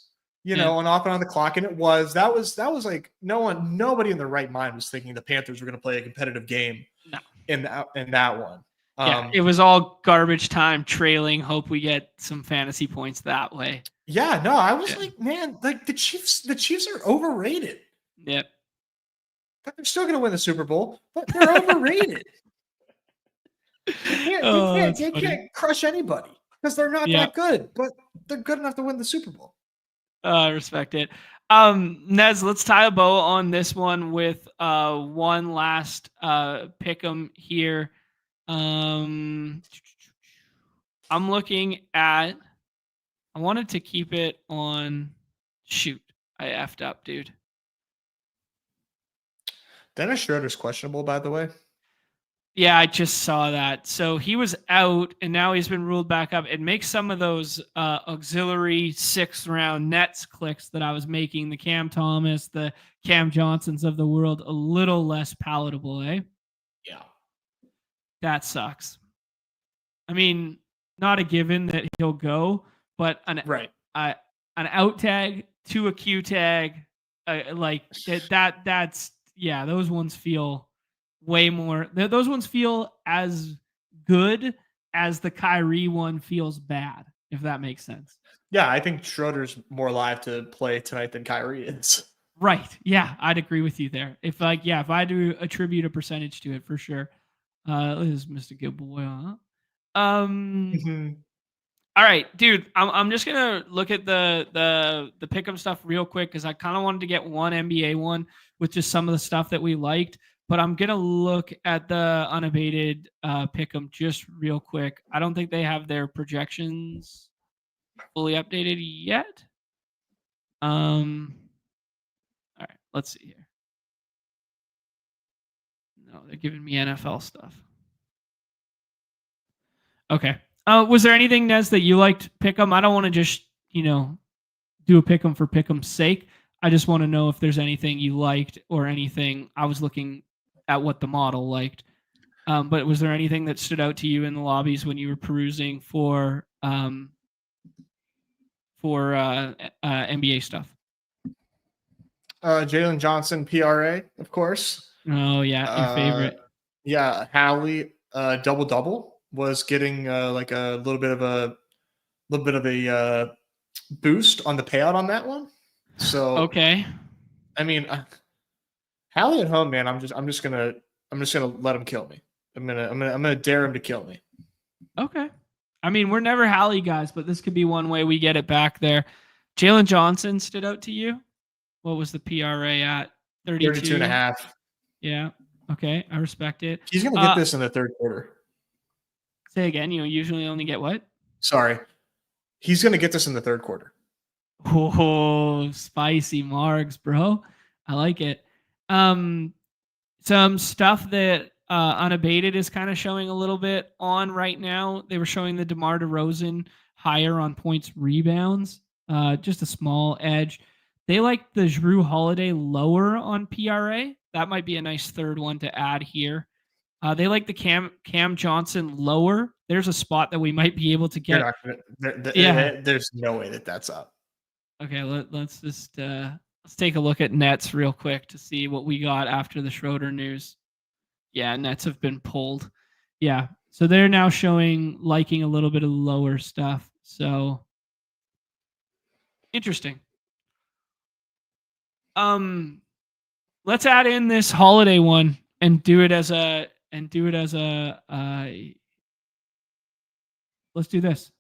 And off and on the clock, and it was. That was like nobody in their right mind was thinking the Panthers were going to play a competitive game in that one. Yeah, it was all garbage time, trailing. Hope we get some fantasy points that way. Yeah, no, I was like, man, like the Chiefs are overrated. Yep. They're still going to win the Super Bowl, but they're overrated. They can't crush anybody because they're not that good, but they're good enough to win the Super Bowl. I respect it. Nez, let's tie a bow on this one with one last pick'em here. I'm looking at. I wanted to keep it on. Shoot, I effed up, dude. Dennis Schroeder's questionable, by the way. Yeah, I just saw that. So he was out, and now he's been ruled back up. It makes some of those auxiliary sixth-round Nets clicks that I was making, the Cam Thomas, the Cam Johnsons of the world, a little less palatable, eh? Yeah. That sucks. I mean, not a given that he'll go, but an out tag to a Q tag, that's those ones feel way more. Those ones feel as good as the Kyrie one feels bad, if that makes sense. Yeah, I think Schroeder's more live to play tonight than Kyrie is. Right. Yeah, I'd agree with you there. If I had to attribute a percentage to it, for sure. This is Mr. Good Boy, huh? All right, dude. I'm just gonna look at the pick'em stuff real quick because I kind of wanted to get one NBA one with just some of the stuff that we liked. But I'm going to look at the unabated pick'em just real quick. I don't think they have their projections fully updated yet. All right, let's see here. No, they're giving me NFL stuff. Okay. Was there anything, Nez, that you liked pick'em? I don't want to just, do a pick'em for pick'em's sake. I just want to know if there's anything you liked or anything. I was looking at what the model liked. But was there anything that stood out to you in the lobbies when you were perusing for NBA stuff? Jalen Johnson, PRA, of course. Oh yeah, your favorite. Yeah, Hallie, double was getting like a little bit of a boost on the payout on that one. So okay. I mean, Hallie at home, man. I'm just gonna let him kill me. I'm gonna dare him to kill me. Okay. I mean, we're never Hallie guys, but this could be one way we get it back there. Jalen Johnson stood out to you? What was the PRA at? 32.5. Yeah. Okay. I respect it. He's gonna get this in the third quarter. Say again. You usually only get what? Sorry. He's gonna get this in the third quarter. Oh, spicy margs, bro. I like it. Some stuff that Unabated is kind of showing a little bit on right now. They were showing the DeMar DeRozan higher on points rebounds, just a small edge. They like the Jrue Holiday lower on PRA. That might be a nice third one to add here. They like the Cam Johnson lower. There's a spot that we might be able to get. There's no way that's up. Okay, let's Let's take a look at Nets real quick to see what we got after the Schroeder news. Yeah, Nets have been pulled. Yeah, so they're now liking a little bit of lower stuff. So interesting. Let's add in this holiday one and do it as a let's do this.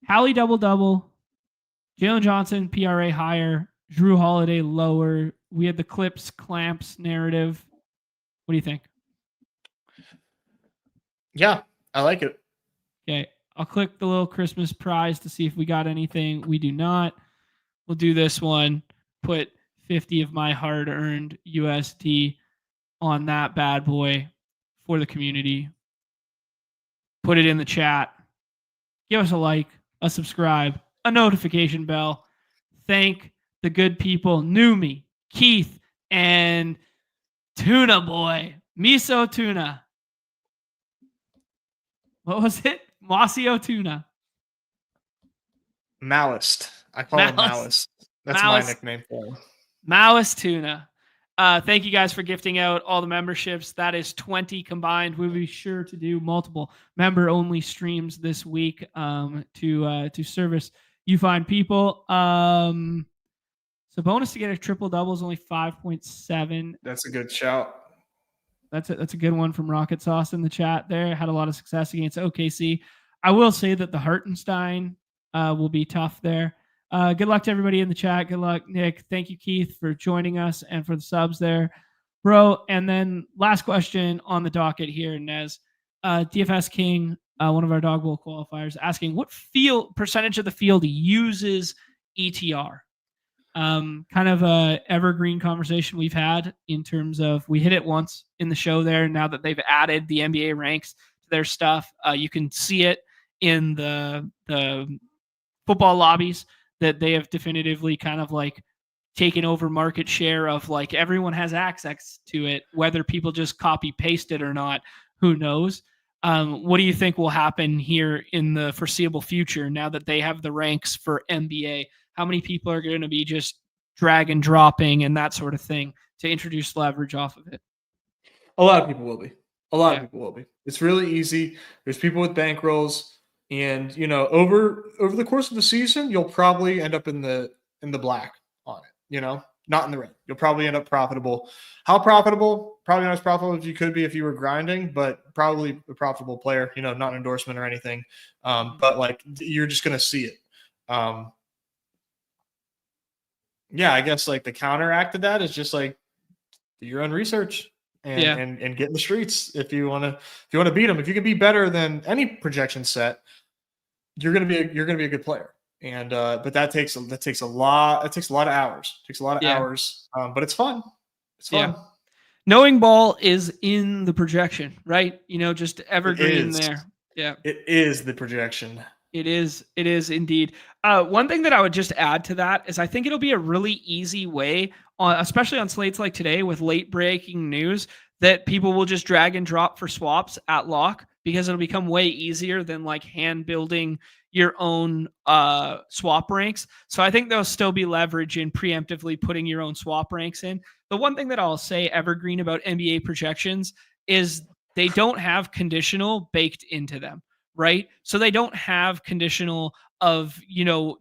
Hallie double. Jalen Johnson, PRA higher. Drew Holiday lower. We had the Clips clamps narrative. What do you think? Yeah, I like it. Okay, I'll click the little Christmas prize to see if we got anything. We do not. We'll do this one. Put 50 of my hard-earned USD on that bad boy for the community. Put it in the chat. Give us a like, a subscribe, a notification bell. Thank the good people, Numi, Keith, and Tuna Boy, Miso Tuna. What was it? Mossio Tuna. Maoist. I call him Maoist. That's my nickname for him. Maoist Tuna. Thank you guys for gifting out all the memberships. That is 20 combined. We'll be sure to do multiple member-only streams this week to service you fine people. So bonus to get a triple double is only 5.7. That's a good shout. That's a good one from Rocket Sauce in the chat there. Had a lot of success against OKC. I will say that the Hartenstein will be tough there. Good luck to everybody in the chat. Good luck, Nick. Thank you, Keith, for joining us and for the subs there, bro. And then last question on the docket here, Nez. DFS King, one of our Dog Bowl qualifiers, asking what percentage of the field uses ETR? Kind of a evergreen conversation we've had in terms of we hit it once in the show there. Now that they've added the NBA ranks to their stuff, you can see it in the football lobbies that they have definitively kind of like taken over market share of like everyone has access to it, whether people just copy paste it or not, who knows? What do you think will happen here in the foreseeable future now that they have the ranks for NBA? How many people are going to be just drag and dropping and that sort of thing to introduce leverage off of it? A lot of people will be. A lot of people will be. It's really easy. There's people with bankrolls, and over the course of the season, you'll probably end up in the black on it. Not in the red. You'll probably end up profitable. How profitable? Probably not as profitable as you could be if you were grinding, but probably a profitable player. Not an endorsement or anything. But like you're just gonna see it. Yeah, I guess like the counteract to that is just like do your own research and get in the streets if you want to beat them. If you can be better than any projection set, you're gonna be a good player. And but that takes a lot. It takes a lot of hours. It takes a lot of hours. But it's fun. It's fun. Yeah. Knowing ball is in the projection, right? Just evergreen there. Yeah. It is the projection. It is indeed. One thing that I would just add to that is I think it'll be a really easy way, especially on slates like today with late breaking news, that people will just drag and drop for swaps at lock because it'll become way easier than like hand building your own swap ranks. So I think there'll still be leverage in preemptively putting your own swap ranks in. The one thing that I'll say evergreen about NBA projections is they don't have conditional baked into them. Right? So they don't have conditional of,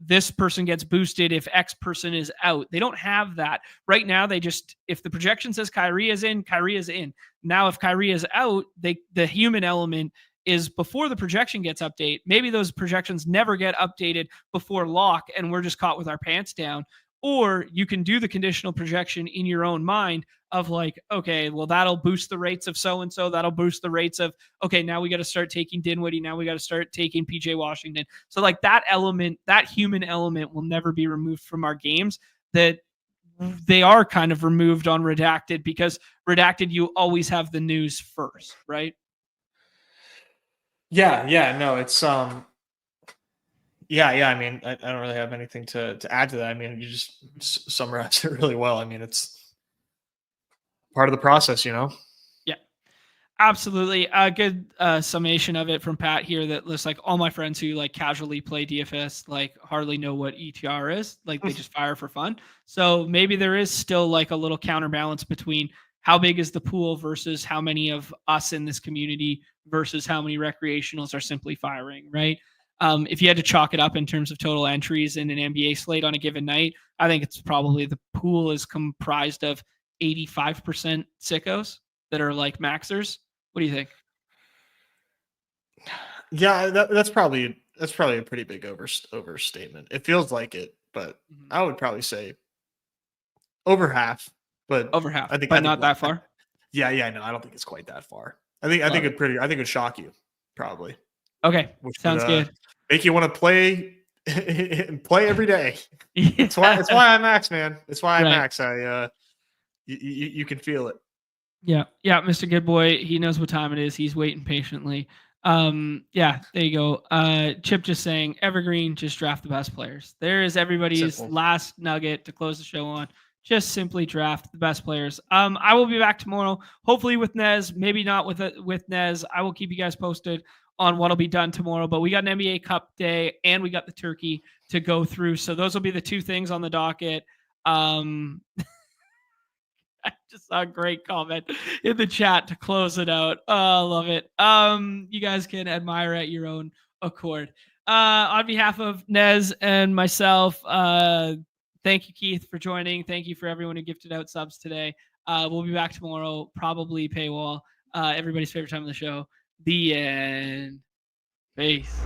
this person gets boosted if X person is out. They don't have that. Right now, if the projection says Kyrie is in, Kyrie is in. Now, if Kyrie is out, the human element is before the projection gets updated. Maybe those projections never get updated before lock and we're just caught with our pants down. Or you can do the conditional projection in your own mind of like, okay, well, that'll boost the rates of so-and-so. That'll boost the rates of, okay, now we got to start taking Dinwiddie. Now we got to start taking PJ Washington. So like that element, that human element will never be removed from our games. That they are kind of removed on Redacted because Redacted, you always have the news first, right? Yeah. No, it's, Yeah. I mean, I don't really have anything to add to that. I mean, you just summarized it really well. I mean, it's part of the process, Yeah. Absolutely. A good summation of it from Pat here that lists like all my friends who like casually play DFS like hardly know what ETR is. Like they just fire for fun. So maybe there is still like a little counterbalance between how big is the pool versus how many of us in this community versus how many recreationals are simply firing, right? If you had to chalk it up in terms of total entries in an NBA slate on a given night, I think it's probably the pool is comprised of 85% sickos that are like maxers. What do you think? Yeah, that's probably a pretty big overstatement. It feels like it, but I would probably say over half. But Over half, I think not that far. Yeah, no, I don't think it's quite that far. I think it'd shock you, probably. Okay, Which sounds would, good. Make you want to play every day. Yeah. It's why I max, man. It's why I Right. max. You can feel it. Yeah, Mr. Good Boy, he knows what time it is. He's waiting patiently. Yeah, there you go. Chip just saying, Evergreen, just draft the best players. There is everybody's Simple. last nugget to close the show on. Just simply draft the best players. I will be back tomorrow, hopefully with Nez, maybe not with Nez. I will keep you guys posted on what'll be done tomorrow. But we got an NBA Cup day and we got the turkey to go through. So those will be the two things on the docket. I just saw a great comment in the chat to close it out. Oh, I love it. You guys can admire at your own accord. On behalf of Nez and myself, thank you, Keith, for joining. Thank you for everyone who gifted out subs today. We'll be back tomorrow, probably paywall. Everybody's favorite time of the show. The end. Peace.